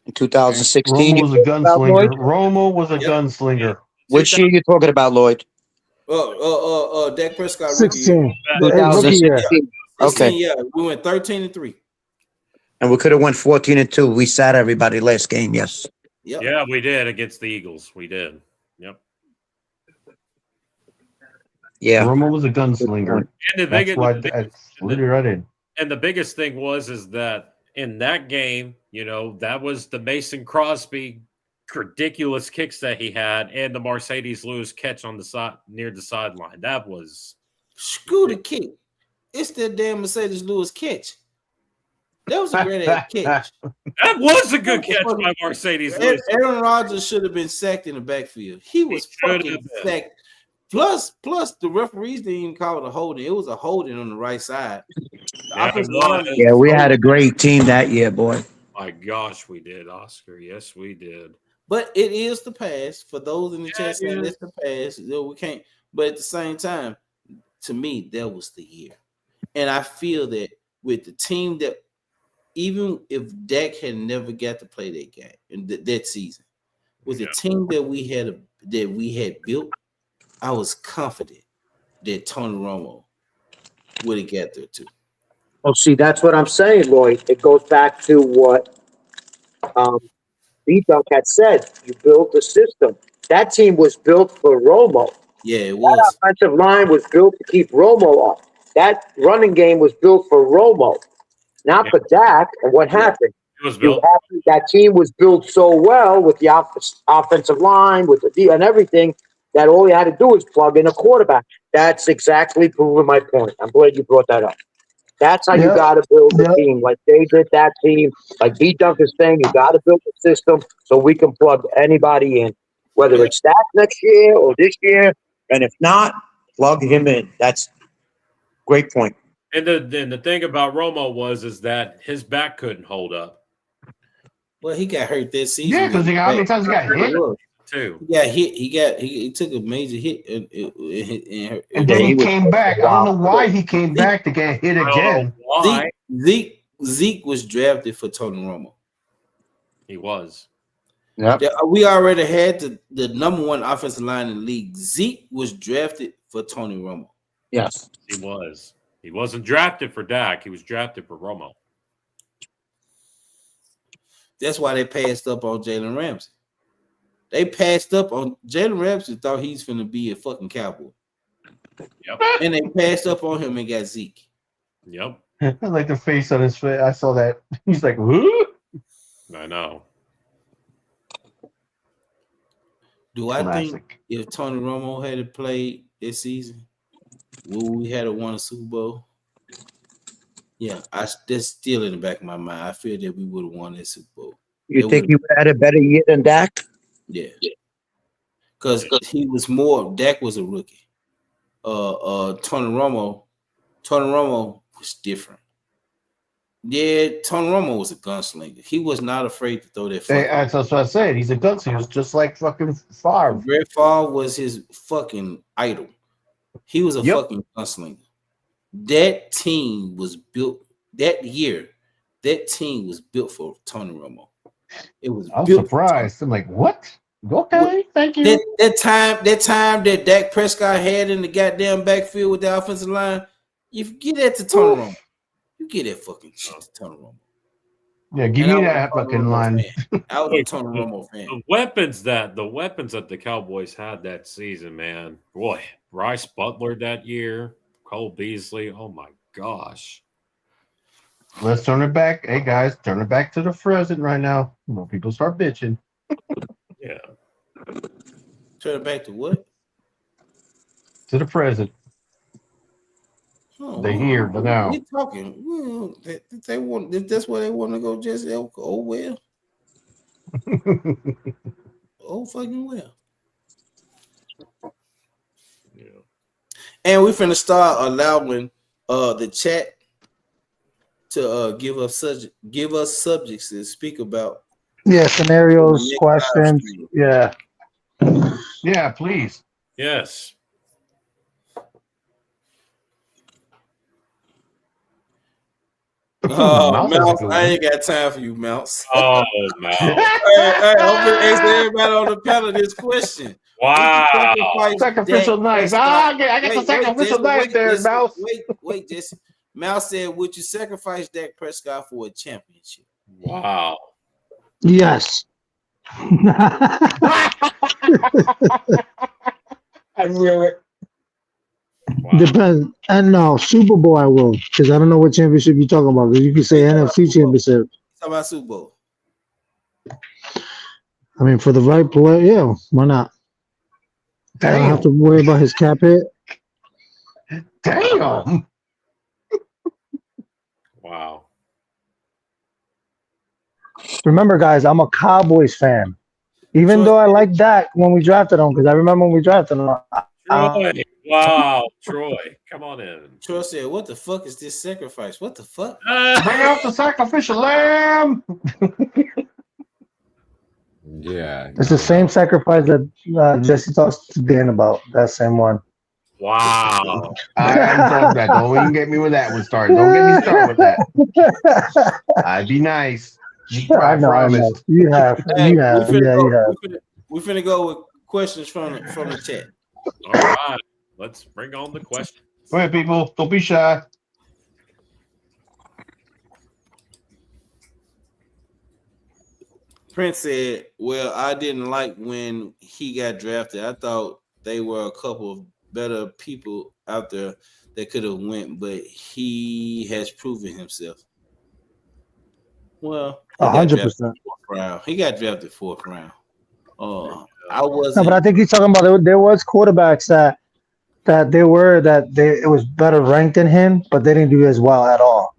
In 2016, Romo was a gunslinger. Romo was a gunslinger. Which year you talking about, Lloyd? Dak Prescott 16. rookie year. 2016. Okay. Yeah, we went 13-3. And we could have went 14-2. We sat everybody last game. Yes. Yep. Yeah, we did against the Eagles. We did. Yep. Yeah. Romo was a gunslinger. And That's why I slid it right in. And the biggest thing is that in that game, that was the Mason Crosby ridiculous kicks that he had, and the Mercedes Lewis catch on the side near the sideline. That was screw the kick. It's that damn Mercedes Lewis catch. That was a great catch. That was a good catch by Mercedes Lewis. Aaron Rodgers should have been sacked in the backfield. He was fucking sacked. Plus, the referees didn't even call it a holding. It was a holding on the right side. Yeah, we had a great team that year, boy. My gosh, we did, Oscar. Yes, we did. But it is the past. For those in the chat saying it's the past, we can't. But at the same time, to me, that was the year. And I feel that with the team that, even if Dak had never got to play that game and that season, with the team that we had built, I was confident that Tony Romo would have got there too. Well, see, that's what I'm saying, Lloyd. It goes back to what B-Dunk had said. You build the system. That team was built for Romo. Yeah, it was. That offensive line was built to keep Romo up. That running game was built for Romo, not for Dak. And what happened? It was built. That team was built so well with the offensive line, with the D and everything, that all you had to do was plug in a quarterback. That's exactly proving my point. I'm glad you brought that up. That's how you got to build the team. Like they did that team. Like B-Dunk is saying, you got to build a system so we can plug anybody in, whether it's that next year or this year. And if not, plug him in. That's great point. And the thing about Romo is that his back couldn't hold up. Well, he got hurt this season. Yeah, because how many times he got hit? Too. He got hit. He took a major hit, and then he came back. I don't know why he came back to get hit again. Why? Zeke was drafted for Tony Romo. He was. Yeah. We already had the number one offensive line in the league. Zeke was drafted for Tony Romo. Yes, he was. He wasn't drafted for Dak. He was drafted for Romo. That's why they passed up on Jalen Ramsey. They passed up on Jalen Ramsey. Thought he's going to be a fucking Cowboy. Yep. And they passed up on him and got Zeke. Yep. I like the face on his face. I saw that. He's like, "Who?" I know. Do I think if Tony Romo had played this season, would we had won a Super Bowl? Yeah, that's still in the back of my mind. I feel that we would have won that Super Bowl. You think you had a better year than Dak? Yeah. Because he was more, Dak was a rookie. Tony Romo was different. Yeah, Tony Romo was a gunslinger. He was not afraid to throw that. That's what I said. He's a gunslinger. He was just like fucking Favre. Brett Favre was his fucking idol. He was a fucking gunslinger. That team was built that year. That team was built for Tony Romo. It was. I'm surprised. I'm like, what? Okay, thank you. That time that Dak Prescott had in the goddamn backfield with the offensive line, you get that to Tony Romo. You get that fucking shit to Tony Romo. Yeah, give me that fucking line. I was a Tony Romo fan. The weapons that the Cowboys had that season, man. Boy, Bryce Butler that year, Cole Beasley. Oh my gosh. Let's turn it back. Hey guys, turn it back to the present right now. More people start bitching. Yeah, Turn it back to what? To the present. Oh, They're here, but now. We talking. Well, they want. If that's where they want to go, just oh well. Oh fucking well. Yeah. And we finna start allowing the chat to give us subjects to speak about. Yeah, scenarios, questions. Yeah. Yeah, please. Yes. Oh, Mouse, I ain't got time for you, Mouse. Oh, Mouse. Hey, I'm gonna ask everybody on the panel this question. Wow. Sacrificial knife. I get the sacrificial knife there, Mouse. Wait, Jesse. Mouse said, would you sacrifice Dak Prescott for a championship? Wow. Yes. I knew it. Wow. Depends. And no, Super Bowl I will, because I don't know what championship you're talking about. Because you can say NFC championship. How about Super Bowl? I mean, for the right player, yeah, why not? I don't have to worry about his cap hit. Damn. Wow. Remember, guys, I'm a Cowboys fan. Even though I like Dak when we drafted him, because I remember when we drafted him. Troy. Wow, Troy. Come on in. Troy said, what the fuck is this sacrifice? What the fuck? Bring out the sacrificial lamb. Yeah. It's the same sacrifice that Jesse talks to Dan about. That same one. Wow. I already told you that. Don't even get me with that one started. Don't get me started with that. I'd be nice. I know. You have. You have. We're finna go with questions from the chat. All right. Let's bring on the questions. Go ahead, people. Don't be shy. Prince said, well, I didn't like when he got drafted. I thought they were a couple of better people out there that could have went, but he has proven himself. Well, 100%. He got drafted 4th round. I wasn't. No, but I think he's talking about there was quarterbacks that it was better ranked than him, but they didn't do as well at all.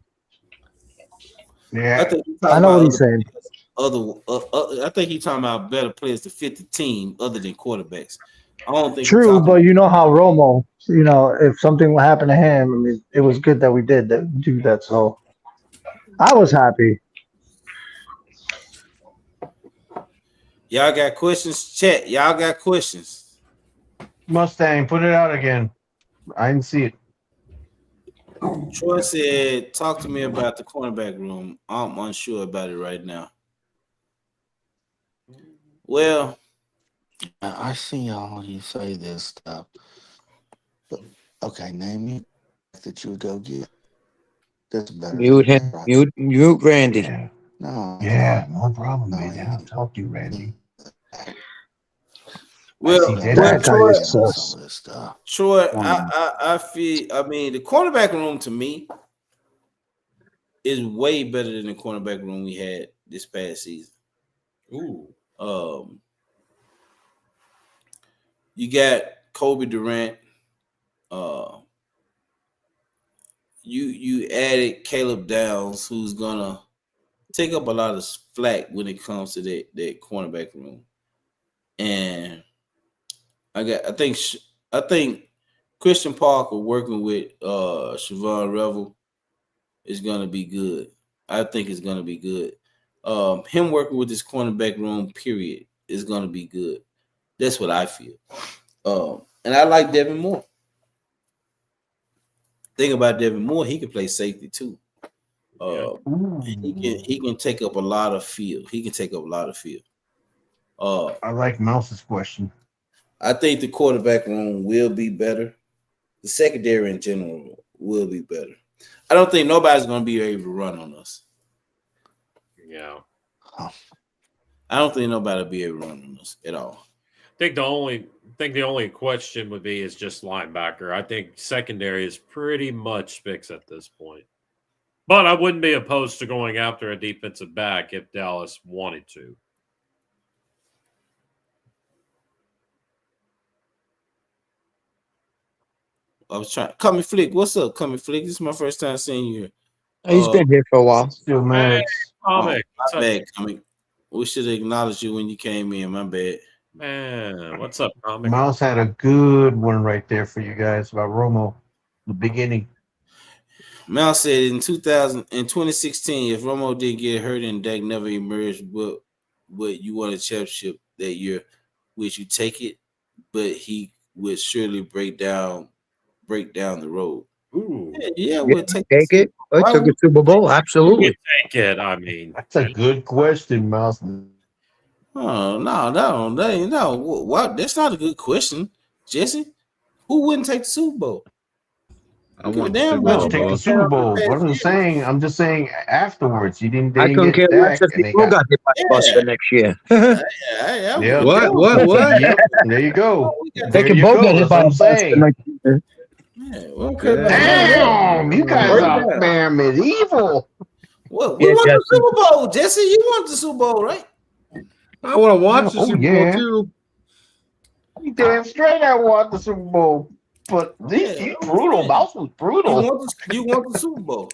Yeah, I know what he's saying. I think he's talking about better players to fit the team other than quarterbacks. I don't think. True, but you know how Romo, if something would happen to him, I mean, it was good that we did do that. So I was happy. Y'all got questions? Chat. Y'all got questions? Mustang, put it out again. I didn't see it. Troy said, talk to me about the cornerback room. I'm unsure about it right now. Well, I see all you say this stuff. But, okay, name me that you would go get. That's better. Mute him. Mute Randy. Yeah. No. Yeah, no problem, man. I'll talk to you, Randy. Well, Troy, I feel. I mean, the cornerback room to me is way better than the cornerback room we had this past season. Ooh. You got Kobe Durant. You added Caleb Downs, who's gonna take up a lot of flack when it comes to that cornerback room, and I think Christian Parker working with Siobhan Revel is gonna be good. I think it's gonna be good. Him working with this cornerback room, period, is gonna be good. That's what I feel. And I like Devin Moore. Thing about Devin Moore, he can play safety too. He can take up a lot of field. I like Mouse's question. I think the quarterback room will be better. The secondary in general will be better. I don't think nobody's going to be able to run on us. Yeah. I don't think nobody will be able to run on us at all. I think the only question would be is just linebacker. I think secondary is pretty much fixed at this point. But I wouldn't be opposed to going after a defensive back if Dallas wanted to. I was trying. Cummy Flick, what's up, Cummy Flick? This is my first time seeing you here. He's been here for a while. Still mad. Comic. My bad, Comic. We should have acknowledged you when you came in. My bad. Man, what's up, Comic? Mouse had a good one right there for you guys about Romo, the beginning. Mal said in 2016, if Romo didn't get hurt and Dak never emerged, but you won a championship that year, would you take it? But he would surely break down the road. Ooh. Yeah, we'll take it. I took a Super Bowl. Absolutely. Take it. I mean, That's a good question, Mouse. Oh no! What? That's not a good question, Jesse. Who wouldn't take the Super Bowl? I want Damn, Super but Bowl, Take the bro. Super Bowl. What I'm saying, I'm just saying afterwards. You didn't. I couldn't care less if people got hit by a bus for next year. Yeah. What? Yep. There you go. They can both get hit by a bus for next year. Damn, you guys are man medieval. Well, we want the Super Bowl, Jesse. You want the Super Bowl, right? I want to watch the Oh, Super yeah. Bowl too. You damn straight I want the Super Bowl. But he's brutal. Mouse was brutal. You want the Super Bowl.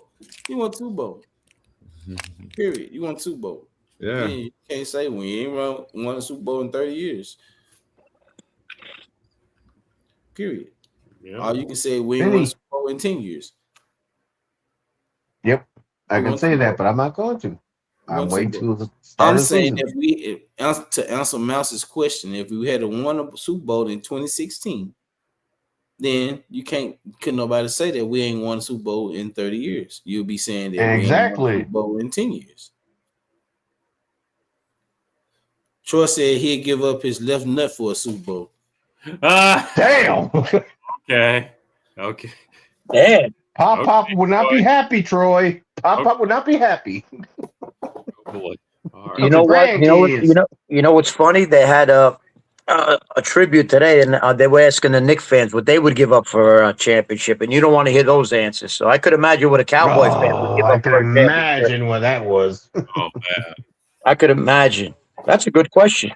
You want the Super Bowl. Period. You want the Super Bowl. Yeah. You can't say we ain't won a Super Bowl in 30 years. Period. yeah. All you can say we ain't won a Super Bowl in 10 years. Yep, I can say that, but I'm not going to. I'm waiting till the start I'm of the saying season. to answer Mouse's question, if we had won a Super Bowl in 2016, then couldn't nobody say that we ain't won a Super Bowl in 30 years. You'll be saying that we ain't won a Super Bowl in 10 years. Troy said he'd give up his left nut for a Super Bowl. Damn. Okay. Damn. Pop would not be happy, Troy. Pop would not be happy. Boy. All right. You know what? You know what's funny? They had a tribute today, and they were asking the Knicks fans what they would give up for a championship, and you don't want to hear those answers. So I could imagine what a Cowboys fan would give up. I could imagine what that was. Oh man. I could imagine. That's a good question.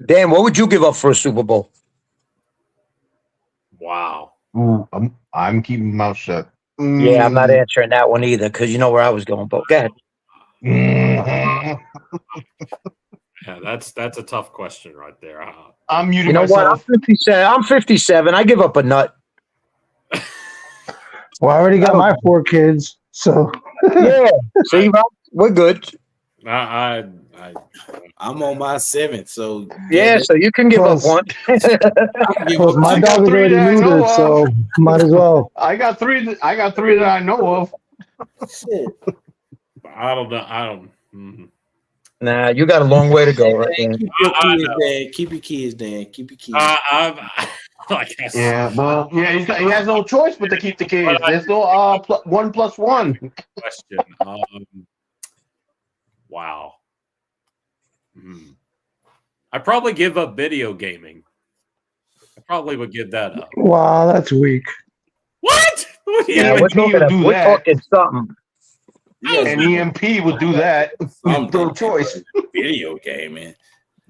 Dan, what would you give up for a Super Bowl? Wow. Ooh, I'm keeping my mouth shut. Yeah, I'm not answering that one either because you know where I was going. But go ahead. Yeah, that's a tough question right there. I'm muting You know myself. what? I'm 57. I give up a nut. Well, I already got my 4 kids, so Yeah. See, we're good. I'm on my 7th, so Yeah, so you can give up one. plus my dog is already neutered, so might as well. I got three that I know of. I don't. Mm-hmm. Nah, you got a long way to go, right? Keep your kids, Dan. Keep your kids. Yeah, well, yeah, he has no choice but to keep the kids. There's no 1+1. Question. Wow. I probably give up video gaming. I probably would give that up. Wow, that's weak. What? Yeah, we're talking something. And EMP would do that. No choice. Video gaming.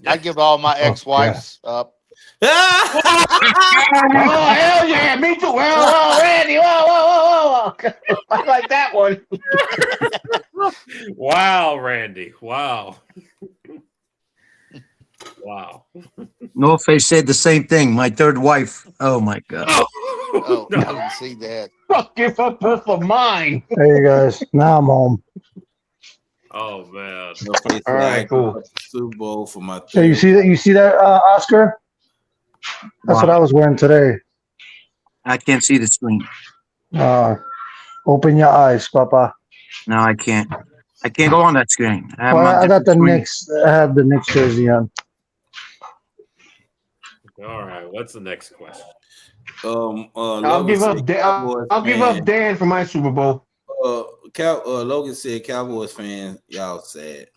I give all my ex-wives up. Oh, hell yeah, me too. Whoa, Randy, whoa. I like that one. Wow, Randy. Wow. Wow. North Face said the same thing. My third wife. Oh my God. Oh, I didn't see that. Fuck, give up both of mine. There you guys. Now I'm home. Oh man. All right, cool. Super Bowl for my. So you see that? You see that, Oscar? That's what I was wearing today. I can't see the screen. Open your eyes, Papa. No, I can't. I can't go on that screen. I got the Knicks. I have the Knicks jersey on. All right. What's the next question? I'll give up Dan for my Super Bowl. Logan said Cowboys fan, y'all sad.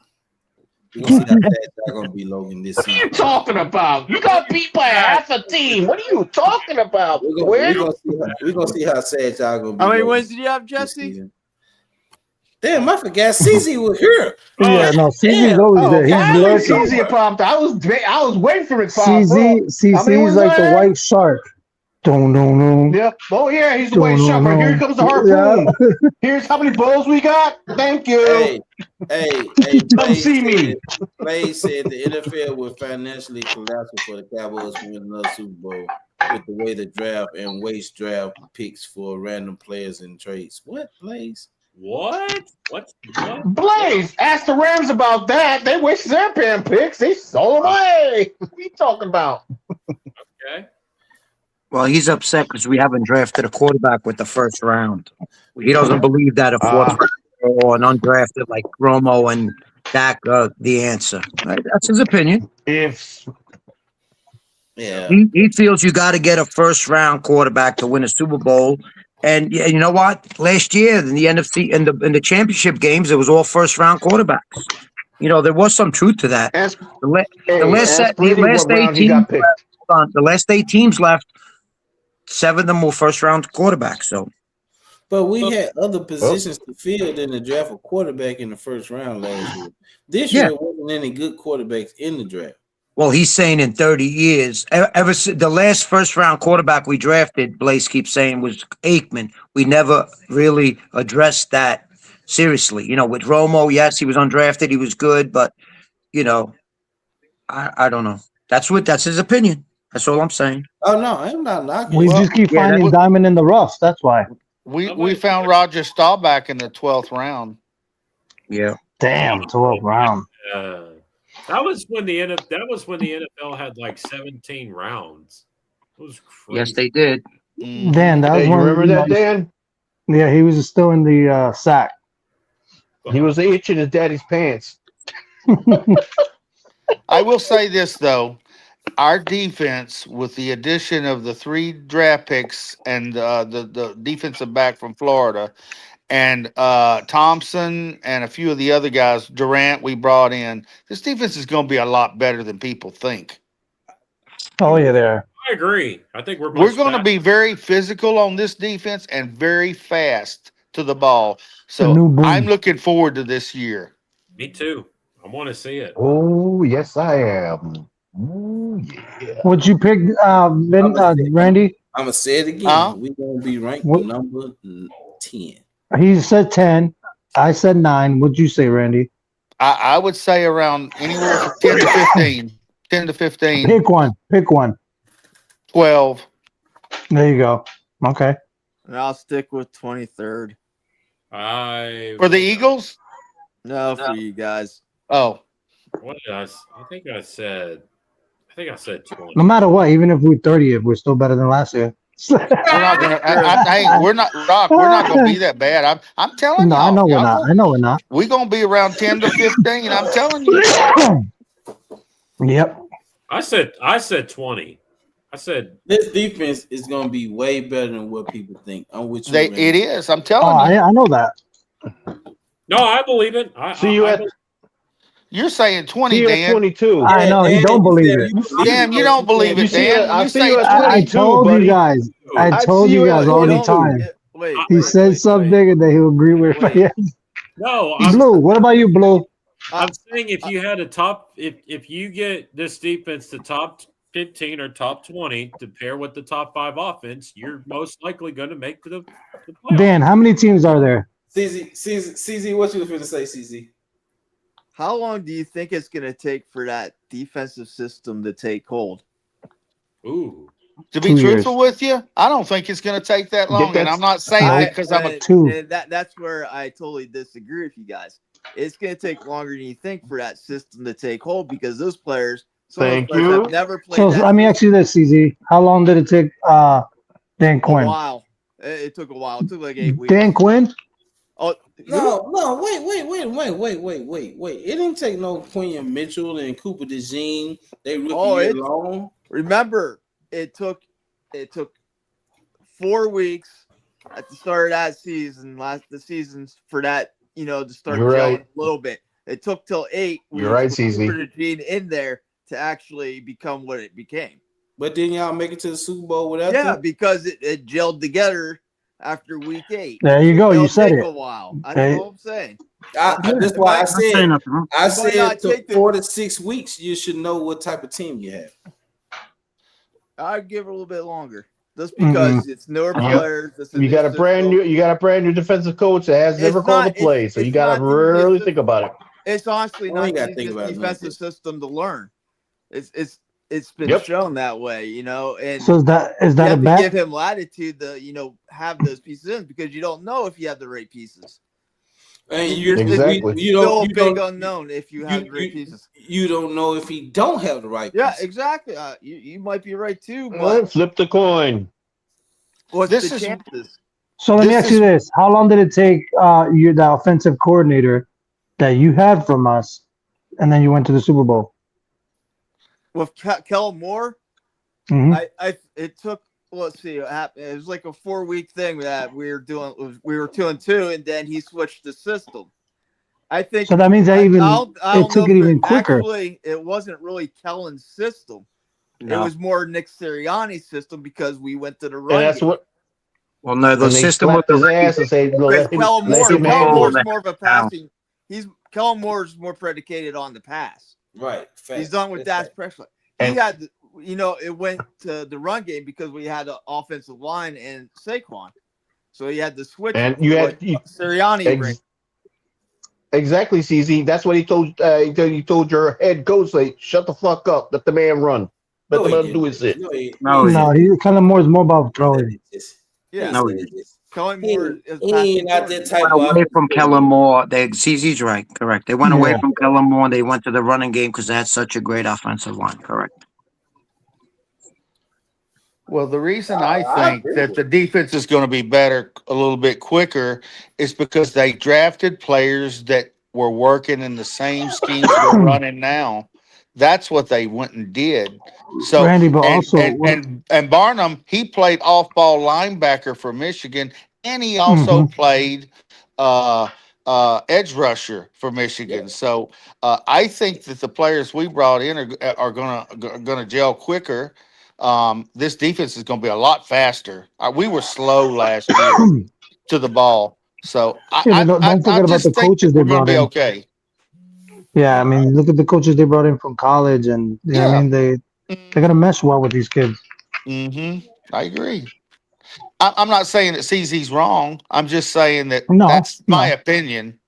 You see how sad y'all gonna be, Logan, this season. What are you talking about? You got beat by half a team. What are you talking about? We're gonna see how sad y'all gonna be. How many wins did you have, Jesse? Damn, I forgot CZ was here. Yeah, no, CZ's always there. He's lurking. CZ popped. I was waiting for it to pop. CZ is like the white shark. Don't. Yep. Oh yeah, he's the Don't white shot. Right here comes the harpoon. Yeah. Here's how many balls we got. Thank you. Hey, Come see me. Blaze said the NFL will financially collapse for the Cowboys to win another Super Bowl with the way the draft and waste draft picks for random players and trades. What, Blaze? What? What? Blaze, ask the Rams about that. They wasted their damn picks. They sold them away. What are you talking about? Okay. Well, he's upset because we haven't drafted a quarterback with the first round. He doesn't believe that a fourth or an undrafted like Romo and Dak the answer. Right? That's his opinion. Yeah. He feels you got to get a first round quarterback to win a Super Bowl. And yeah, you know what? Last year in the NFC in the championship games, it was all first round quarterbacks. You know, there was some truth to that. The last 8 teams left, 7 of them were first round quarterbacks. So, but we had other positions to fill than the draft a quarterback in the first round last year. This year, there wasn't any good quarterbacks in the draft. Well, he's saying in 30 years, ever since the last first round quarterback we drafted, Blaze keeps saying was Aikman. We never really addressed that seriously. You know, with Romo, yes, he was undrafted, he was good, but you know, I don't know. That's his opinion. That's all I'm saying. Oh no, I'm not knocking. We just keep finding diamond in the rough. That's why. We found Roger Staubach in the 12th round. Yeah. Damn, 12th round. That was when the NFL had like 17 rounds. It was crazy. Yes, they did. Dan, that was you remember that, Dan? Yeah, he was still in the sack. He was itching his daddy's pants. I will say this though, our defense, with the addition of the 3 draft picks and the defensive back from Florida, and Thompson and a few of the other guys, Durant, we brought in. This defense is going to be a lot better than people think. Oh yeah, there. I agree. I think we're going to be very physical on this defense and very fast to the ball. So I'm looking forward to this year. Me too. I want to see it. Oh yes, I am. Oh yeah. What'd you pick, Randy? I'm gonna say it again. We're gonna be ranked number 10. He said 10. I said 9. What'd you say, Randy? I would say around anywhere from 10 to 15. 10 to 15. Pick one. 12. There you go. Okay. And I'll stick with 23rd. For the Eagles? No, for you guys. Oh. What did I think I said 20. No matter what, even if we're 30th, we're still better than last year. We're not gonna. Hey, we're not Rock. We're not gonna be that bad. I'm telling you. No, I know we're not. I know we're not. We're gonna be around 10 to 15. I'm telling you. Yep. I said 20. I said this defense is gonna be way better than what people think. I'm with you. It is. I'm telling you. I know that. No, I believe it. You're saying 20, Dan. 22. I know he don't believe it. Damn, you don't believe it, Dan. I told you guys. I told you guys all the time. He said something and then he'll agree with me. No, Blue. What about you, Blue? I'm saying if you had if you get this defense to top 15 or top 20 to pair with the top 5 offense, you're most likely going to make the playoffs. Dan, how many teams are there? CZ, what you was going to say, CZ? How long do you think it's going to take for that defensive system to take hold? Ooh. To be truthful with you, I don't think it's going to take that long. And I'm not saying that because I'm a 2. And that's where I totally disagree with you guys. It's going to take longer than you think for that system to take hold because those players, have never played. So let me ask you this, CZ. How long did it take Dan Quinn? A while. It took a while. It took like 8 weeks. Dan Quinn? Oh no! Wait! It didn't take no Quinn Mitchell and Cooper DeJean. They rookie year long. Remember, it took 4 weeks at the start of that season, the seasons for that, to start gelling a little bit. It took till 8 weeks. You're right, CZ. Cooper DeJean in there to actually become what it became. But then y'all make it to the Super Bowl without Yeah, because it gelled together after week 8. There you go. You said take it. a while. I know what I'm saying. That's why I said 4 to 6 weeks. You should know what type of team you have. I'd give it a little bit longer. just because it's newer players. This is You got a brand new defensive coach that has never called a play, so you got to really think about it. It's honestly Well, you not gotta the think easiest about it like defensive this. system to learn. It's been shown that way, you know, and So is that you a have to bet? give him latitude to, you know, have those pieces in because you don't know if you have the right pieces. And You Exactly. still a big unknown if you have great pieces. You don't know if he don't have the right Yeah, pieces. exactly. You might be right too, Well, but flip the coin. what's This the is chances? So let me this ask you is this: how long did it take you, the offensive coordinator that you had from us, and then you went to the Super Bowl? With Kellen Moore, Hmm. it took. Let's see what happened. It was like a 4-week thing that we were doing. We were 2-2, and then he switched the system. I think. So that means that I even don't it know took it if even quicker. actually it wasn't really Kellen's system. It No. was more Nick Sirianni's system because we went to the And run that's game. what. Well, no, the And they system with slapped the his ass and said, "No, Because Super let him Bowl handle Moore's it." more of a passing. Kellen Moore's more predicated on the pass. Right. Facts. He's done with That's Dak Prescott. He And had, you know, it went to the run game because we had an offensive line and Saquon, so he had to switch and to you what had you, Sirianni ran. exactly, CZ. That's what he told. He told your head coach, like, "Shut the fuck up. Let the man run. Let no, the he man do didn't. his shit." No, No, he he said No, it. he kind of more is more about He said throwing. it. Just, Yeah, he no, said he it. didn't. Just, Kellen Moore is he passing ain't not that coordinator. type Went of away from offensive Kellen coordinator. Moore. CZ's right, correct. They went away Yeah. from Kellen Moore and they went to the running game because they had such a great offensive line, correct. well, the reason I I think agree that with the defense is going to be better a little bit quicker is because they drafted players that were working in the same schemes we're running now. That's what they went and did. So Randy, but and also and what? and and Barnum, he played off-ball linebacker for Michigan, and he also Hmm. played uh edge rusher for Michigan. So I think that the players we brought in are gonna gel quicker. This defense is going to be a lot faster. We were slow last year to the ball, so Yeah, but don't I forget about the just think coaches that they we're going to brought be in. okay. Yeah, I mean, look at the coaches they brought in from college, and you know what I Yeah. mean. They're gonna mesh well with these kids. Mm-hmm. I agree. I'm not saying that CZ's wrong. I'm just saying that No, that's my no. opinion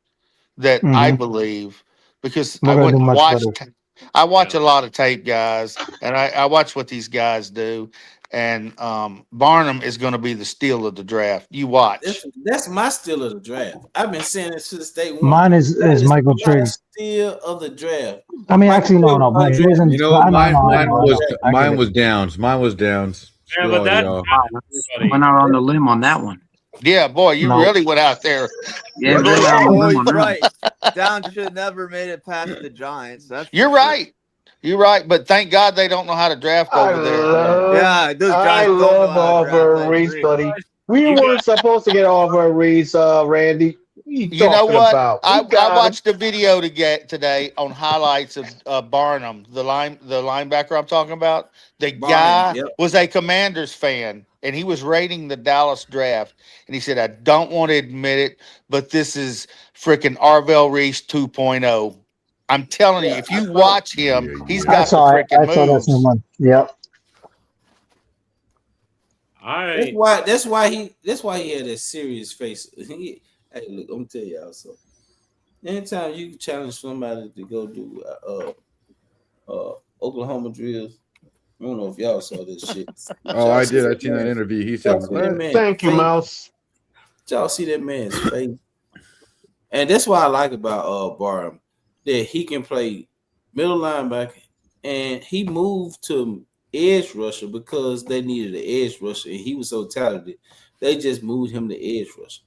that I Hmm. believe because We're gonna do much better. I watch Yeah. a lot of tape, guys, and I watch what these guys do. And Barnum is going to be the steal of the draft. You watch. That's my steal of the draft. I've been saying it since day one. Mine That is is Michael my Triggs. steal of the draft. I mean, Michael actually, no, Triggs no. was But it undrafted. isn't. You know what? I know, I know, I Mine know, I was know. I get mine it. was Downs. Mine was Downs. Yeah, Screw but all that y'all. Wow, everybody. went out on the limb on that one. Yeah, boy, you No. really went out there. Yeah, really out on the Oh, limb on he's that one. right. Down should never made it past the Giants. That's for You're sure. right. You're right. But thank God they don't know how to draft I over there. Yeah, those I Giants don't know love how to draft. Auburn I Reese, agree. buddy. We You weren't got supposed to get Auburn Reese, Randy. What are you You know talking what? about? We I got him. watched a video to get today on highlights of Barnum, the linebacker I'm talking about. The Barnum. guy Yep. was a Commanders fan, and he was rating the Dallas draft, and he said, "I don't want to admit it, but this is freaking Arvell Reese 2.0. I'm telling you, Yeah. if you Well, watch him, he's I got the saw it. freaking I saw that same moves." one. Yep. I that's why he had that serious face. Hey, look, I'm gonna tell y'all so. Anytime you challenge somebody to go do Oklahoma drills, I don't know if y'all saw this shit. Oh, Y'all I see did. I that seen that man? interview. He Y'all said, see that "What?" man's Thank you, face? Mouse. Y'all see that man's face? And that's what I like about Barham, that he can play middle linebacker, and he moved to edge rusher because they needed an edge rusher, and he was so talented. They just moved him to edge rusher.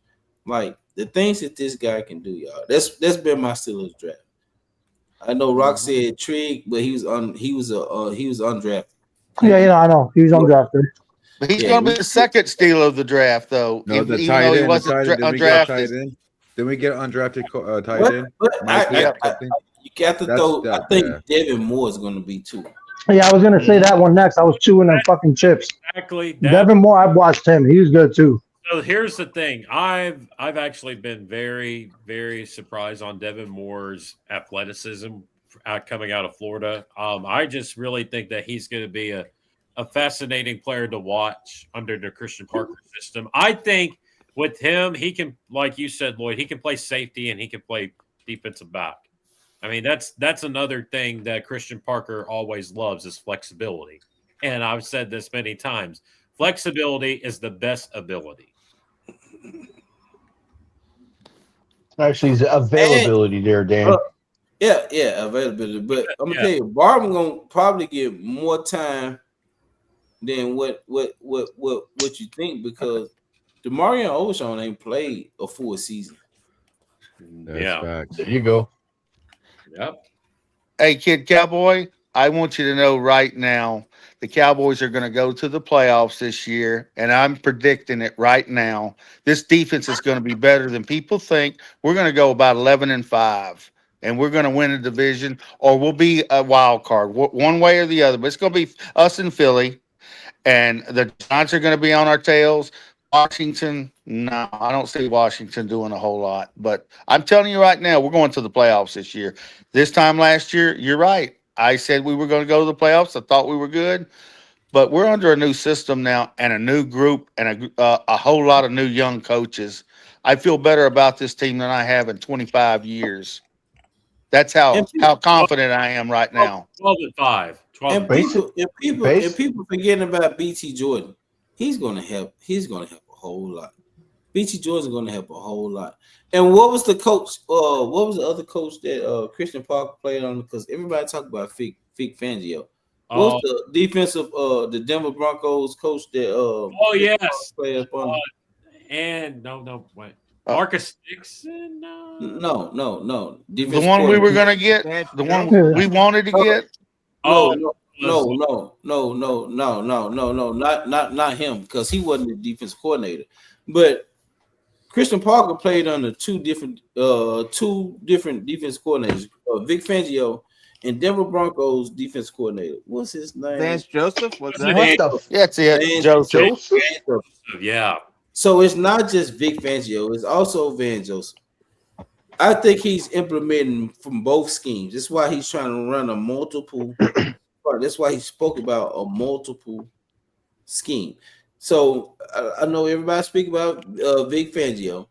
Like the things that this guy can do, y'all. That's been my steal of the draft. I know Rock said Trig, but he was undrafted. Yeah, I know. He was undrafted. But he's Yeah, going to be the second steal of the draft, though, No, the even though tight he end. The wasn't tight end. Did we get a tight undrafted. end? Did we get an undrafted tight but, end? but Michael Yeah. something. you got to That's throw. I that. think Yeah. Devin Moore is going to be too. Yeah, I was gonna say Mhm. that one next. I was chewing on fucking chips. exactly that. Devin Moore, I've watched him. He was good too. So here's the thing. I've actually been very, very surprised on Devin Moore's athleticism coming out of Florida. I just really think that he's going to be a a fascinating player to watch under the Christian Parker system. I think with him, he can, like you said, Lloyd, he can play safety and he can play defensive back. I mean, that's another thing that Christian Parker always loves is flexibility. And I've said this many times. Flexibility is the best ability. Actually, it's availability there, Dan. Yeah, availability. But I'm gonna tell you, Barber gonna probably get more time than what you think because DeMarion Overshawn ain't played a full season. That's facts. There you go. Yep. Hey, Kid Cowboy, I want you to know right now the Cowboys are going to go to the playoffs this year, and I'm predicting it right now. This defense is going to be better than people think. We're going to go about 11-5, and we're going to win a division, or we'll be a wild card, one way or the other. But it's going to be us in Philly, and the Giants are going to be on our tails. Washington, no, I don't see Washington doing a whole lot. But I'm telling you right now, we're going to the playoffs this year. This time last year, you're right. I said we were going to go to the playoffs. I thought we were good. But we're under a new system now and a new group and a whole lot of new young coaches. I feel better about this team than I have in 25 years. That's how confident I am right now. 12-5. And people forgetting about BT Jordan. He's gonna help. He's gonna help a whole lot. BT Jordan's gonna help a whole lot. And what was the coach? What was the other coach that Christian Parker played on? Because everybody talk about Vic Fangio. What was the defensive the Denver Broncos coach that yes. played up on? And wait. Marcus Dixon? No. The one we were gonna get, the one we wanted to get. No, not him, because he wasn't the defense coordinator. But Christian Parker played under two different defense coordinators, Vic Fangio and Denver Broncos defense coordinator. What's his name? Vance Joseph? Was that That's it. Joseph. Yeah. So it's not just Vic Fangio, it's also Van Joseph. I think he's implementing from both schemes. That's why he's trying to run a multiple. That's why he spoke about a multiple scheme. So I know everybody speak about Vic Fangio,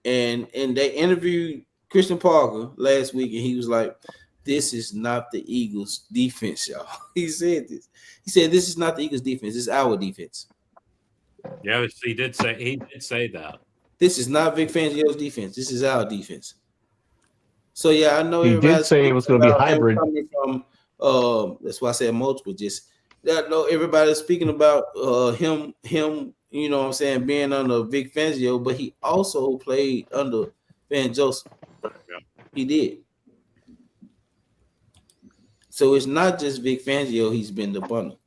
and they interviewed Christian Parker last week, and he was like, "This is not the Eagles' defense, y'all." He said this. He said, "This is not the Eagles' defense. This is our defense." Yeah, he did say that. This is not Vic Fangio's defense. This is our defense. So yeah, I know he did say it was going to be hybrid. That's why I said multiple. Just that no, everybody's speaking about him, you know what I'm saying, being under Vic Fangio, but he also played under Van Joseph. Yeah. He did. So it's not just Vic Fangio he's been the bundle.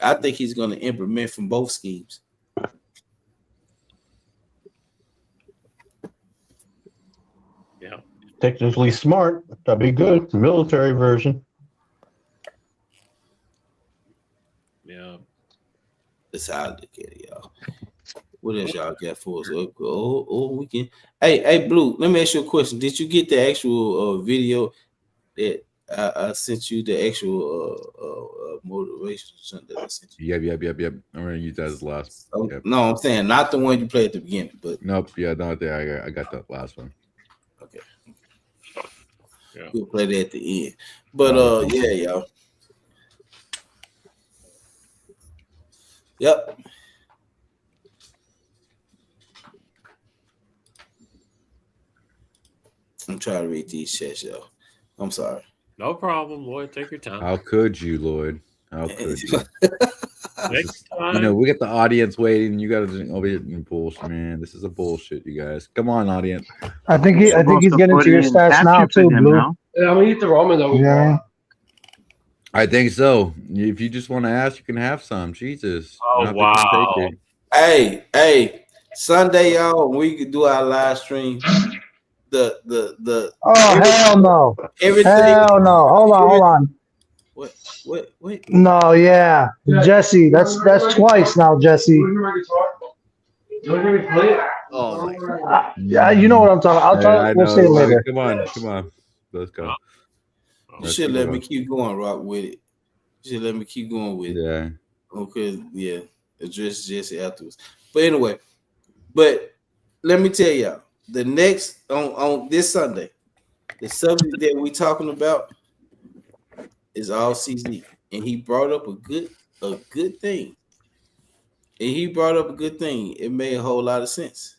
I think he's going to implement from both schemes. Yeah. Technically smart. That'd be good. Military version. Yeah. That's how I look at it, y'all. What else y'all got for us? We can. Hey, Blue, let me ask you a question. Did you get the actual video that I sent you, the actual motivation that I sent you? Yep. I'm gonna use that as the last. Yep. No, I'm saying not the one you played at the beginning, but nope. Yeah, not there. I got that last one. Okay. Yeah. We'll play that at the end. But yeah, y'all. Yep. I'm trying to read these chats, y'all. I'm sorry. No problem, Lloyd. Take your time. How could you, Lloyd? How could you? Next time. You know, we got the audience waiting. You got to over here bullshit, man. This is a bullshit, you guys. Come on, audience. I think he's getting to your stats now too, Blue. Yeah, I'm gonna eat the ramen though. Yeah. I think so. If you just want to ask, you can have some. Jesus. Oh, wow. Hey, Sunday, y'all, we could do our live stream. The hell no. Everything. Hell no. Hold on. Wait. No, yeah. Jesse, that's twice now, Jesse. Oh my God. You know what I'm talking about. I'll talk. We'll say it later. Come on. Let's go. You should let me keep going, Rock, with it. Just let me keep going with it. Yeah. Okay, yeah. Address Jesse afterwards. But anyway, let me tell y'all, the next on this Sunday, the subject that we talking about is all CZ, and he brought up a good thing. And he brought up a good thing. It made a whole lot of sense.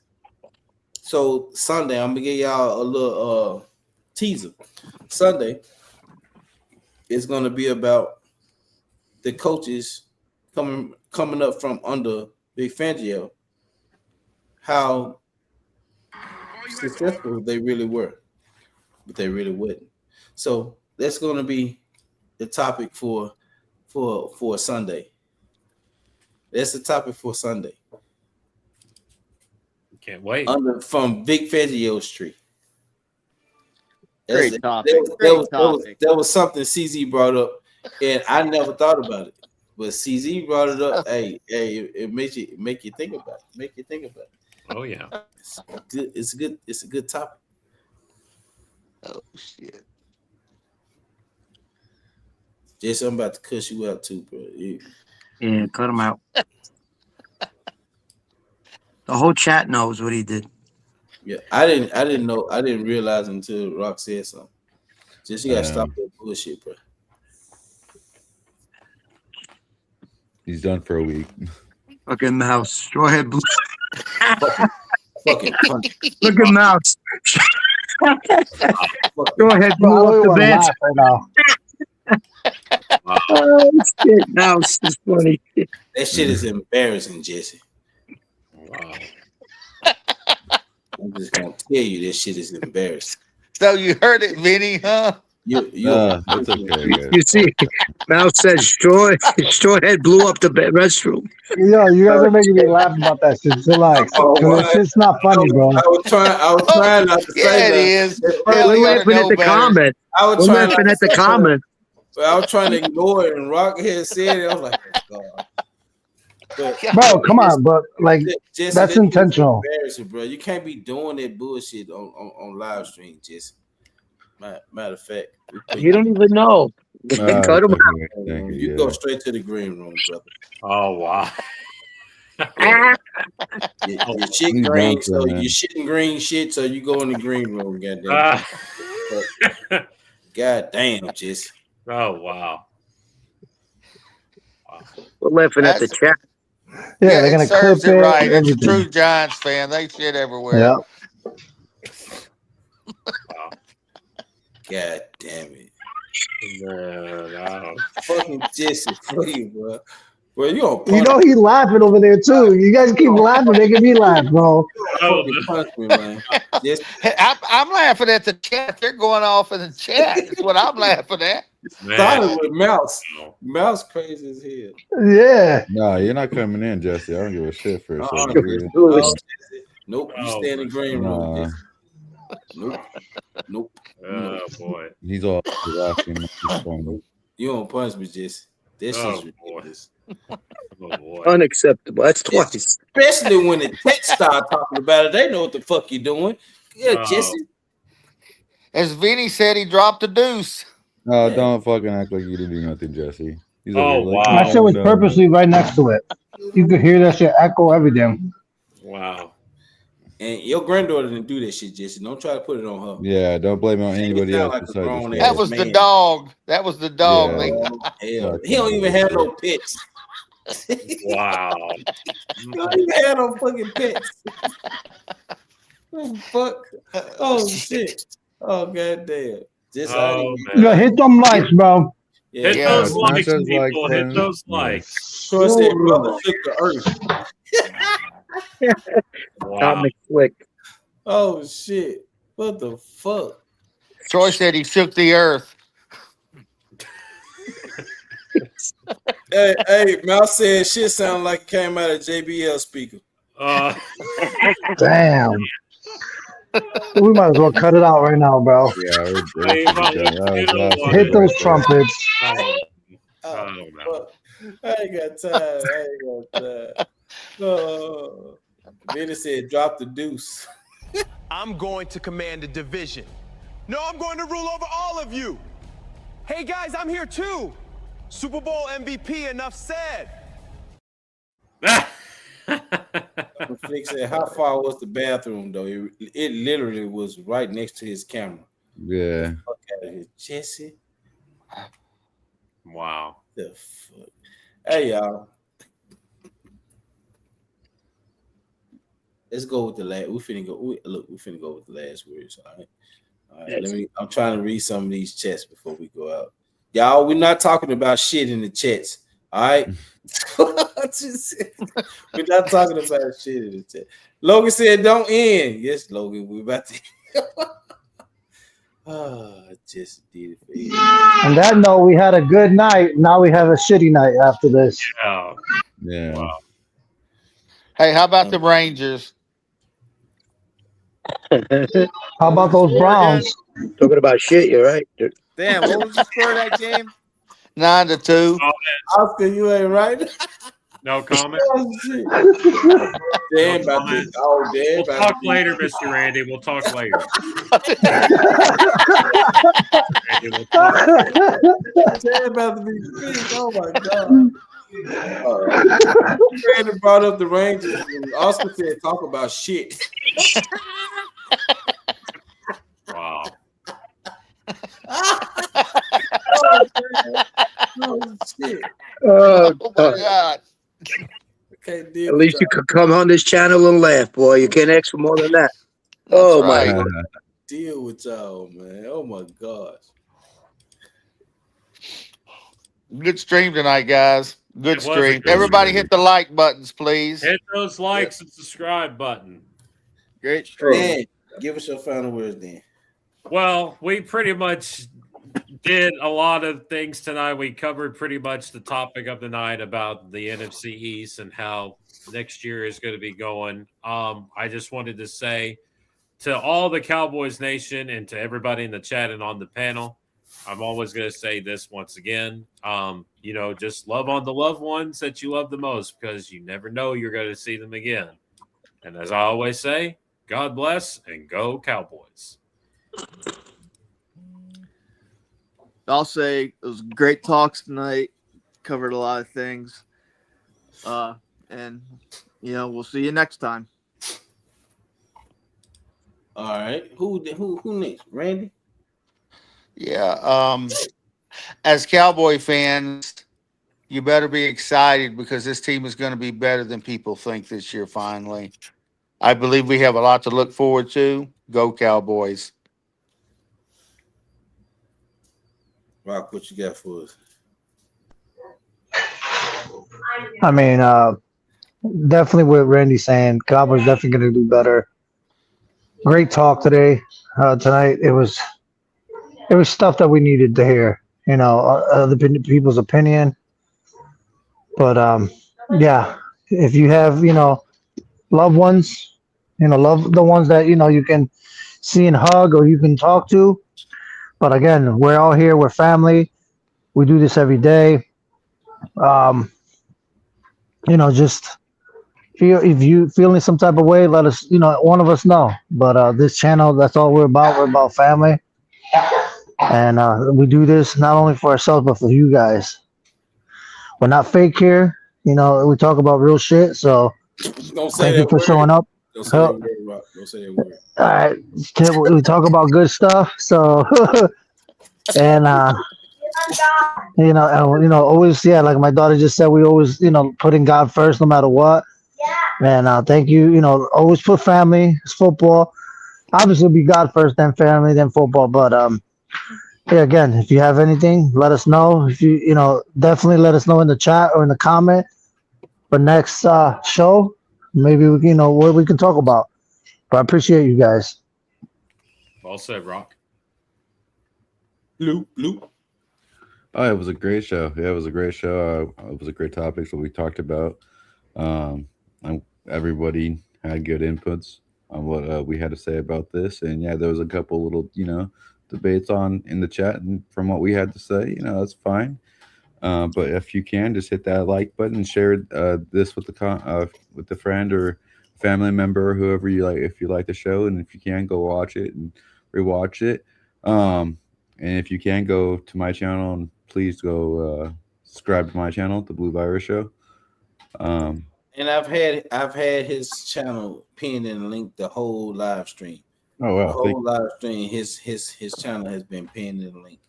So Sunday, I'm gonna give y'all a little teaser. Sunday is gonna be about the coaches coming up from under Big Fangio, how successful they really were, but they really wouldn't. So that's gonna be the topic for Sunday. That's the topic for Sunday. Can't wait. From Big Fangio's tree. Great topic. That was something CZ brought up, and I never thought about it. But CZ brought it up. Hey, it make you think about it. Make you think about it. Oh yeah. It's good. It's a good topic. Oh shit. Jason, I'm about to cuss you out too, bro. Yeah, cut him out. The whole chat knows what he did. Yeah, I didn't know. I didn't realize until Rock said something. Just you gotta stop that bullshit, bro. He's done for a week. Fucking mouse. Strawhead blue. Fucking punch. Look at mouse. Strawhead blew Bro, up the bed. right now. Oh shit, mouse is funny. That shit is embarrassing, Jesse. Wow. I'm just gonna tell you, that shit is embarrassing. So you heard it, Vinny, huh? That's okay. You see, mouse said Strawhead blew up the restroom. Yo, you guys are making me laugh about that shit. Relax. It's just not funny, bro. I was trying not to say Yeah, it that. is. We're laughing at the comment. I was We're trying laughing not at to the say comment. But I was trying to ignore it, and Rock had said it. I was like, oh, God. But, Bro, come on, but like Jesse, that's intentional. Embarrassing, bro. You can't be doing that bullshit on live stream, Jesse. Matter of fact, You don't even know. Cut him out. You go straight to the green room, brother. Oh wow. Your shit green, so you shitting green shit, so you go in the green room, goddamn. God damn, Jesse. Oh wow. We're laughing at the chat. Yeah, they're gonna clip serves it right. it. It's a Everything. true Giants fan. They shit everywhere. Yeah. God damn it. No. Fucking Jesse, fuck you, bro. Bro, you on You know he's laughing over there too. You guys keep laughing, making me laugh, bro. punch me, man. I'm laughing at the chat. They're going off in the chat. That's what I'm laughing at. Started with Mouse. Mouse crazy as hell. Yeah. No, you're not coming in, Jesse. I don't give a shit for a second. Nope, you stay in the green room. Jesse. Nope. Oh boy. He's all laughing. You don't punch me, Jesse. This is ridiculous. Oh boy. Unacceptable. That's twice. Especially when the tech start talking about it, they know what the fuck you're doing. Yeah, Jesse. As Vinny said, he dropped a deuce. No, don't fucking act like you didn't do nothing, Jesse. He's Wow. That shit was purposely right next to it. You could hear that shit echo everything. Wow. And your granddaughter didn't do that shit, Jesse. Don't try to put it on her. Yeah, don't blame it on anybody else besides yourself. That was the dog. That was the dog. Hell, he don't even have no pets. Wow. He don't even have no fucking pets. Oh, fuck. Oh shit. Oh goddamn. Just hit them likes, bro. Hit those likes, people. Hit those likes. Troy said, brother, shook the earth. Wow. Flick. Oh shit. What the fuck? Troy said he shook the earth. Hey, Mouse said shit sounded like it came out of JBL speaker. Damn. We might as well cut it out right now, bro. Yeah, hit those trumpets. I ain't got time. Oh. Vinny said, drop the deuce. I'm going to command a division. No, I'm going to rule over all of you. Hey guys, I'm here too. Super Bowl MVP, enough said. Flick said, how far was the bathroom though? It literally was right next to his camera. Yeah. Fuck out of here, Jesse. Wow. The fuck. Hey y'all. Let's go with the last. We finna go. We finna go with the last words. All right. All right. Yes. I'm trying to read some of these chats before we go out. Y'all, we're not talking about shit in the chats. All right. We're not talking about shit in the chat. Logan said, "Don't end." Yes, Logan. We're about to. Just did it for you. On that note, we had a good night. Now we have a shitty night after this. Yeah. Yeah. Wow. Hey, how about the Rangers? How about those Browns? Talking about shit, you're right. Damn, what was the score of that game? 9-2. Oscar, you ain't right. No comment. Oh, shit. Dan about to. Oh, Dan We'll about talk to. later, Mr. Randy. We'll talk later. Randy, we'll talk Dan about to be big. Oh my god. Brandon brought up the Rangers. And Oscar said, "Talk about shit." Wow. Oh shit. Oh, Oh my God. Okay, at least you could come on this channel and laugh, boy. You can't ask for more than that. That's Oh, right. my God. deal with y'all, man. Oh my gosh. Good stream tonight, guys. Good It was a stream. good Everybody stream. hit the like buttons, please. Hit those likes and subscribe button. Great stream. Dan, give us your final words, Dan. Well, we pretty much did a lot of things tonight. We covered pretty much the topic of the night about the NFC East and how next year is going to be going. I just wanted to say to all the Cowboys Nation and to everybody in the chat and on the panel, I'm always going to say this once again. Just love on the loved ones that you love the most because you never know you're going to see them again. And as I always say, God bless and go Cowboys. I'll say it was great talks tonight. Covered a lot of things. And we'll see you next time. All right. Who next? Randy? Yeah. As Cowboy fans, you better be excited because this team is going to be better than people think this year, finally. I believe we have a lot to look forward to. Go Cowboys. Rock, what you got for us? I mean, definitely what Randy's saying. Cowboys definitely going to do better. Great talk today, tonight. It was stuff that we needed to hear. Other people's opinion. But yeah, if you have loved ones, love the ones that you can see and hug or you can talk to. But again, we're all here. We're family. We do this every day. Just if you feeling some type of way, let us, one of us know. But this channel, that's all we're about. We're about family. And we do this not only for ourselves, but for you guys. We're not fake here. We talk about real shit. So Don't say thank you that for word. showing up. Don't say that word, Rock. Don't say that word. All right. We talk about good stuff. So, and, always, yeah, like my daughter just said, we always, putting God first no matter what. And thank you. Always put family, it's football. Obviously, be God first, then family, then football. But yeah, again, if you have anything, let us know. If you definitely let us know in the chat or in the comment. But next show, maybe we what we can talk about. But I appreciate you guys. Well said, Rock. Bloop. Oh, it was a great show. Yeah, it was a great show. It was a great topic that we talked about. Everybody had good inputs on what we had to say about this, and yeah, there was a couple little debates in the chat, and from what we had to say, that's fine. But if you can, just hit that like button and share this with the friend or family member or whoever you like. If you like the show, and if you can, go watch it and rewatch it. And if you can, go to my channel and please go subscribe to my channel, The Blue Virus Show. And I've had his channel pinned and linked the whole live stream. Oh wow! The whole live stream, his channel has been pinned and linked.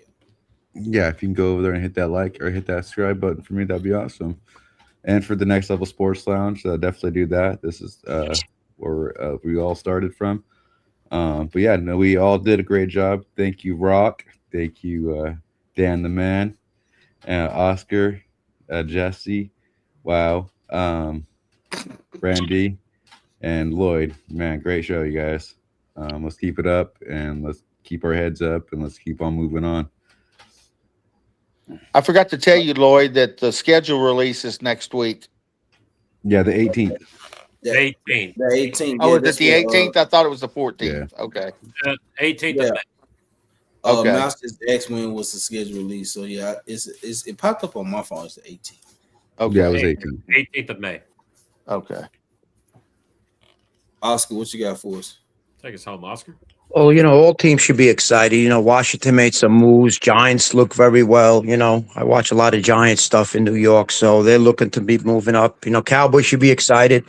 Yeah, if you can go over there and hit that like or hit that subscribe button for me, that'd be awesome. And for the Next Level Sports Lounge, definitely do that. This is where we all started from. But yeah, no, we all did a great job. Thank you, Rock. Thank you, Dan the Man, Oscar, Jesse, wow, Brandy, and Lloyd. Man, great show, you guys. Let's keep it up and let's keep our heads up and let's keep on moving on. I forgot to tell you, Lloyd, that the schedule release is next week. Yeah, the 18th. The 18th. The 18th. Oh, is it the 18th? I thought it was the 14th. Yeah. Okay. 18th Yeah. of May. Okay. Okay. Masters X-Wing was the schedule release. So yeah, it popped up on my phone. It's the 18th. Okay. Yeah, it was 18. 18th of May. Okay. Oscar, what you got for us? Take us home, Oscar. Well, all teams should be excited. Washington made some moves. Giants look very well. I watch a lot of Giants stuff in New York, so they're looking to be moving up. Cowboys should be excited.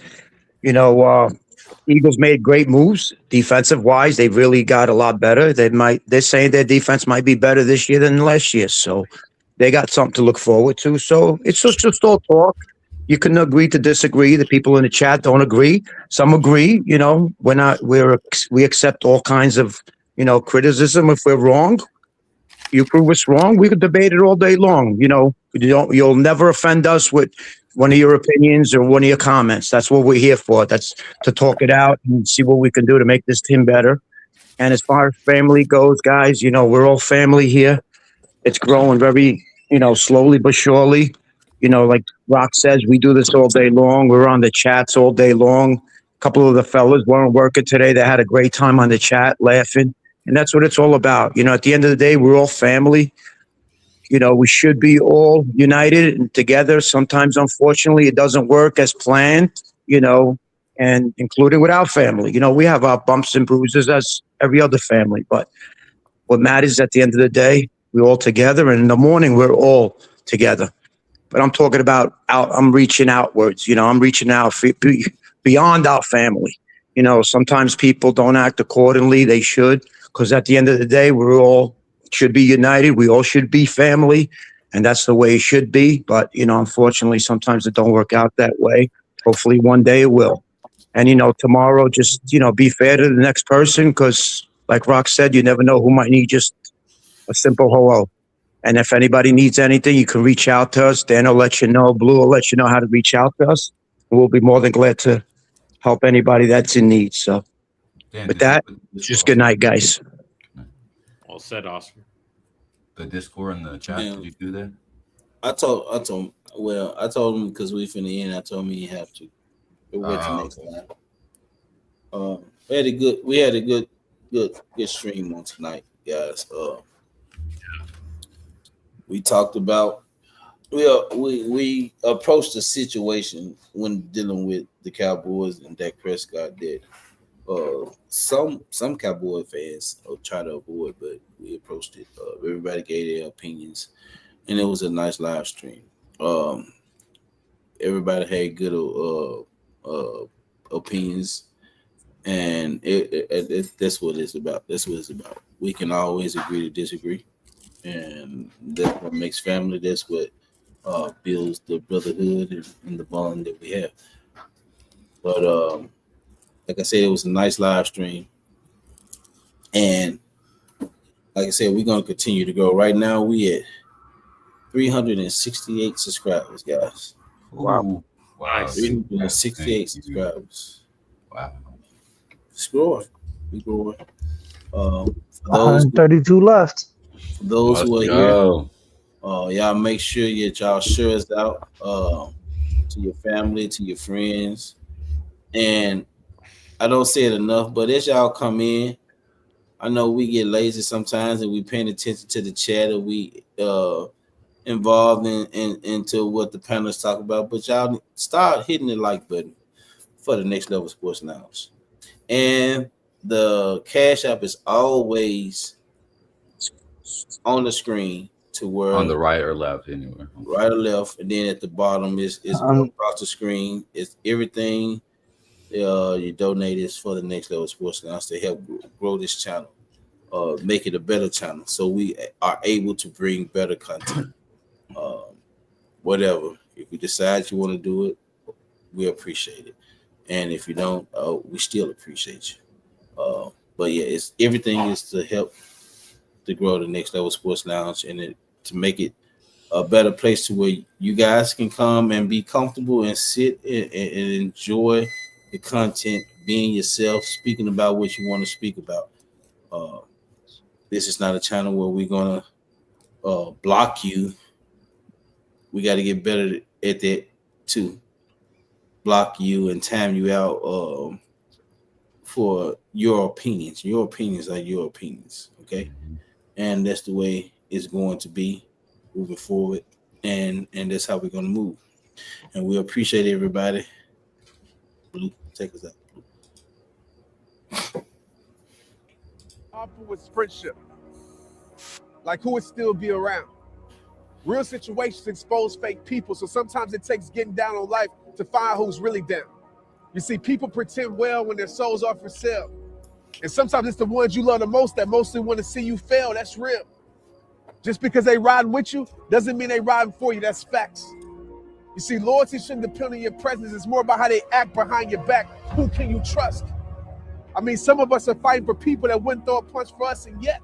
Eagles made great moves defensive wise. They really got a lot better. They're saying their defense might be better this year than last year. So they got something to look forward to. So it's just all talk. You can agree to disagree. The people in the chat don't agree. Some agree. We accept all kinds of criticism. If we're wrong, you prove us wrong. We could debate it all day long. You'll never offend us with one of your opinions or one of your comments. That's what we're here for. That's to talk it out and see what we can do to make this team better. And as far as family goes, guys, we're all family here. It's growing very, slowly but surely. Like Rock says, we do this all day long. We're on the chats all day long. A couple of the fellas weren't working today. They had a great time on the chat laughing. And that's what it's all about. At the end of the day, we're all family. We should be all united and together. Sometimes, unfortunately, it doesn't work as planned, and including with our family. We have our bumps and bruises as every other family. But what matters at the end of the day, we're all together. And in the morning, we're all together. But I'm talking about I'm reaching outwards. I'm reaching out beyond our family. Sometimes people don't act accordingly. They should, because at the end of the day, we all should be united. We all should be family, and that's the way it should be. But, unfortunately, sometimes it don't work out that way. Hopefully one day it will. And, tomorrow, just, be fair to the next person, because like Rock said, you never know who might need just a simple hello. And if anybody needs anything, you can reach out to us. Dan will let you know. Blue will let you know how to reach out to us. We'll be more than glad to help anybody that's in need. So with that, just good night, guys. All said, Oscar. The Discord and the chat, did you do that? I told him because we finna end. I told him he have to. We'll wait till next time. We had a good stream on tonight, guys. We talked about we approached the situation when dealing with the Cowboys and Dak Prescott that some Cowboy fans try to avoid, but we approached it. Everybody gave their opinions, and it was a nice live stream. Everybody had good opinions, and that's what it's about. That's what it's about. We can always agree to disagree. And that's what makes family. That's what builds the brotherhood and the bond that we have. But like I said, it was a nice live stream. And like I said, we're going to continue to grow. Right now, we at 368 subscribers, guys. Wow. Wow. 368 subscribers. Wow. It's growing. We're growing. 132 left. For those who are here, y'all make sure you get y'all shares out to your family, to your friends. And I don't say it enough, but as y'all come in, I know we get lazy sometimes and we paying attention to the chat and we involved into what the panelists talk about, but y'all start hitting the like button for the Next Level Sports Lounge. And the Cash App is always on the screen. to where On the right or left, anywhere. right or left, and then at the bottom is across the screen. It's everything you donate is for the Next Level Sports Lounge to help grow this channel, make it a better channel, so we are able to bring better content. Whatever, if you decide you want to do it, we appreciate it, and if you don't, we still appreciate you. But yeah, it's everything is to help to grow the Next Level Sports Lounge and to make it a better place to where you guys can come and be comfortable and sit and enjoy the content, being yourself, speaking about what you want to speak about. This is not a channel where we're gonna block you. We got to get better at that too. Block you and time you out for your opinions. Your opinions are your opinions, okay? And that's the way it's going to be moving forward, and that's how we're going to move. And we appreciate everybody. Blue, take us out. Powerful with friendship. Like, who would still be around? Real situations expose fake people, so sometimes it takes getting down on life to find who's really down. You see, people pretend well when their souls are for sale. And sometimes it's the ones you love the most that mostly want to see you fail. That's real. Just because they riding with you doesn't mean they riding for you. That's facts. You see, loyalty shouldn't depend on your presence. It's more about how they act behind your back. Who can you trust? I mean, some of us are fighting for people that wouldn't throw a punch for us, and yet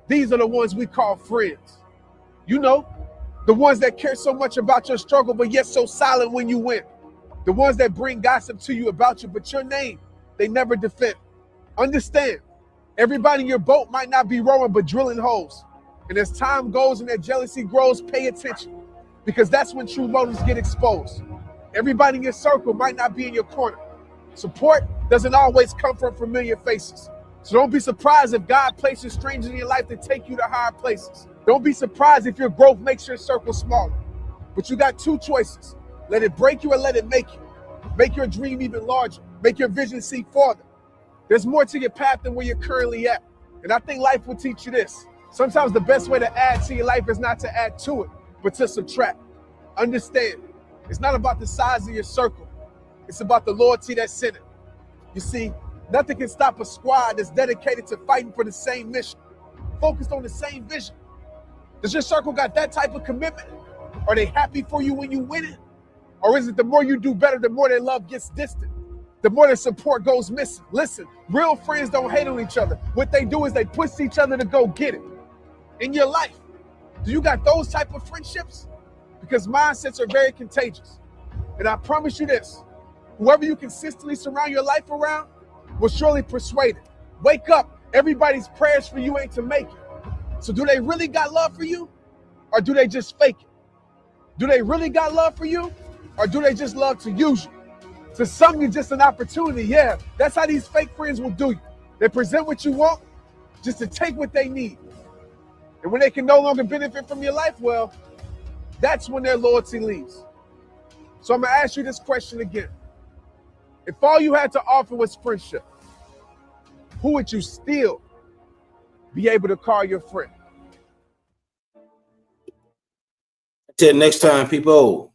these are the ones we call friends. You know, the ones that care so much about your struggle, but yet so silent when you win. The ones that bring gossip to you about you, but your name, they never defend. Understand, everybody in your boat might not be rowing, but drilling holes. And as time goes and that jealousy grows, pay attention, because that's when true motives get exposed. Everybody in your circle might not be in your corner. Support doesn't always come from familiar faces. So don't be surprised if God places strangers in your life to take you to higher places. Don't be surprised if your growth makes your circle smaller. But you got two choices. Let it break you or let it make you. Make your dream even larger. Make your vision see farther. There's more to your path than where you're currently at. And I think life will teach you this. Sometimes the best way to add to your life is not to add to it, but to subtract. Understand, it's not about the size of your circle. It's about the loyalty that's in it. You see, nothing can stop a squad that's dedicated to fighting for the same mission, focused on the same vision. Does your circle got that type of commitment? Are they happy for you when you win it? Or is it the more you do better, the more their love gets distant? The more their support goes missing? Listen, real friends don't hate on each other. What they do is they push each other to go get it. In your life, do you got those type of friendships? Because mindsets are very contagious. And I promise you this, whoever you consistently surround your life around will surely persuade it. Wake up, everybody's prayers for you ain't to make it. So do they really got love for you? Or do they just fake it? Do they really got love for you? Or do they just love to use you? To some, you're just an opportunity. Yeah, that's how these fake friends will do you. They present what you want just to take what they need. And when they can no longer benefit from your life, well, that's when their loyalty leaves. So I'm going to ask you this question again. If all you had to offer was friendship, who would you still be able to call your friend? Until next time, people.